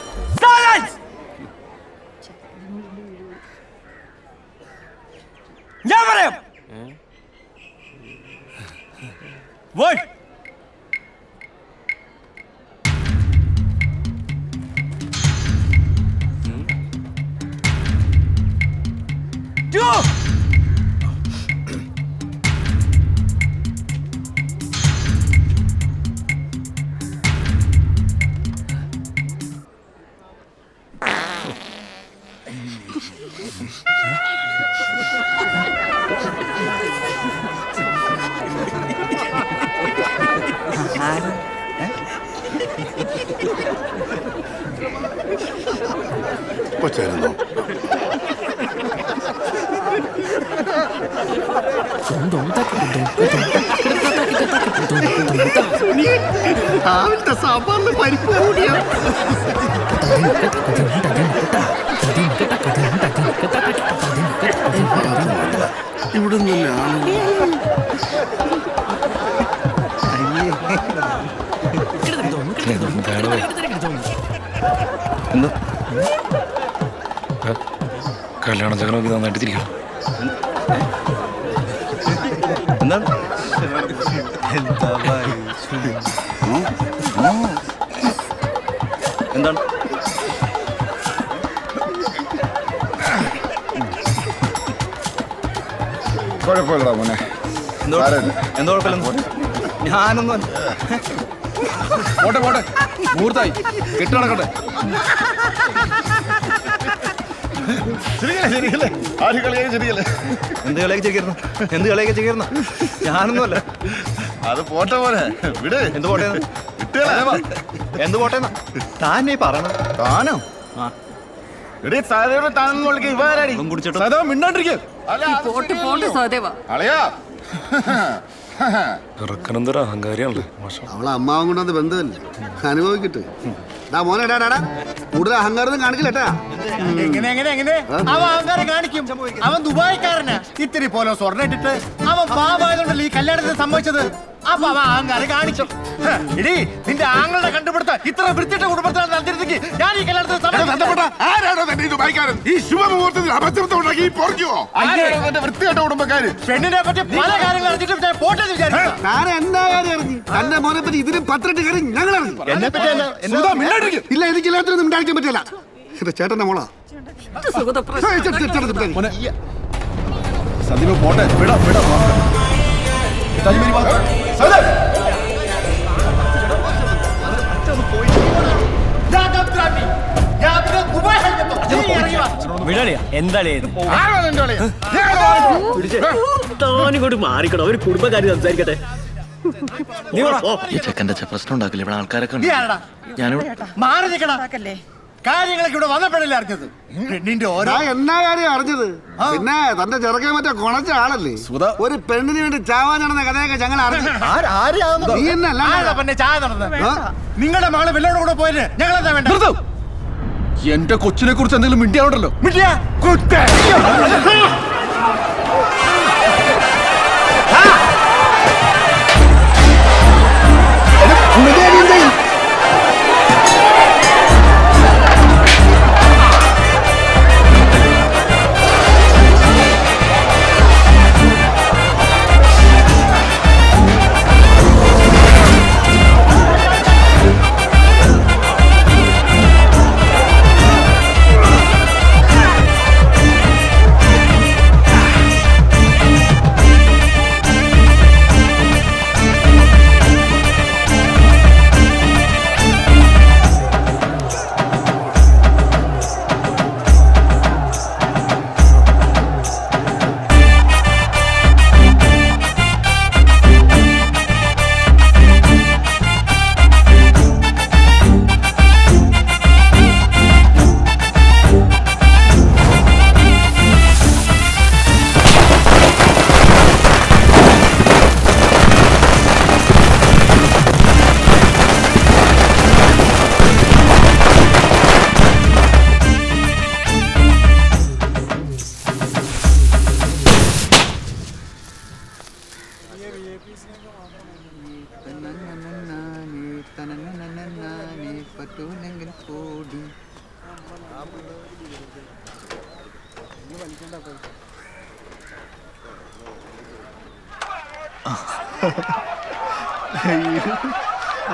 ഞാൻ പറയാം. കൊച്ചായിരുന്നോ? രാവിലത്തെ സാമ്പാറിന് പരിപ്പ് കൂടിയ ഇവിടെ നിന്നാണ് കല്യാണ ചകനൊക്കെ നന്നായിട്ട് തിരിക്കണം. എന്താണ് കുഴപ്പമില്ലടാ മോനെ. എന്തോ കുഴപ്പമില്ല. ഞാനൊന്നും പോട്ടെ പോട്ടെ, മുഹൂർത്തായി, കെട്ടി നടക്കട്ടെ. എന്ത് കളിയൊക്കെ ചെയ്യരുന്നു? എന്ത് കളിയൊക്കെ ചെയ്യരുന്നു? ഞാനൊന്നുമല്ല. അത് പോട്ടെ പോലെ വിട്. എന്ത് പോട്ടെ? എന്ത് പോട്ടെ താനേ പറയണം. താനോ? ഇറക്കനെന്തൊരു അഹങ്കാരിയാണല്ലേ. അവളെ അമ്മാവും കൊണ്ടത് ബന്ധമല്ലേ, അനുഭവിക്കട്ടെ. മോനെ കൂടുതൽ അഹങ്കാരം കാണിക്കില്ലട്ടാ. അവൻ അഹങ്കാരം കാണിക്കും. അവൻ ദുബായിക്കാരനാ. ഇത്തിരി പോലെ സ്വർണ്ണം ഇട്ടിട്ട് അവൻ പാവായതുകൊണ്ടല്ലേ ഈ കല്യാണത്തിന് സംഭവിച്ചത്. അപ്പൊ അവൻ അഹങ്കാരം കാണിച്ചു. ഇടി നിന്റെ ആങ്ങളുടെ കണ്ടുപിടുത്ത ഇത്ര വൃത്തിയുടെ കുടുംബത്തിലാണ് നടത്തിയിരുന്നെങ്കിൽ ഞാൻ ഈ കല്യാണത്തിന് ആരാണോ തന്നെ ഈ ദുബായിക്കാരൻ? ഈ ശുഭമുഹൂർത്തത്തിൽ അബദ്ധം ഉണ്ടാക്കി പൊറിഞ്ഞോ? വൃത്തികെട്ട കുടുംബക്കാര്. പെണ്ണിനെ പറ്റി പല കാര്യങ്ങൾ അറിഞ്ഞിട്ട് ഞാൻ പോട്ടെ വിചാരിച്ചു. ഞാൻ എന്താ കാര്യം അറിഞ്ഞു? തന്റെ മോനെ പറ്റി ഇതിനും 18 കാര്യം ഞങ്ങൾ അറിഞ്ഞു. എന്നെ പറ്റി ഇല്ല, എനിക്ക് എല്ലാത്തിനും ഉണ്ടാക്കാൻ പറ്റില്ല. എന്റെ ചേട്ടന്റെ മോളാ. സന്ദീപ് പോട്ടെ, വിടാം വിടാം. എന്താണിങ്ങോട്ട് മാറിക്കണോ? ഒരു കുടുംബക്കാരി സംസാരിക്കട്ടെ. ഈ ചെക്കൻ്റെ പ്രശ്നം ഉണ്ടാക്കില്ല. ഇവിടെ ആൾക്കാരൊക്കെ ഉണ്ട്. മാറി നിൽക്കണ കാര്യങ്ങളൊക്കെ ഇവിടെ വന്നപ്പോഴല്ലേ അറിഞ്ഞത്. പെണ്ണിന്റെ ഓരോ എന്നാ കാര്യം അറിഞ്ഞത്? പിന്നെ തന്റെ ചെറുക്കൻ മറ്റേ കൊണച്ച ആളല്ലേ, ഒരു പെണ്ണിന് വേണ്ടി ചാവാനാണെന്ന കഥയൊക്കെ ഞങ്ങൾ അറിഞ്ഞു. നീ എന്നല്ല പിന്നെ ചായ നടന്നത്. നിങ്ങളുടെ മകള് വെല്ലോടെ കൂടെ പോയത് ഞങ്ങളെന്താ വേണ്ട? എന്റെ കൊച്ചിനെ കുറിച്ച് എന്തെങ്കിലും മിണ്ടിയാവുണ്ടല്ലോ.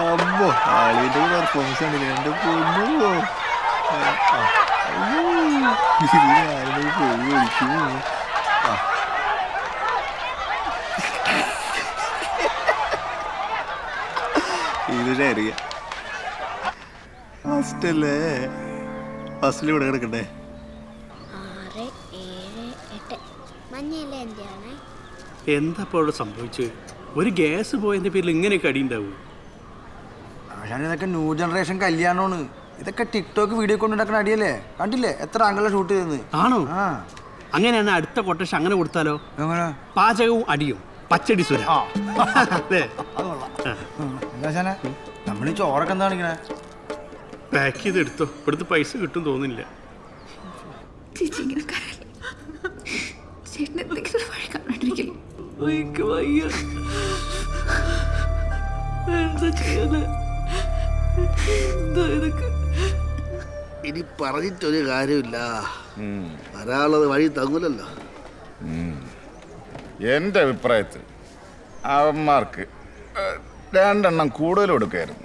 അമ്മോ ആളിന്റെ പെർഫോമൻസ് ആണില്ലേ എന്റെ പൊന്നോ. ഇത് ശരിയാ ഫസ്റ്റല്ലേ ഫസ്റ്റിൽ ഇവിടെ കിടക്കണ്ടേ. 6, 7, 8 മഞ്ഞയല്ലേ എന്റെയാണ്. എന്താ ഇപ്പോൾ അവിടെ സംഭവിച്ചത്? ഒരു ഗ്യാസ് പോയതിന്റെ പേരിൽ ഇങ്ങനെയൊക്കെ അടി ഉണ്ടാവും? ഇതൊക്കെ ന്യൂ ജനറേഷൻ കല്യാണമാണ്. ഇതൊക്കെ ടിക്ടോക്ക് വീഡിയോ കൊണ്ട് ഉണ്ടാക്കുന്ന അടിയല്ലേ? കണ്ടില്ലേ എത്ര ആംഗിളെ ഷൂട്ട് ചെയ്യുന്നത്? ആണോ? അങ്ങനെയാണ് അടുത്ത കൊട്ടേഷൻ അങ്ങനെ കൊടുത്താലോ? പാചകവും അടിയും പച്ചടി സുര. നമ്മൾ ചോറൊക്കെ എന്താ കാണിക്കണേ? പാക്ക് ചെയ്തെടുത്തോ, ഇവിടുത്തെ പൈസ കിട്ടും തോന്നില്ല. ഇനി പറഞ്ഞിട്ടൊരു കാര്യമില്ല, വരാനുള്ളത് വഴി തങ്ങൂലല്ലോ. എൻ്റെ അഭിപ്രായത്തിൽ അവന്മാർക്ക് 2 എണ്ണം കൂടുതൽ കൊടുക്കായിരുന്നു.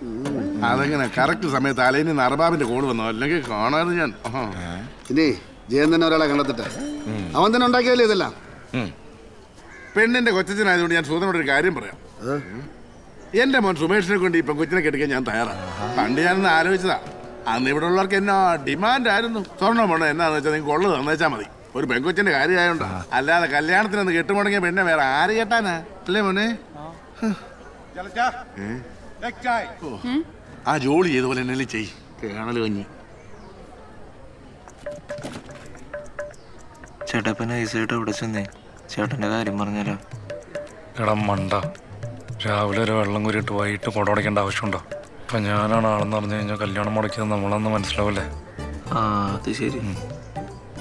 അതെങ്ങനെ കറക്റ്റ് സമയത്ത് അലൈന് നറബാബിന്റെ കോഡ് വന്നോ? അല്ലെങ്കിൽ കാണാതെ ഞാൻ ഇനി ജയൻ തന്നെ ഒരാളെ കണ്ടെത്തിട്ടെ. അവൻ തന്നെ ഉണ്ടാക്കിയല്ലേ ഇതെല്ലാം. പെണ്ണിന്റെ കൊച്ചനായതുകൊണ്ട് ഞാൻ സൂതനോടൊരു കാര്യം പറയാം. എന്റെ മോൻ സുമേഷിനെ കൊണ്ട് ഈ പെൺകൊച്ചിനെ കെട്ടിക്കാൻ ഞാൻ തയ്യാറാണ്. പണ്ട് ഞാനൊന്ന് ആലോചിച്ചതാ. അന്ന് ഇവിടെ ഉള്ളവർക്ക് എന്നാ ഡിമാൻഡ് ആയിരുന്നു. സ്വർണ്ണം വേണം എന്നാന്ന് വെച്ചാൽ നിങ്ങൾക്ക് ഉള്ളത് തന്നേച്ചാൽ മതി. ഒരു പെൺകൊച്ചിന്റെ കാര്യമായോണ്ടാ. അല്ലാതെ കല്യാണത്തിനൊന്ന് കെട്ടുമുടങ്ങിയ പെണ്ണെ വേറെ ആര് കേട്ടാനാ? അല്ലേ മോനെ? ആ ജോലി ചെയ്തപോലെ എന്നെ ചെയ് കേണല് കഞ്ഞി. ചേട്ടപ്പ നൈസായിട്ട് അവിടെ ചെന്നേ ചേട്ടന്റെ കാര്യം പറഞ്ഞാലോ? എടാ മണ്ട, രാവിലെ ഒരു വെള്ളം കോരിയിട്ട് വൈകിട്ട് കൊടോടയ്ക്കേണ്ട ആവശ്യമുണ്ടോ? ഇപ്പൊ ഞാനാണ് ആളെന്ന് പറഞ്ഞു കഴിഞ്ഞാൽ കല്യാണം മുടക്കിയത് നമ്മളന്ന് മനസ്സിലാവില്ലേ? അത് ശരി.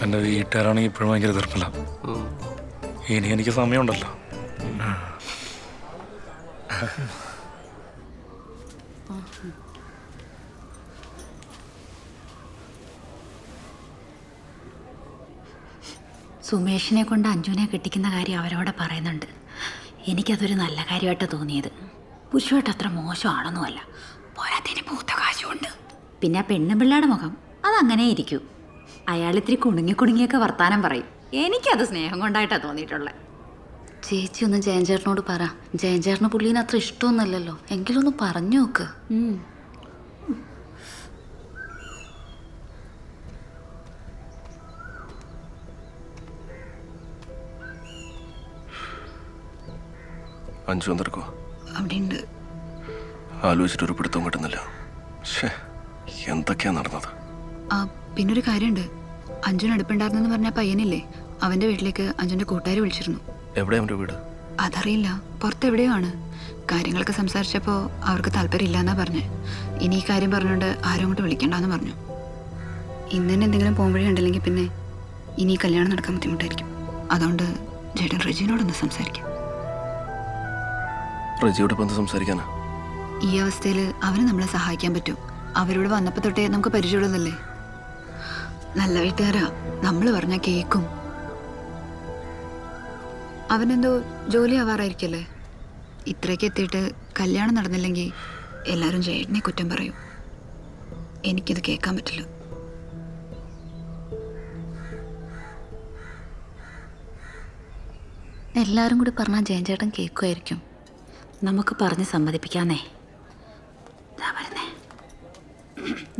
എൻ്റെ വീട്ടുകാരാണെങ്കിൽ ഇപ്പോഴും ഭയങ്കര എതിർപ്പില്ല. ഇനി എനിക്ക് സമയമുണ്ടല്ലോ. സുമേഷിനെ കൊണ്ട് അഞ്ജുവിനെ കെട്ടിക്കുന്ന കാര്യം അവരോട് പറയുന്നുണ്ട്. എനിക്കതൊരു നല്ല കാര്യമായിട്ടാണ് തോന്നിയത്. പുരുഷമായിട്ട് അത്ര മോശമാണെന്നുമല്ല, പോരാത്തതിന് പൂത്ത കാശുണ്ട്. പിന്നെ ആ പെണ്ണുപിള്ളയുടെ മുഖം അതങ്ങനെ ഇരിക്കൂ. അയാൾ ഇത്തിരി കുണുങ്ങിയൊക്കെ വർത്താനം പറയും. എനിക്കത് സ്നേഹം കൊണ്ടായിട്ടാണ് തോന്നിയിട്ടുള്ളത്. ചേച്ചി ഒന്ന് ജയൻചേട്ടനോട് പറ. ജയൻചേട്ടന് പുള്ളീന് അത്ര ഇഷ്ടമൊന്നുമല്ലല്ലോ, എങ്കിലും ഒന്ന് പറഞ്ഞു നോക്ക്. അഞ്ചു വന്നിരിക്കോ? അവിടെയുണ്ട്. ആലോചിച്ചിട്ടൊരു പിടുത്തവും കിട്ടുന്നില്ല. എന്തൊക്കെയാ നടന്നത്? പിന്നൊരു കാര്യമുണ്ട്. അഞ്ജുന് അടുപ്പുണ്ടായിരുന്നെന്ന് പറഞ്ഞ പയ്യനില്ലേ, അവന്റെ വീട്ടിലേക്ക് അഞ്ജുന്റെ കൂട്ടുകാരി വിളിച്ചിരുന്നു. എവിടെയാ അവന്റെ വീട്? അതറിയില്ല, പുറത്തെവിടെയോ ആണ്. കാര്യങ്ങളൊക്കെ സംസാരിച്ചപ്പോൾ അവർക്ക് താല്പര്യമില്ലാന്നാ പറഞ്ഞേ. ഇനി ഈ കാര്യം പറഞ്ഞുകൊണ്ട് ആരും അങ്ങോട്ട് വിളിക്കണ്ടെന്ന് പറഞ്ഞു. ഇന്ന് തന്നെ എന്തെങ്കിലും പോകുമ്പോഴേ ഉണ്ടില്ലെങ്കിൽ പിന്നെ ഇനി ഈ കല്യാണം നടക്കാൻ ബുദ്ധിമുട്ടായിരിക്കും. അതുകൊണ്ട് ചേട്ടൻ റെജിനോടൊന്ന് സംസാരിക്കും. റെജിയോട് എന്ത് സംസാരിക്കാനാ? ഈ അവസ്ഥയിൽ അവന് നമ്മളെ സഹായിക്കാൻ പറ്റും. അവരോട് വന്നപ്പോൾ തൊട്ടേ നമുക്ക് പരിചയമുള്ളതല്ലേ. നല്ല വീട്ടുകാരാ, നമ്മൾ പറഞ്ഞ കേക്കും. അവനെന്തോ ജോലി ആവാറായിരിക്കല്ലേ. ഇത്രയ്ക്ക് എത്തിയിട്ട് കല്യാണം നടന്നില്ലെങ്കിൽ എല്ലാവരും ചേട്ടനെ കുറ്റം പറയും. എനിക്കിത് കേൾക്കാൻ പറ്റില്ല. എല്ലാവരും കൂടി പറഞ്ഞാൽ ജയൻചേട്ടൻ കേൾക്കുമായിരിക്കും. നമുക്ക് പറഞ്ഞ് സമ്മതിപ്പിക്കാന്നേ.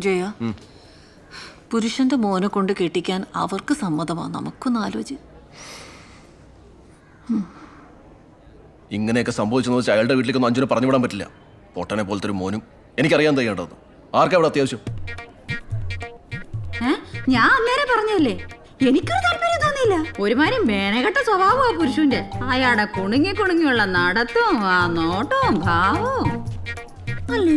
ജയ, പുരുഷന്റെ മോനെ കൊണ്ട് കെട്ടിക്കാൻ അവർക്ക് സമ്മതമാണ്. നമുക്കൊന്ന് ആലോചിച്ച്. ഇങ്ങനെയൊക്കെ സംഭവിച്ചെന്ന് വെച്ചാൽ അയാളുടെ വീട്ടിലേക്കൊന്നും അഞ്ചിനെ പറഞ്ഞു വിടാൻ പറ്റില്ല. പൊട്ടനെ പോലത്തെ ഒരു മോനും എനിക്കറിയാൻ തയ്യേണ്ടത്. ആർക്കാ അവിടെ അത്യാവശ്യം? ഞാൻ അന്നേരം പറഞ്ഞല്ലേ, എനിക്കൊരു താല്പര്യം തോന്നിയില്ല. ഒരുമാതിരി മേനകെട്ട സ്വഭാവമാ പുരുഷന്റെ. അയാളുടെ കുണുങ്ങിയുള്ള നടത്തവും ആ നോട്ടവും ഭാവവും അല്ലേ.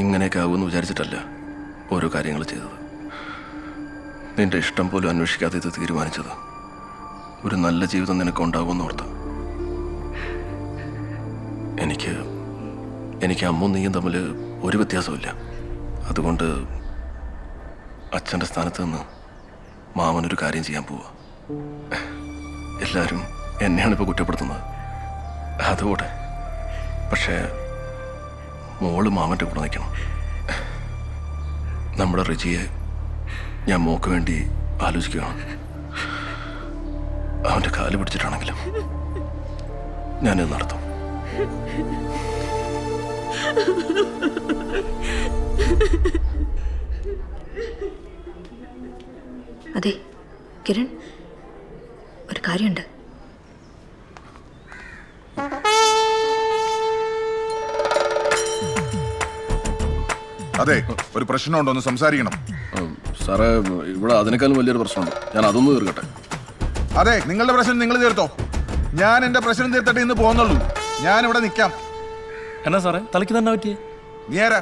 ഇങ്ങനെയൊക്കെ ആകുമെന്ന് വിചാരിച്ചിട്ടല്ല ഓരോ കാര്യങ്ങൾ ചെയ്തത്. നിന്റെ ഇഷ്ടം പോലും അന്വേഷിക്കാതെ ഇത് തീരുമാനിച്ചത് ഒരു നല്ല ജീവിതം നിനക്ക് ഉണ്ടാകുമെന്ന് ഓർത്ത്. എനിക്ക് അമ്മും നീയും തമ്മിൽ ഒരു വ്യത്യാസമില്ല. അതുകൊണ്ട് അച്ഛൻ്റെ സ്ഥാനത്ത് നിന്ന് മാമനൊരു കാര്യം ചെയ്യാൻ പോവുക. എല്ലാവരും എന്നെയാണ് ഇപ്പോൾ കുറ്റപ്പെടുത്തുന്നത്. അതുകൂടെ പക്ഷേ മോള് മാമൻ്റെ കൂടെ നിൽക്കണം. നമ്മുടെ റിജിയെ ഞാൻ മോക്ക് വേണ്ടി ആലോചിക്കുകയാണ്. അവൻ്റെ കാല് പിടിച്ചിട്ടാണെങ്കിലും ഞാനിത് നടത്തും. അതെ കിരൺ, ഒരു കാര്യമുണ്ട്. അതെ, ഒരു പ്രശ്നമുണ്ടോ ഒന്ന് സംസാരിക്കണം. സാറേ, ഇവിടെ അതിനേക്കാളും വലിയൊരു പ്രശ്നമുണ്ട്. ഞാൻ അതൊന്ന് തീർക്കട്ടെ. അതെ, നിങ്ങളുടെ പ്രശ്നം നിങ്ങൾ തീർത്തോ. ഞാൻ എന്റെ പ്രശ്നം തീർത്തിട്ട് ഇന്ന് പോകുന്നുള്ളൂ. ഞാൻ ഇവിടെ നിൽക്കാം. എന്നാ സാറേ തലയ്ക്ക് തന്നെ പറ്റിയേ? നീ ആരാ?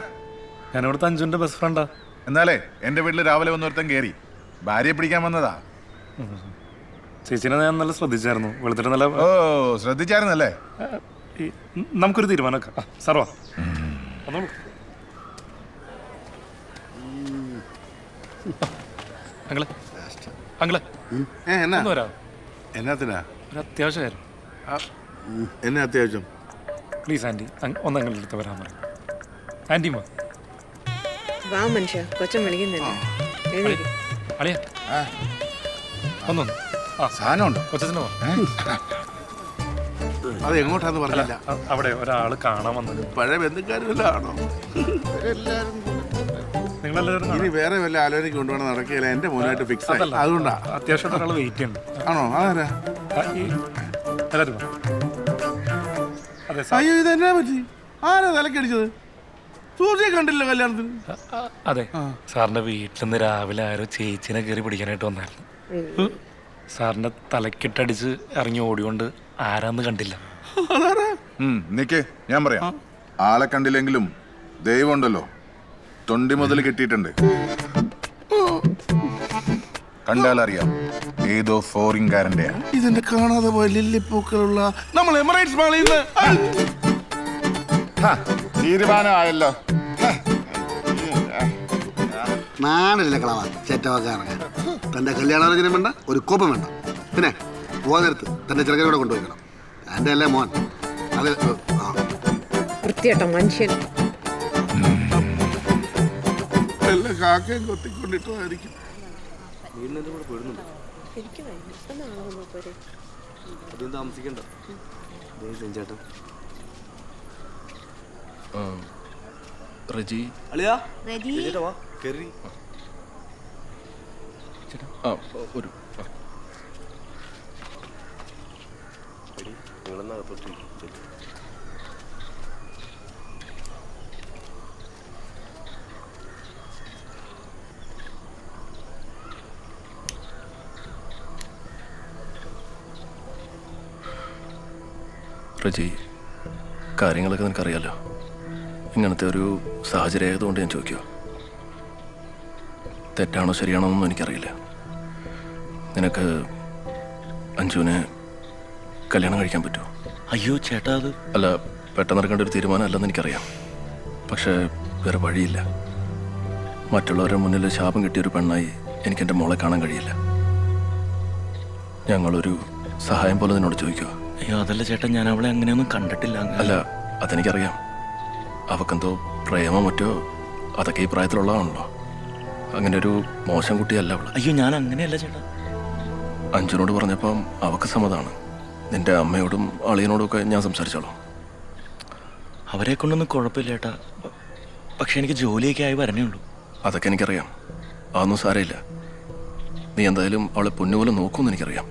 ഞാൻ ഇവിടുത്തെ അഞ്ജുവിന്റെ ബെസ്റ്റ് ഫ്രണ്ടാ. എന്നാലേ എന്റെ വീട്ടിൽ രാവിലെ വന്നൊരുത്തൻ കയറി ഭാര്യയെ പിടിക്കാൻ വന്നതാ. ചേച്ചിനെ ഞാൻ നല്ല ശ്രദ്ധിച്ചായിരുന്നു. വെളുത്തിട്ട് നല്ല. ഓ, ശ്രദ്ധിച്ചായിരുന്നല്ലേ? നമുക്കൊരു തീരുമാനമൊക്കെ. സാറോ അങ്ങളെ അങ്ങളെ എന്നാത്തിനാ? ഒരു അത്യാവശ്യമായിരുന്നു. എന്നെ അത്യാവശ്യം? പ്ലീസ് ആൻറ്റി, ഒന്ന് അങ്ങനെ അടുത്ത് വരാൻ പറയും. ആൻറ്റി വാ മനുഷ്യ, കൊച്ചൻ വിളിക്കുന്നില്ല. അളിയ ഒന്നൊന്ന് സാധനമുണ്ടോ? കൊച്ചോ അത് എങ്ങോട്ടാന്ന് പറഞ്ഞില്ല. അവിടെ ഒരാള് കാണാൻ വന്നത്. പഴയ ബന്ധുക്കാരെല്ലാം ആണോ? നിങ്ങളെല്ലാവരും ഇനി വേറെ വല്ല ആലോചനയ്ക്ക് കൊണ്ടുപോകണം നടക്കുകയില്ല. എന്റെ മോനായിട്ട് ഫിക്സ് ആയി. അതുകൊണ്ടാ. അത്യാവശ്യം ഒരാൾ വെയിറ്റ് ചെയ്യുന്നുണ്ട്. ആണോ? അതാരാ? എല്ലാവരും അയ്യോ, ഇതെന്നാ പറ്റി? ആരാ തലക്കടിച്ചത്? സൂര്യ കണ്ടില്ല കല്യാണത്തിന്. അതെ, സാറിന്റെ വീട്ടിൽ നിന്ന് രാവിലെ ആരോ ചേച്ചിനെ കയറി പിടിക്കാനായിട്ട് വന്നായിരുന്നു. സാറിന്റെ തലക്കിട്ടടിച്ച് ഇറങ്ങി ഓടിക്കൊണ്ട് ആരാന്ന് കണ്ടില്ല. നിക്ക്, ഞാൻ പറയാം. ആളെ കണ്ടില്ലെങ്കിലും ദൈവം ഉണ്ടല്ലോ, തൊണ്ടി മുതൽ കിട്ടിയിട്ടുണ്ട്. കണ്ടാലറിയാം ഏതോ ഫോറിൻകാരന്റെ. ഇതിന്റെ കാണാതെ പോയ ലില്ലിപ്പൂക്കളുള്ള നമ്മൾ എമിറേറ്റ്സ് മാളിൽ നിന്ന് തീരുമാനമായല്ലോ. നാണില്ല കളവാ ചേറ്റവാക്കാറങ്ങ. തന്റെ കല്യാണാലോചന വേണ്ട, ഒരു കോപം വേണ്ട. പിന്നെ പോകാൻ നേരത്ത് തന്റെ ചെറുക്കനോടെ കൊണ്ടുപോയിക്കണം. എൻ്റെ അല്ലേ മോൻ. അത് വൃത്തിയേട്ട മനുഷ്യൻ. എല്ലാ കാക്കയും കൊത്തിക്കൊണ്ടിട്ടതായിരിക്കും. താമസിക്കണ്ട റജി അളിയാ ഒരു റജി, കാര്യങ്ങളൊക്കെ നിനക്കറിയാലോ. ഇങ്ങനത്തെ ഒരു സാഹചര്യം ആയതുകൊണ്ട് ഞാൻ ചോദിക്കുക. തെറ്റാണോ ശരിയാണോ എന്നൊന്നും എനിക്കറിയില്ല. നിനക്ക് അഞ്ജുവിനെ കല്യാണം കഴിക്കാൻ പറ്റുമോ? അയ്യോ ചേട്ടാ, അത് അല്ല, പെട്ടെന്ന് എടുക്കേണ്ട ഒരു തീരുമാനം അല്ലെന്ന് എനിക്കറിയാം. പക്ഷേ വേറെ വഴിയില്ല. മറ്റുള്ളവരുടെ മുന്നിൽ ശാപം കിട്ടിയൊരു പെണ്ണായി എനിക്കെൻ്റെ മോളെ കാണാൻ കഴിയില്ല. ഞങ്ങളൊരു സഹായം പോലെ നിന്നോട് ചോദിക്കുക. അയ്യോ അതല്ല ചേട്ടാ, ഞാൻ അവളെ അങ്ങനെയൊന്നും കണ്ടിട്ടില്ല. അല്ല, അതെനിക്കറിയാം. അവക്കെന്തോ പ്രേമോ മറ്റോ അതൊക്കെ ഈ പ്രായത്തിലുള്ളതാണല്ലോ. അങ്ങനെ ഒരു മോശം കുട്ടിയല്ല അവൾ. അയ്യോ ഞാൻ അങ്ങനെയല്ല ചേട്ടാ. അഞ്ജുനോട് പറഞ്ഞപ്പം അവക്ക് സമ്മതമാണ്. നിന്റെ അമ്മയോടും അളിയനോടും ഒക്കെ ഞാൻ സംസാരിച്ചോളാം. അവരെ കൊണ്ടൊന്നും കുഴപ്പമില്ല ചേട്ടാ. പക്ഷെ എനിക്ക് ജോലിയൊക്കെ ആയി വരണേ ഉള്ളൂ. അതൊക്കെ എനിക്കറിയാം. അതൊന്നും സാരമില്ല. നീ എന്തായാലും അവളെ പൊന്നുപോലെ നോക്കുമെന്ന് എനിക്കറിയാം.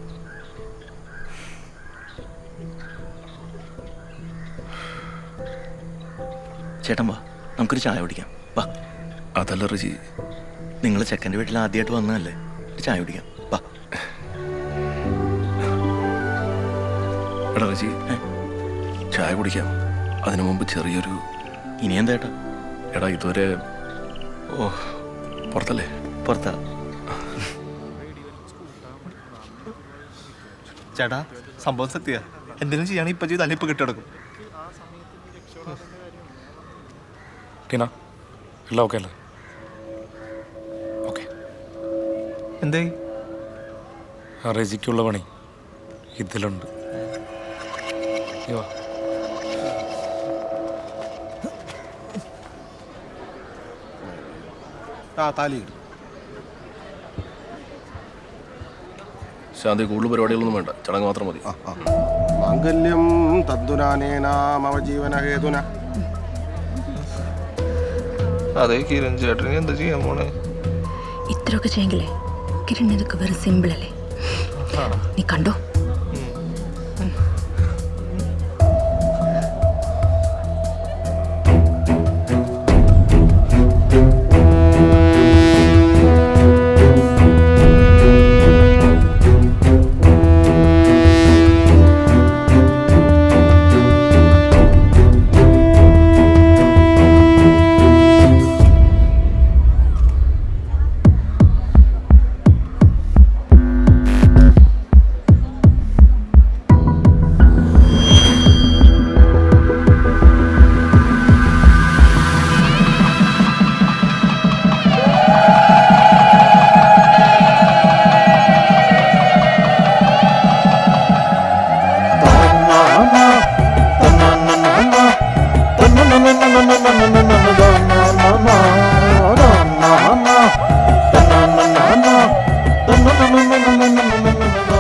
ചേട്ടൻ വാ, നമുക്കൊരു ചായ കുടിക്കാം. വാ. അതല്ല റജി, നിങ്ങൾ ചെക്കൻ്റെ വീട്ടിൽ ആദ്യമായിട്ട് വന്നതല്ലേ, ഒരു ചായ കുടിക്കാം. വാ. എടാ റജി, ചായ കുടിക്കാം. അതിനു മുമ്പ് ചെറിയൊരു. ഇനി എന്താ ചേട്ടാ? എടാ ഇതുവരെ പുറത്തല്ലേ? പുറത്താ. ചേട്ടാ സംഭവം സത്യ എന്തെങ്കിലും ചെയ്യണമെങ്കിൽ ഇപ്പൊ ചെയ്താലും ഇപ്പൊ കിട്ടിയെടുക്കും. ടീന എല്ലാം ഓക്കെ അല്ലേ? ഓക്കെ. എന്തേ? ആ റെജിക്കുള്ള പണി ഇതിലുണ്ട്. താലി ശാന്തി കൂടുതൽ പരിപാടികളൊന്നും വേണ്ട, ചടങ്ങ് മാത്രം മതി. മാംഗല്യം തദ്ദുനാനേന മമ ജീവനഹേതുന. അതെ കിരൺ ചേട്ടന് എന്താ ചെയ്യാൻ പോണേ? ഇത്രയൊക്കെ ചെയ്യെങ്കിലേ കിരൺ ഇതൊക്കെ വെറും സിമ്പിൾ അല്ലേ? നീ കണ്ടോ?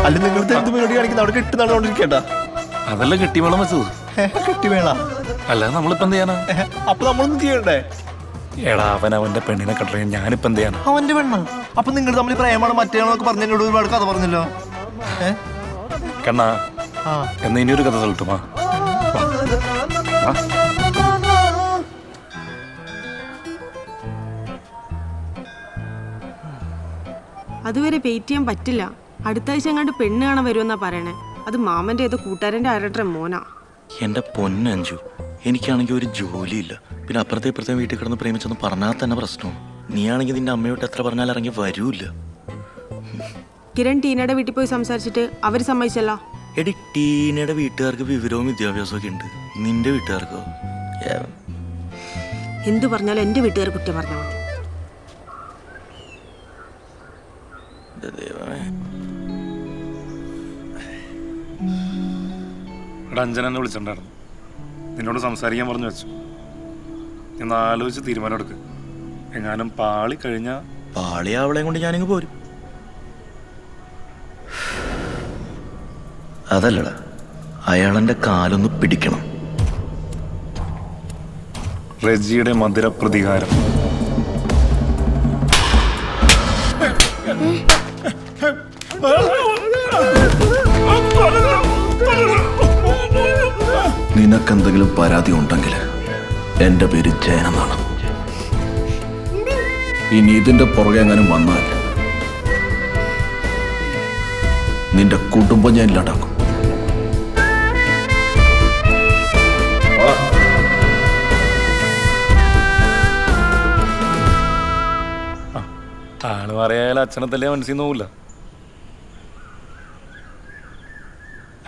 അല്ല നിങ്ങളുടെ എന്ത് പരിപാടി കാണിക്കുന്ന അവിടെ കെട്ടുന്നോണ്ടിരിക്കട്ടാ? അതല്ല കെട്ടിമേളം വെച്ചത്. കെട്ടിവേള അല്ലാതെ നമ്മളിപ്പോ എന്ത് ചെയ്യാനാ? അപ്പൊ നമ്മളൊന്നും ചെയ്യണ്ടേ? എടാ അവൻ അവന്റെ പെണ്ണിനെ കട്ടറിയാൻ ഞാനിപ്പോ എന്ത് ചെയ്യാനാ? അവന്റെ പെണ്ണ അപ്പൊ നിങ്ങൾ തമ്മിൽ പ്രേമാണ് മറ്റേയാളൊക്കെ പറഞ്ഞ എന്നോട് ഒരുപാട് കഥ പറഞ്ഞല്ലോ. കണ്ണാ എന്നാ ഇനിയൊരു കഥ സൽട്ടുമാ. അതുവരെ വെയിറ്റ് ചെയ്യാൻ പറ്റില്ല. അടുത്ത ആഴ്ച എങ്ങാണ്ട് പെണ്ണ് കാണാൻ വരുമെന്നാ പറയണേ. അത് മാമന്റെ ഏതോ കൂട്ടുകാരന്റെ ആരുടെ മോനാ. എന്റെ പൊന്നഞ്ചു, എനിക്കാണെങ്കിൽ ഒരു ജോലിയില്ല. പിന്നെ അപ്പുറത്തെ ഇപ്പുറത്തെ വീട്ടിൽ കിടന്ന് പ്രേമിച്ചെന്ന് പറഞ്ഞാൽ തന്നെ പ്രശ്നവും. നീ ആണെങ്കിൽ നിന്റെ അമ്മയോട്ട് എത്ര പറഞ്ഞാൽ ഇറങ്ങി വരൂല്ല. കിരൺ ടീനയുടെ വീട്ടിൽ പോയി സംസാരിച്ചിട്ട് അവര് സമ്മതിച്ചല്ല. എടി ടീനയുടെ വീട്ടുകാർക്ക് വിവരവും വിദ്യാഭ്യാസവും ഒക്കെ ഉണ്ട്, നിന്റെ വീട്ടുകാർക്കോ? എന്തു പറഞ്ഞാലും എന്റെ വീട്ടുകാർ കുറ്റം പറഞ്ഞോ. ഇവിടെ അഞ്ജന എന്നെ വിളിച്ചിട്ടുണ്ടായിരുന്നു, നിന്നോട് സംസാരിക്കാൻ പറഞ്ഞു വെച്ചു. ഞാൻ ആലോചിച്ച് തീരുമാനം എടുക്ക്. എങ്ങാനും പാളി കഴിഞ്ഞാ പാളി അവളെയും കൊണ്ട് ഞാനിങ്ങ് പോരും. അതല്ലടാ, അയാളെന്റെ കാലൊന്ന് പിടിക്കണം. റെജിയുടെ മധുര പ്രതികാരം. നിനക്കെന്തെങ്കിലും പരാതി ഉണ്ടെങ്കിൽ എന്റെ പേര് ജയനെന്നാണ്. ഇനി ഇതിന്റെ പുറകെ എങ്ങാനും വന്നാൽ നിന്റെ കുടുംബം ഞാൻ ഇല്ലാണ്ടാക്കും. ആള് പറയായാലും അച്ഛനെ തല്ലേ മനസ്സിൽ നോവില്ല.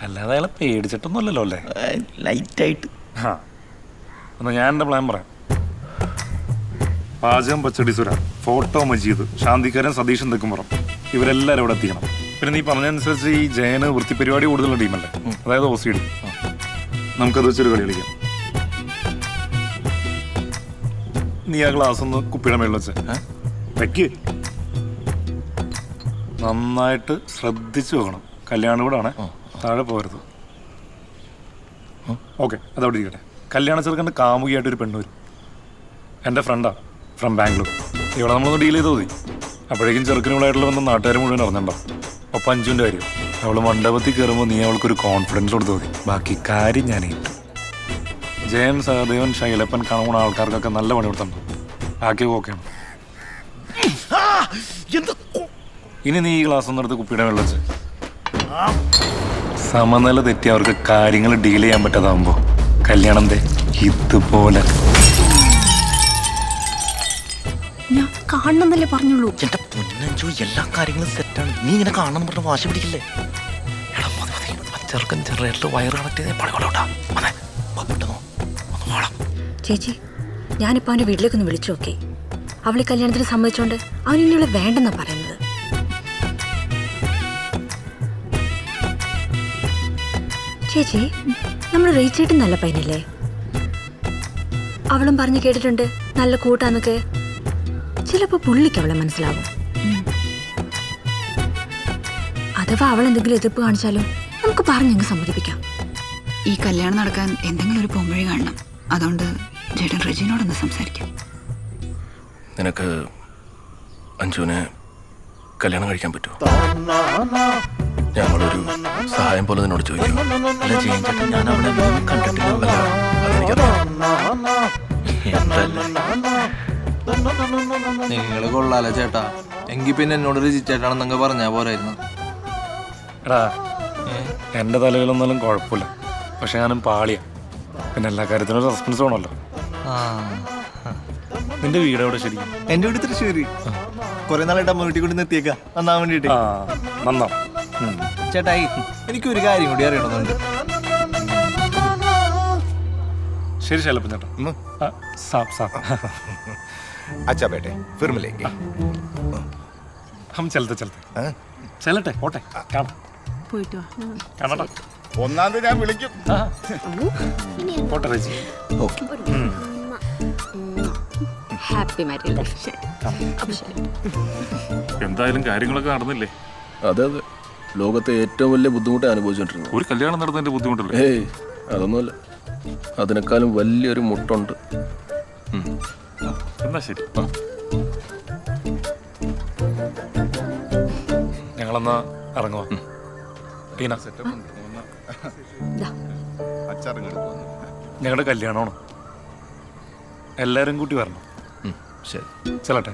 അല്ലാതെ അയാളെ പേടിച്ചിട്ടൊന്നുമല്ലല്ലോ അല്ലേ? ലൈറ്റായിട്ട്. എന്നാ ഞാൻ എൻ്റെ പ്ലാൻ പറയാം. പാചകം പച്ചടി സുര, ഫോട്ടോ മജീദ്, ശാന്തിക്കാരൻ സതീഷൻ തെക്കുംപുറം, ഇവരെല്ലാവരും ഇവിടെ എത്തിക്കണം. പിന്നെ നീ പറഞ്ഞതനുസരിച്ച് ഈ ജയന് വൃത്തിപരിപാടി കൂടുതലുള്ള ടീമല്ലേ, അതായത് OCD. നമുക്കത് വെച്ചൊരു കളി കളിക്കാം. നീ ആ ഗ്ലാസ് ഒന്ന് കുപ്പിയുടെ മേളിൽ വെച്ച് വെക്ക്. നന്നായിട്ട് ശ്രദ്ധിച്ചു വെക്കണം. കല്യാണം കൂടെ ആണേ, താഴെ പോകരുത്. ഓക്കെ, അതവിടെ ഇരിക്കട്ടെ. കല്യാണ ചെറുക്കൻ്റെ കാമുകിയായിട്ടൊരു പെണ്ണ് വരും. എൻ്റെ ഫ്രണ്ടാ, ഫ്രം ബാംഗ്ലൂർ. ഇവിടെ നമ്മളൊന്ന് ഡീൽ ചെയ്ത് മതി. അപ്പോഴേക്കും ചെറുക്കനുകളായിട്ടുള്ള വന്ന നാട്ടുകാർ മുഴുവൻ അറിഞ്ഞിട്ടുണ്ടാവും. ഒപ്പം അഞ്ചുവിൻ്റെ കാര്യം, അവൾ മണ്ഡപത്തിൽ കയറുമ്പോൾ നീ അവൾക്കൊരു കോൺഫിഡൻസ് കൊടുത്ത് മതി. ബാക്കി കാര്യം ഞാൻ ഏറ്റു. ജയൻ, സഹദേവൻ, ശൈലപ്പൻ കാണുന്ന ആൾക്കാർക്കൊക്കെ നല്ല പണി കൊടുത്തിട്ടുണ്ട്. ബാക്കി ഓക്കെയാണ്. ഇനി നീ ഈ ഗ്ലാസ് ഒന്നെടുത്ത് കുപ്പിയുടെ വെള്ളം വെച്ച് സമനില തെറ്റി അവർക്ക് കാര്യങ്ങൾ ഡീൽ ചെയ്യാൻ പറ്റാതാവുമ്പോൾ കല്യാണം ഇതുപോലെ. ഞാൻ കാണണമെന്നല്ലേ പറഞ്ഞുള്ളൂ. എന്റെ പൊന്നഞ്ചു, എല്ലാ കാര്യങ്ങളും സെറ്റാണ്. നീ ഇങ്ങനെ കാണണം പറഞ്ഞ വാശി പിടിക്കില്ലേ? എടാ മതി മതി. ചെറുക്കൻ ചെറുതായിട്ട് വയറ് കണക്ട് ചെയ്ത് പണികളോട്ടാ ചേച്ചി ഞാനിപ്പോൾ അവൻ്റെ വീട്ടിലേക്കൊന്ന് വിളിച്ചു നോക്കി. അവളെ കല്യാണത്തിന് സമ്മതിച്ചോണ്ട് അവൻ ഇനിയുള്ള വേണ്ടെന്നാ പറയുന്നത്. ചേച്ചി നമ്മുടെ റീച്ചേട്ടൻ നല്ല പയ്യനല്ലേ? അവളും പറഞ്ഞു കേട്ടിട്ടുണ്ട് നല്ല കൂട്ടാന്നൊക്കെ. ചിലപ്പോൾ പുള്ളിക്ക് അവളെ മനസ്സിലാവും. അഥവാ അവൾ എന്തെങ്കിലും എതിർപ്പ് കാണിച്ചാലും നമുക്ക് പറഞ്ഞങ്ങ് സമ്മതിപ്പിക്കാം. ഈ കല്യാണം നടക്കാൻ എന്തെങ്കിലും ഒരു പോംവഴി കാണണം. അതുകൊണ്ട് ചേട്ടൻ റെജിനോടൊന്ന് സംസാരിക്കാം. നിനക്ക് അഞ്ജുവിനെ കല്യാണം കഴിക്കാൻ പറ്റുമോ? ഞങ്ങളൊരു സഹായം പോലെ നിന്നോട് ചോദിക്കും. അല്ല ജയൻ ഞാൻ അവിടെ കണ്ടിട്ടില്ല. നിങ്ങൾ കൊള്ളാലോ ചേട്ടാ. എങ്കിൽ പിന്നെ എന്നോട് രജിച്ചേട്ടാണെന്നൊക്കെ പറഞ്ഞാ പോരായിരുന്നു. എടാ എൻ്റെ തലയിലൊന്നാലും കുഴപ്പമില്ല, പക്ഷെ ഞാനും പാളിയാ. പിന്നെ എല്ലാ കാര്യത്തിനും റെസ്പോൺസ് വേണമല്ലോ. നിന്റെ വീട് എവിടെ ശരിക്കും? എന്റെ വീട് തൃശ്ശൂര്. കുറെ നാളായിട്ട് അമ്മ വീട്ടിൽ കൊണ്ട് നിർത്തിയേക്കാ നന്നാൻ വേണ്ടിട്ട്. നന്നാ ചേട്ടായി എനിക്കൊരു കാര്യം കൂടി അറിയണമെന്നുണ്ട്. ശരി ശൈലപ്പൻ ചേട്ടാ. अच्छा बेटे फिर मिलेंगे. हम चलते चलते പോട്ടെ കാണാം. പോയിട്ട് വാ. കാണാം. ഒന്നാം തീയതി ഞാൻ വിളിക്കും. പോട്ടെ റജി. Happy married. എന്തായാലും കാര്യങ്ങളൊക്കെ നടന്നില്ലേ? അതെ അതെ, ലോകത്തെ ഏറ്റവും വലിയ ബുദ്ധിമുട്ട് അനുഭവിച്ചോണ്ടിരുന്നു. ഒരു കല്യാണം നടന്നതിന്റെ ബുദ്ധിമുട്ടല്ലേ? ഏയ് അതൊന്നുമല്ല, അതിനേക്കാളും വലിയൊരു മുട്ടുണ്ട്. എന്നാ ശരി, ഞങ്ങളെന്നാ ഇറങ്ങുവാ. ടീന, ഞങ്ങളുടെ കല്യാണമാണ്, എല്ലാരും കൂട്ടി വരണം. ശരി ചെല്ലട്ടെ.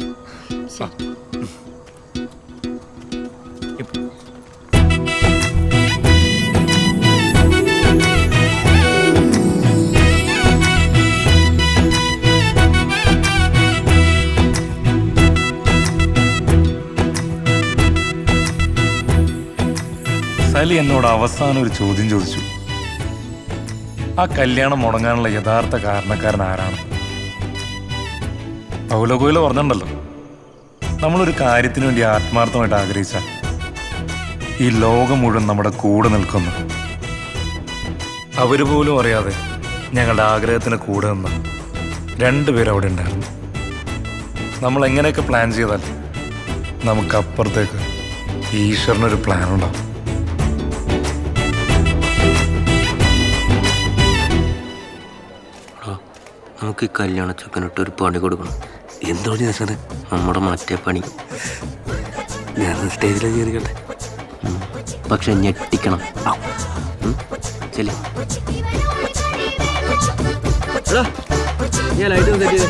സലി എന്നോട് അവസാനം ഒരു ചോദ്യം ചോദിച്ചു. ആ കല്യാണം മുടങ്ങാനുള്ള യഥാർത്ഥ കാരണക്കാരൻ ആരാണ്? പൗലോ കൊയ്ലോ പറഞ്ഞിട്ടുണ്ടല്ലോ, നമ്മളൊരു കാര്യത്തിന് വേണ്ടി ആത്മാർത്ഥമായിട്ട് ആഗ്രഹിച്ചാൽ ഈ ലോകം മുഴുവൻ നമ്മുടെ കൂടെ നിൽക്കുന്നു. അവര് പോലും അറിയാതെ ഞങ്ങളുടെ ആഗ്രഹത്തിന് കൂടെ നിന്ന് രണ്ടുപേരും അവിടെ ഉണ്ടായിരുന്നു. നമ്മൾ എങ്ങനെയൊക്കെ പ്ലാൻ ചെയ്താൽ നമുക്കപ്പുറത്തേക്ക് ഈശ്വരനൊരു പ്ലാൻ ഉണ്ടാവും. നമുക്ക് ഈ കല്യാണ ചക്കനിട്ട് ഒരു പണി കൊടുക്കണം. എന്താണ് സാറേ നമ്മുടെ മറ്റേ പണി? ഞാൻ സ്റ്റേജിലേക്ക് കയറിക്കട്ടെ, പക്ഷെ ഞെട്ടിക്കണം. ശരി, ഞാൻ ലൈറ്റ് സെറ്റ് ചെയ്തേ.